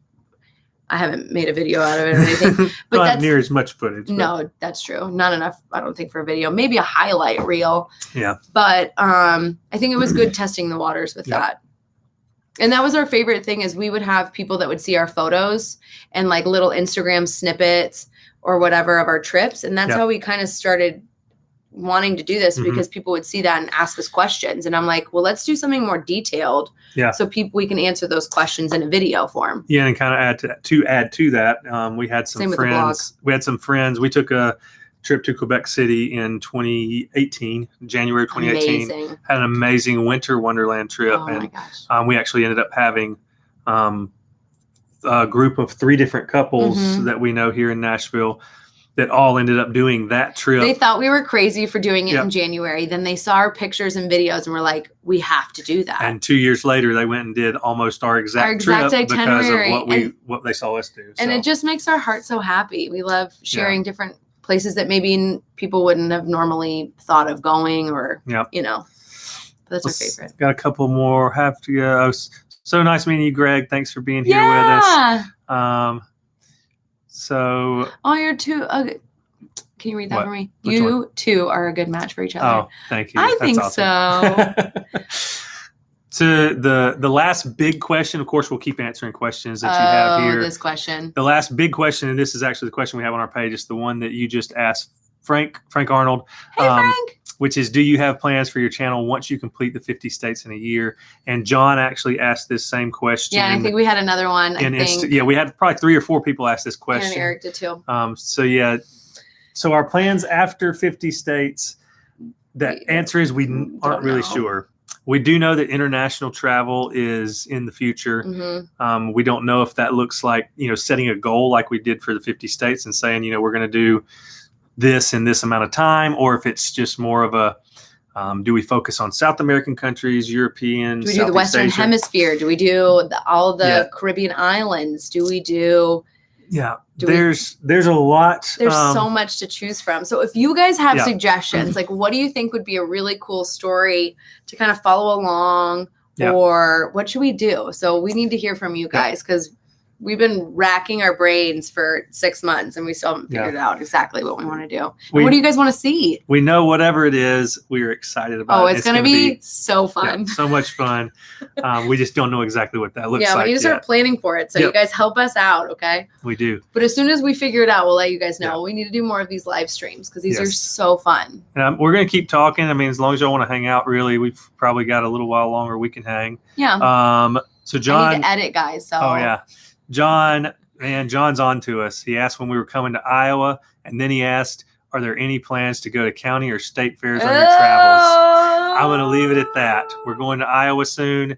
I haven't made a video out of it or anything. But not near as much footage. No, that's true. Not enough, I don't think, for a video. Maybe a highlight reel. Yeah. But I think it was good testing the waters with that. And that was our favorite thing, is we would have people that would see our photos and like little Instagram snippets or whatever of our trips. And that's how we kind of started wanting to do this, because people would see that and ask us questions. And I'm like, well, let's do something more detailed. Yeah. So we can answer those questions in a video form. Yeah. And kind of add to that. We had some friends. We had some friends. We took a trip to Quebec City in 2018, January 2018. Amazing. Had an amazing winter wonderland trip. Oh, and my gosh. We actually ended up having a group of 3 different couples that we know here in Nashville that all ended up doing that trip. They thought we were crazy for doing it in January. Then they saw our pictures and videos and were like, we have to do that. And 2 years later, they went and did almost our exact trip itinerary. Because of what they saw us do. And it just makes our heart so happy. We love sharing different places that maybe people wouldn't have normally thought of going, or, But that's our favorite. Got a couple more. Have to go. So nice meeting you, Greg. Thanks for being here with us. So. Oh, you're two. Okay. Can you read that for me? Which you one? Two are a good match for each other. Oh, thank you. I think so. To the last big question, of course, we'll keep answering questions that you have here. This question. The last big question, and this is actually the question we have on our page, is the one that you just asked Frank Arnold. Hey, Frank. Which is, do you have plans for your channel once you complete the 50 states in a year? And John actually asked this same question. Yeah, I think we had another one. We had probably 3 or 4 people ask this question. And Eric did too. So our plans after 50 states, the answer is we aren't really sure. We do know that international travel is in the future. Mm-hmm. We don't know if that looks like, setting a goal like we did for the 50 states and saying, we're going to do this in this amount of time, or if it's just more of a, do we focus on South American countries, European, do we do the Western Hemisphere? Do we do all the Caribbean islands? Do we do... Yeah, there's a lot. There's so much to choose from. So if you guys have suggestions, like what do you think would be a really cool story to kind of follow along, or what should we do? So we need to hear from you guys, because we've been racking our brains for 6 months and we still haven't figured out exactly what we want to do. And what do you guys want to see? We know whatever it is, we are excited about. Oh, it's going to be so fun. So much fun. We just don't know exactly what that looks like. Yeah, we need to start planning for it. So you guys help us out, okay? We do. But as soon as we figure it out, we'll let you guys know. We need to do more of these live streams because these are so fun. We're going to keep talking. I mean, as long as y'all want to hang out, really, we've probably got a little while longer we can hang. Yeah. So John. I need to edit, guys. So. Oh, yeah. John's on to us. He asked when we were coming to Iowa, and then he asked, are there any plans to go to county or state fairs on your travels? I'm going to leave it at that. We're going to Iowa soon,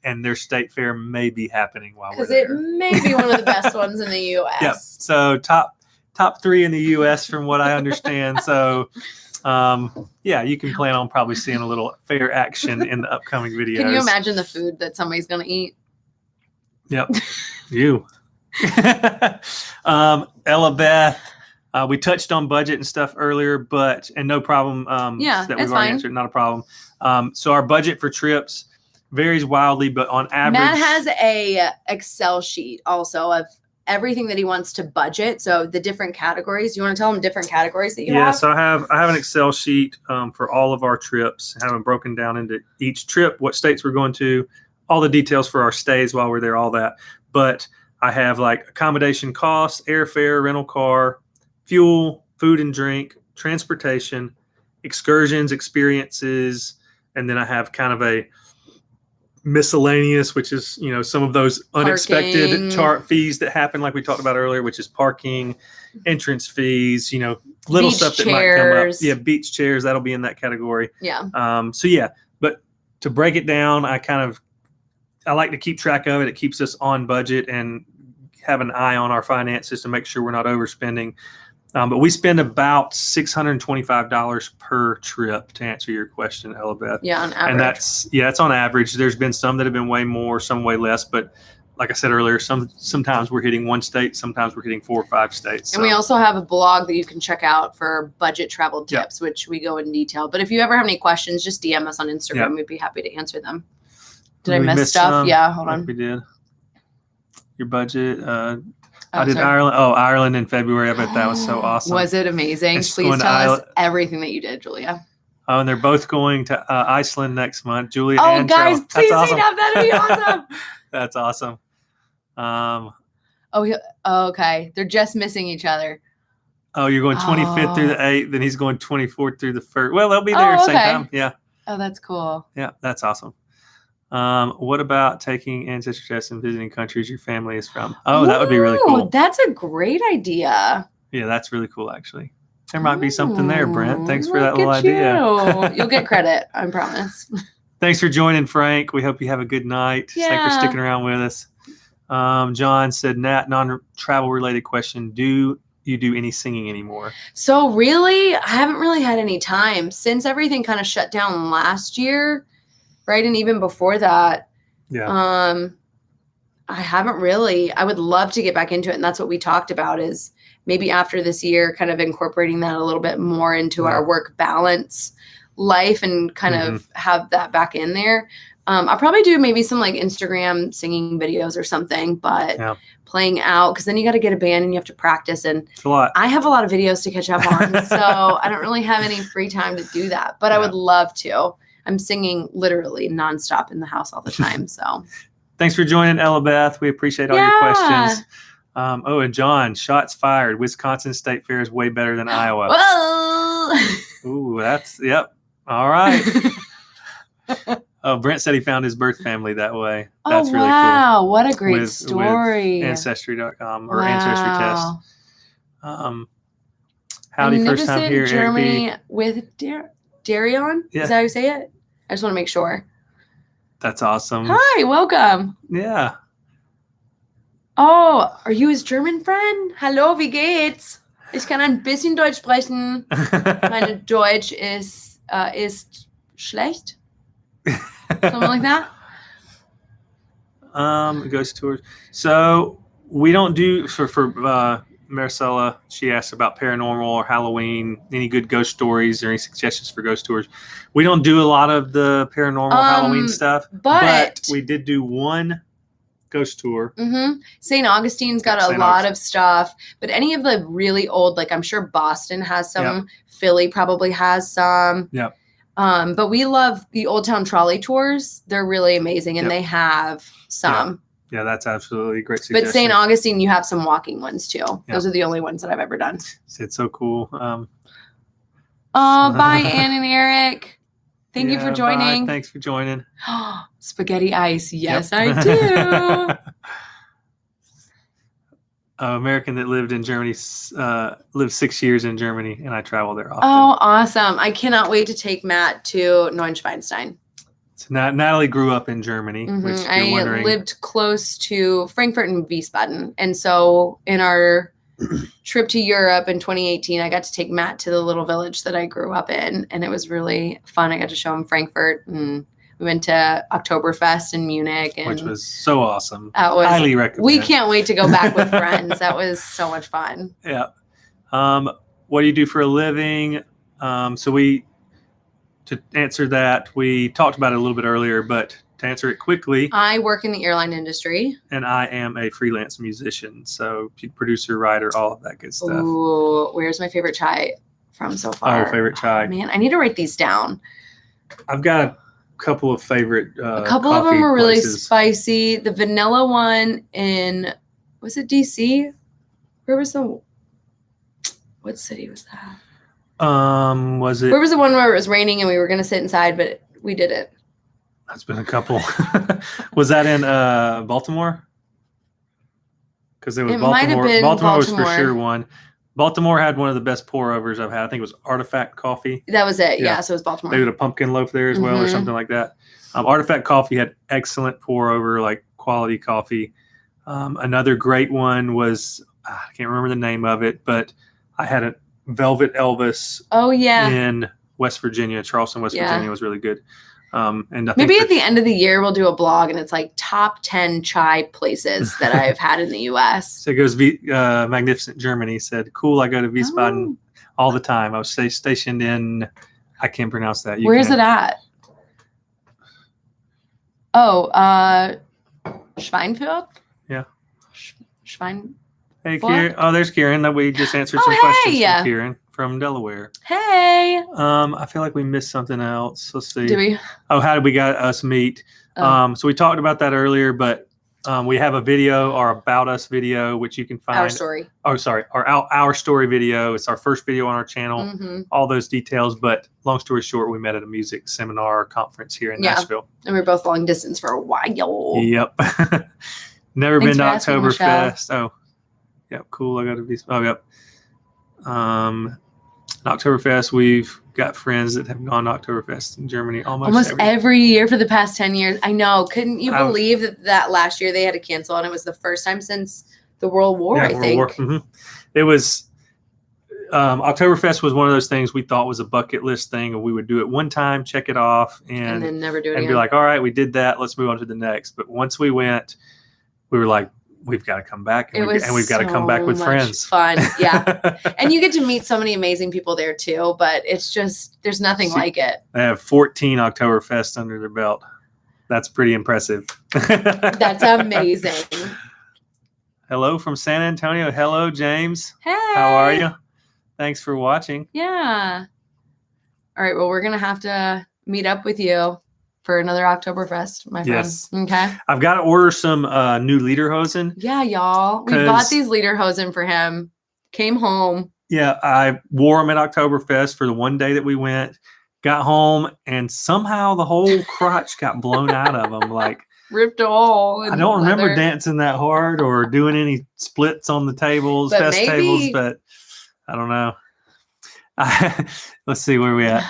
and their state fair may be happening while we're there. Because it may be one of the best ones in the U.S. Yep. So top 3 in the U.S. from what I understand. So, you can plan on probably seeing a little fair action in the upcoming videos. Can you imagine the food that somebody's going to eat? Yep. You. Ella Beth, we touched on budget and stuff earlier, and no problem. That we've already answered, not a problem. So our budget for trips varies wildly, but on average, Matt has a Excel sheet also of everything that he wants to budget. So the different categories. You want to tell him different categories that you have? Yeah. So I have an Excel sheet for all of our trips. I have them broken down into each trip, what states we're going to, all the details for our stays while we're there, all that. But I have like accommodation costs, airfare, rental car, fuel, food and drink, transportation, excursions, experiences, and then I have kind of a miscellaneous, which is, some of those unexpected chart fees that happen, like we talked about earlier, which is parking, entrance fees, little beach stuff that chairs. might come up. Yeah, beach chairs, that'll be in that category. Yeah. But to break it down, I like to keep track of it. It keeps us on budget and have an eye on our finances to make sure we're not overspending. But we spend about $625 per trip, to answer your question, Elabeth. Yeah, on average. And that's on average. There's been some that have been way more, some way less. But like I said earlier, sometimes we're hitting 1 state, sometimes we're hitting 4 or 5 states. And we also have a blog that you can check out for budget travel tips, which we go in detail. But if you ever have any questions, just DM us on Instagram. We'd be happy to answer them. Did I miss stuff? Yeah, hold on. We did. Your budget. I did Ireland. Oh, Ireland in February. I bet that was so awesome. Was it amazing? Please tell us everything that you did, Julia. Oh, and they're both going to Iceland next month. Julia and guys, Cheryl. please hang up. That'd be awesome. That's awesome. Okay. They're just missing each other. Oh, you're going 25th through the 8th, then he's going 24th through the 1st. Well, they'll be there at the same time. Yeah. Oh, that's cool. Yeah, that's awesome. What about taking ancestry tests and visiting countries your family is from? Oh, that would be really cool. That's a great idea. Yeah, that's really cool, actually. There might be something there, Brent. Thanks for that little idea. You'll get credit, I promise. Thanks for joining, Frank. We hope you have a good night. Yeah. Thanks for sticking around with us. John said, Nat, non-travel related question. Do you do any singing anymore? So really, I haven't really had any time since everything kind of shut down last year. Right. And even before that, I haven't really. I would love to get back into it. And that's what we talked about is maybe after this year, kind of incorporating that a little bit more into our work balance life and kind of have that back in there. I'll probably do maybe some like Instagram singing videos or something, but playing out because then you got to get a band and you have to practice. And it's a lot. I have a lot of videos to catch up on. So I don't really have any free time to do that, but I would love to. I'm singing literally nonstop in the house all the time. So thanks for joining, Elabeth. We appreciate all your questions. And John, shots fired. Wisconsin State Fair is way better than Iowa. Whoa! Ooh, all right. Oh, Brent said he found his birth family that way. That's really cool. Wow. What a great story. With Ancestry.com or Ancestry Test. Howdy, first time here, Germany with Darion? Yeah. Is that how you say it? I just want to make sure. That's awesome. Hi, welcome. Yeah. Oh, are you his German friend? Hallo, wie geht's? Ich kann ein bisschen Deutsch sprechen. Meine Deutsch ist schlecht. Something like that. Ghost tours. So we don't do for Maricela, she asked about paranormal or Halloween, any good ghost stories or any suggestions for ghost tours. We don't do a lot of the paranormal Halloween stuff, but we did do one Ghost Tour. Mm-hmm. St. Augustine's got a lot of stuff, but any of the really old, like I'm sure Boston has some, Yep. Philly probably has some. Yep. But we love the Old Town Trolley tours. They're really amazing, and they have some. Yeah, that's absolutely a great suggestion. But St. Augustine, you have some walking ones too. Yep. Those are the only ones that I've ever done. It's so cool. Bye, Ann and Eric. Thank you for joining. Bye. Thanks for joining. Spaghetti ice. Yes, Yep. I do. American that lived in Germany, lived 6 years in Germany, and I travel there often. Oh, awesome. I cannot wait to take Matt to Neuschwanstein. So Natalie grew up in Germany, which you're I wondering. lived close to Frankfurt and Wiesbaden. And so in our trip to Europe in 2018, I got to take Matt to the little village that I grew up in, and it was really fun. I got to show him Frankfurt, and we went to Oktoberfest in Munich, and which was so awesome. That was, highly recommend. We can't wait to go back with friends. That was so much fun. Yeah. What do you do for a living? To answer that, we talked about it a little bit earlier, but to answer it quickly, I work in the airline industry. And I am a freelance musician. So producer, writer, all of that good stuff. Ooh, where's my favorite chai from so far? Our favorite chai. Oh, man, I need to write these down. I've got a couple of favorite a couple of them are really spicy. The vanilla one in, was it DC? Where was what city was that? Was it? Where was the one where it was raining and we were going to sit inside, but we did it? That's been a couple. Was that in Baltimore? Because there was Baltimore. Baltimore was for sure one. Baltimore had one of the best pour overs I've had. I think it was Artifact Coffee. That was it. Yeah, so it was Baltimore. They did a pumpkin loaf there as well, or something like that. Artifact Coffee had excellent pour over, like quality coffee. Another great one was, I can't remember the name of it, but I had a Velvet Elvis. Oh yeah. In West Virginia, Charleston, West Virginia was really good. And I think maybe at the end of the year we'll do a blog, and it's like top 10 chai places that I've had in the U.S. So it goes. Magnificent Germany said, "Cool, I go to Wiesbaden all the time." I was stationed in. I can't pronounce that. Where's it at? Oh, Schweinfurt. Yeah. Schwein. Hey, Kieran. Oh, there's Kieran. That we just answered some questions from Kieran from Delaware. Hey. I feel like we missed something else. Let's see. Did we? Oh, how did we got us meet? So we talked about that earlier, but we have a video, our About Us video, which you can find. Our story. Oh, sorry. Our story video. It's our first video on our channel. All those details. But long story short, we met at a music seminar or conference here in Nashville. And we were both long distance for a while. Yep. Never been to Oktoberfest. Oh. Yep, cool. I got to be. Oh, yep. Oktoberfest. We've got friends that have gone to Oktoberfest in Germany almost every year for the past 10 years. I know. Couldn't you believe that last year they had to cancel, and it was the first time since the World War? I think. It was. Oktoberfest was one of those things we thought was a bucket list thing, and we would do it one time, check it off, and then never do it again. And be like, all right, we did that. Let's move on to the next. But once we went, we were like, we've got to come back, and we've got to come back with friends. Fun, yeah. And you get to meet so many amazing people there too. But it's just there's nothing like it. They have 14 Oktoberfest under their belt. That's pretty impressive. That's amazing. Hello from San Antonio. Hello, James. Hey. How are you? Thanks for watching. Yeah. All right. Well, we're gonna have to meet up with you for another Oktoberfest, my friends. Yes. Okay. I've got to order some new lederhosen. Yeah, y'all. We bought these lederhosen for him. Came home. Yeah, I wore them at Oktoberfest for the one day that we went. Got home, and somehow the whole crotch got blown out of them. Like ripped a hole. I don't remember dancing that hard or doing any splits on the tables, fest tables, but I don't know. Let's see where we at.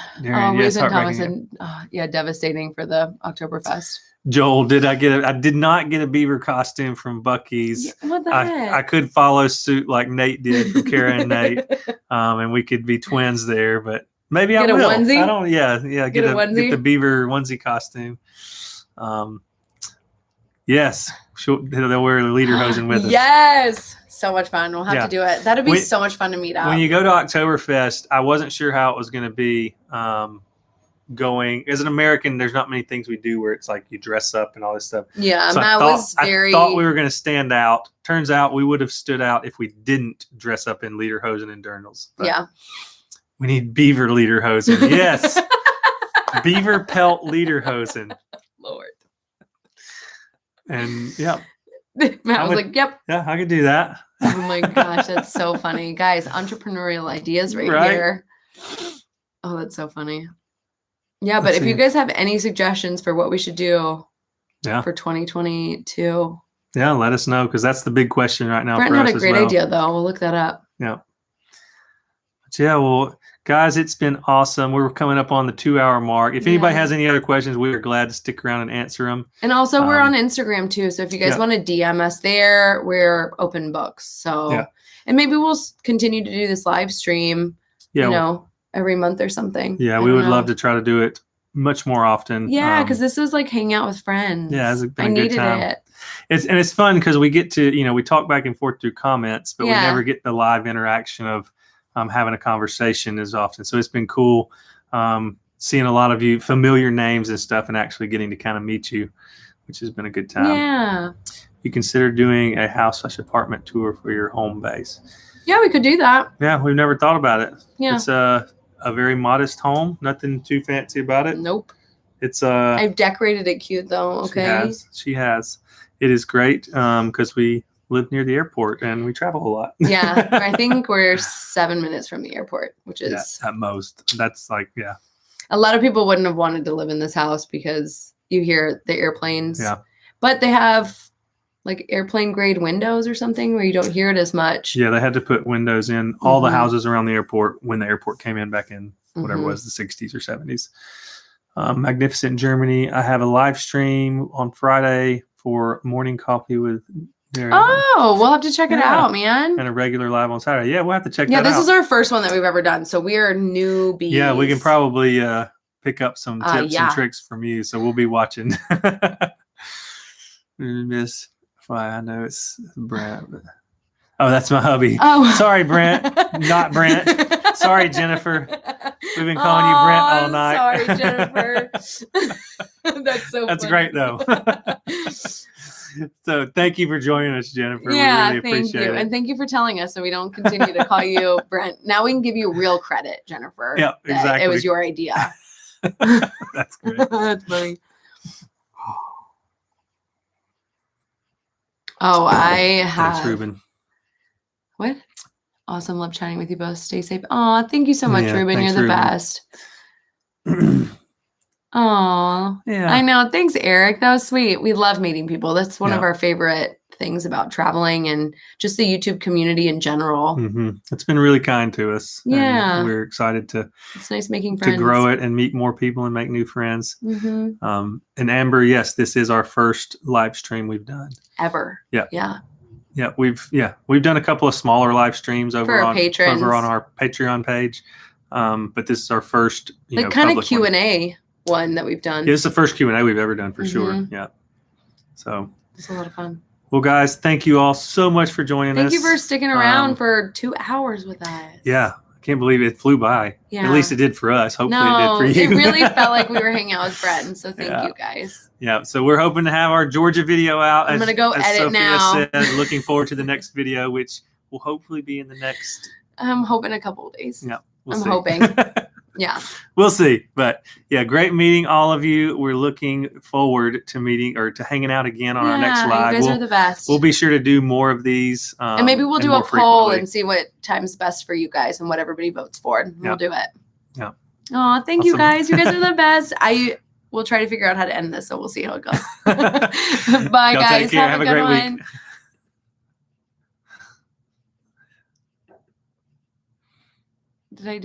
Devastating for the Oktoberfest. Joel, I did not get a beaver costume from Buc-ee's. Yeah, what the heck? I could follow suit like Nate did from Kara and Nate, and we could be twins there. But maybe I will. Get a onesie? I don't. Yeah. Get the beaver onesie costume. Yes, they'll wear the lederhosen with us. Yes. So much fun. We'll have to do it. That'd be so much fun to meet up. When you go to Oktoberfest, I wasn't sure how it was going to be. going. As an American, there's not many things we do where it's like you dress up and all this stuff. Yeah, So Matt was very. I thought we were going to stand out. Turns out we would have stood out if we didn't dress up in lederhosen and dirndls. But yeah. we need beaver lederhosen. Yes. Beaver pelt lederhosen. Lord. And yeah. Matt was like, yep. Yeah, I could do that. Oh my gosh, that's so funny. Guys, entrepreneurial ideas right here. Oh, that's so funny. Yeah, but if you guys have any suggestions for what we should do for 2022. Yeah, let us know, because that's the big question right now. Brent for had us a great idea, though. We'll look that up. Yeah. But yeah, well, guys, it's been awesome. We're coming up on the 2-hour mark. If anybody has any other questions, we are glad to stick around and answer them. And also, we're on Instagram too. So if you guys want to DM us there, we're open books. So, and maybe we'll continue to do this live stream, every month or something. Yeah, we would love to try to do it much more often. Yeah, because this was like hanging out with friends. Yeah, it's been I a good needed time. it. It's fun because we get to, we talk back and forth through comments, but we never get the live interaction of having a conversation as often. So it's been cool seeing a lot of you familiar names and stuff and actually getting to kind of meet you, which has been a good time. Yeah. You consider doing a house/apartment tour for your home base. Yeah, we could do that. Yeah, we've never thought about it. Yeah. It's a very modest home. Nothing too fancy about it. Nope. It's I've decorated it cute though. Okay. She has. It is great because we live near the airport and we travel a lot. Yeah, I think we're 7 minutes from the airport, which is at most. That's like a lot of people wouldn't have wanted to live in this house because you hear the airplanes. Yeah. But they have like airplane grade windows or something where you don't hear it as much. Yeah, they had to put windows in all the houses around the airport when the airport came in back in whatever it was, the 60s or 70s. Magnificent in Germany. I have a live stream on Friday for morning coffee with Mary. Oh, we'll have to check it out, man. And a regular live on Saturday. Yeah, we'll have to check that out. Yeah, this is our first one that we've ever done. So we are newbies. Yeah, we can probably pick up some tips and tricks from you. So we'll be watching. Miss, I know it's Brent. But... Oh, that's my hubby. Oh, sorry, Brent. Not Brent. Sorry, Jennifer. We've been calling you Brent all night. Sorry, Jennifer. That's so That's funny. great, though. So thank you for joining us, Jennifer. Yeah, we really appreciate it. And thank you for telling us so we don't continue to call you Brent. Now we can give you real credit, Jennifer. Yeah, exactly. It was your idea. That's great. That's funny. Oh, I have. Thanks, Ruben. What? Awesome. Love chatting with you both. Stay safe. Oh, thank you so much, Ruben. Thanks, You're the Ruben. best. Oh, yeah. I know. Thanks, Eric. That was sweet. We love meeting people. That's one of our favorite things about traveling and just the YouTube community in general. It's been really kind to us. Yeah. And we're excited it's nice making friends. To grow it and meet more people and make new friends. And Amber, yes, this is our first live stream we've done. Ever. Yeah. Yeah. Yeah, we've done a couple of smaller live streams over on our Patreon page, but this is our first kind of Q&A one that we've done. Yeah, this is the first Q&A we've ever done for sure. Yeah, so it's a lot of fun. Well, guys, thank you all so much for joining us. Thank you for sticking around for 2 hours with us. Yeah, I can't believe it flew by. Yeah. At least it did for us. Hopefully it did for you. It really felt like we were hanging out with friends. So thank you guys. Yeah, so we're hoping to have our Georgia video out. I'm going to go edit Sophia now. Said, looking forward to the next video, which will hopefully be in the next. I'm hoping a couple of days. Yeah, I'm hoping. Yeah. We'll see. But yeah, great meeting all of you. We're looking forward to meeting or to hanging out again on our next live. You guys are the best. We'll be sure to do more of these. And maybe we'll do a poll and see what time's best for you guys and what everybody votes for. And we'll do it. Yeah. Oh, thank you guys. You guys are the best. We'll try to figure out how to end this, so we'll see how it goes. Bye, guys. Take care. Have a great week. Did I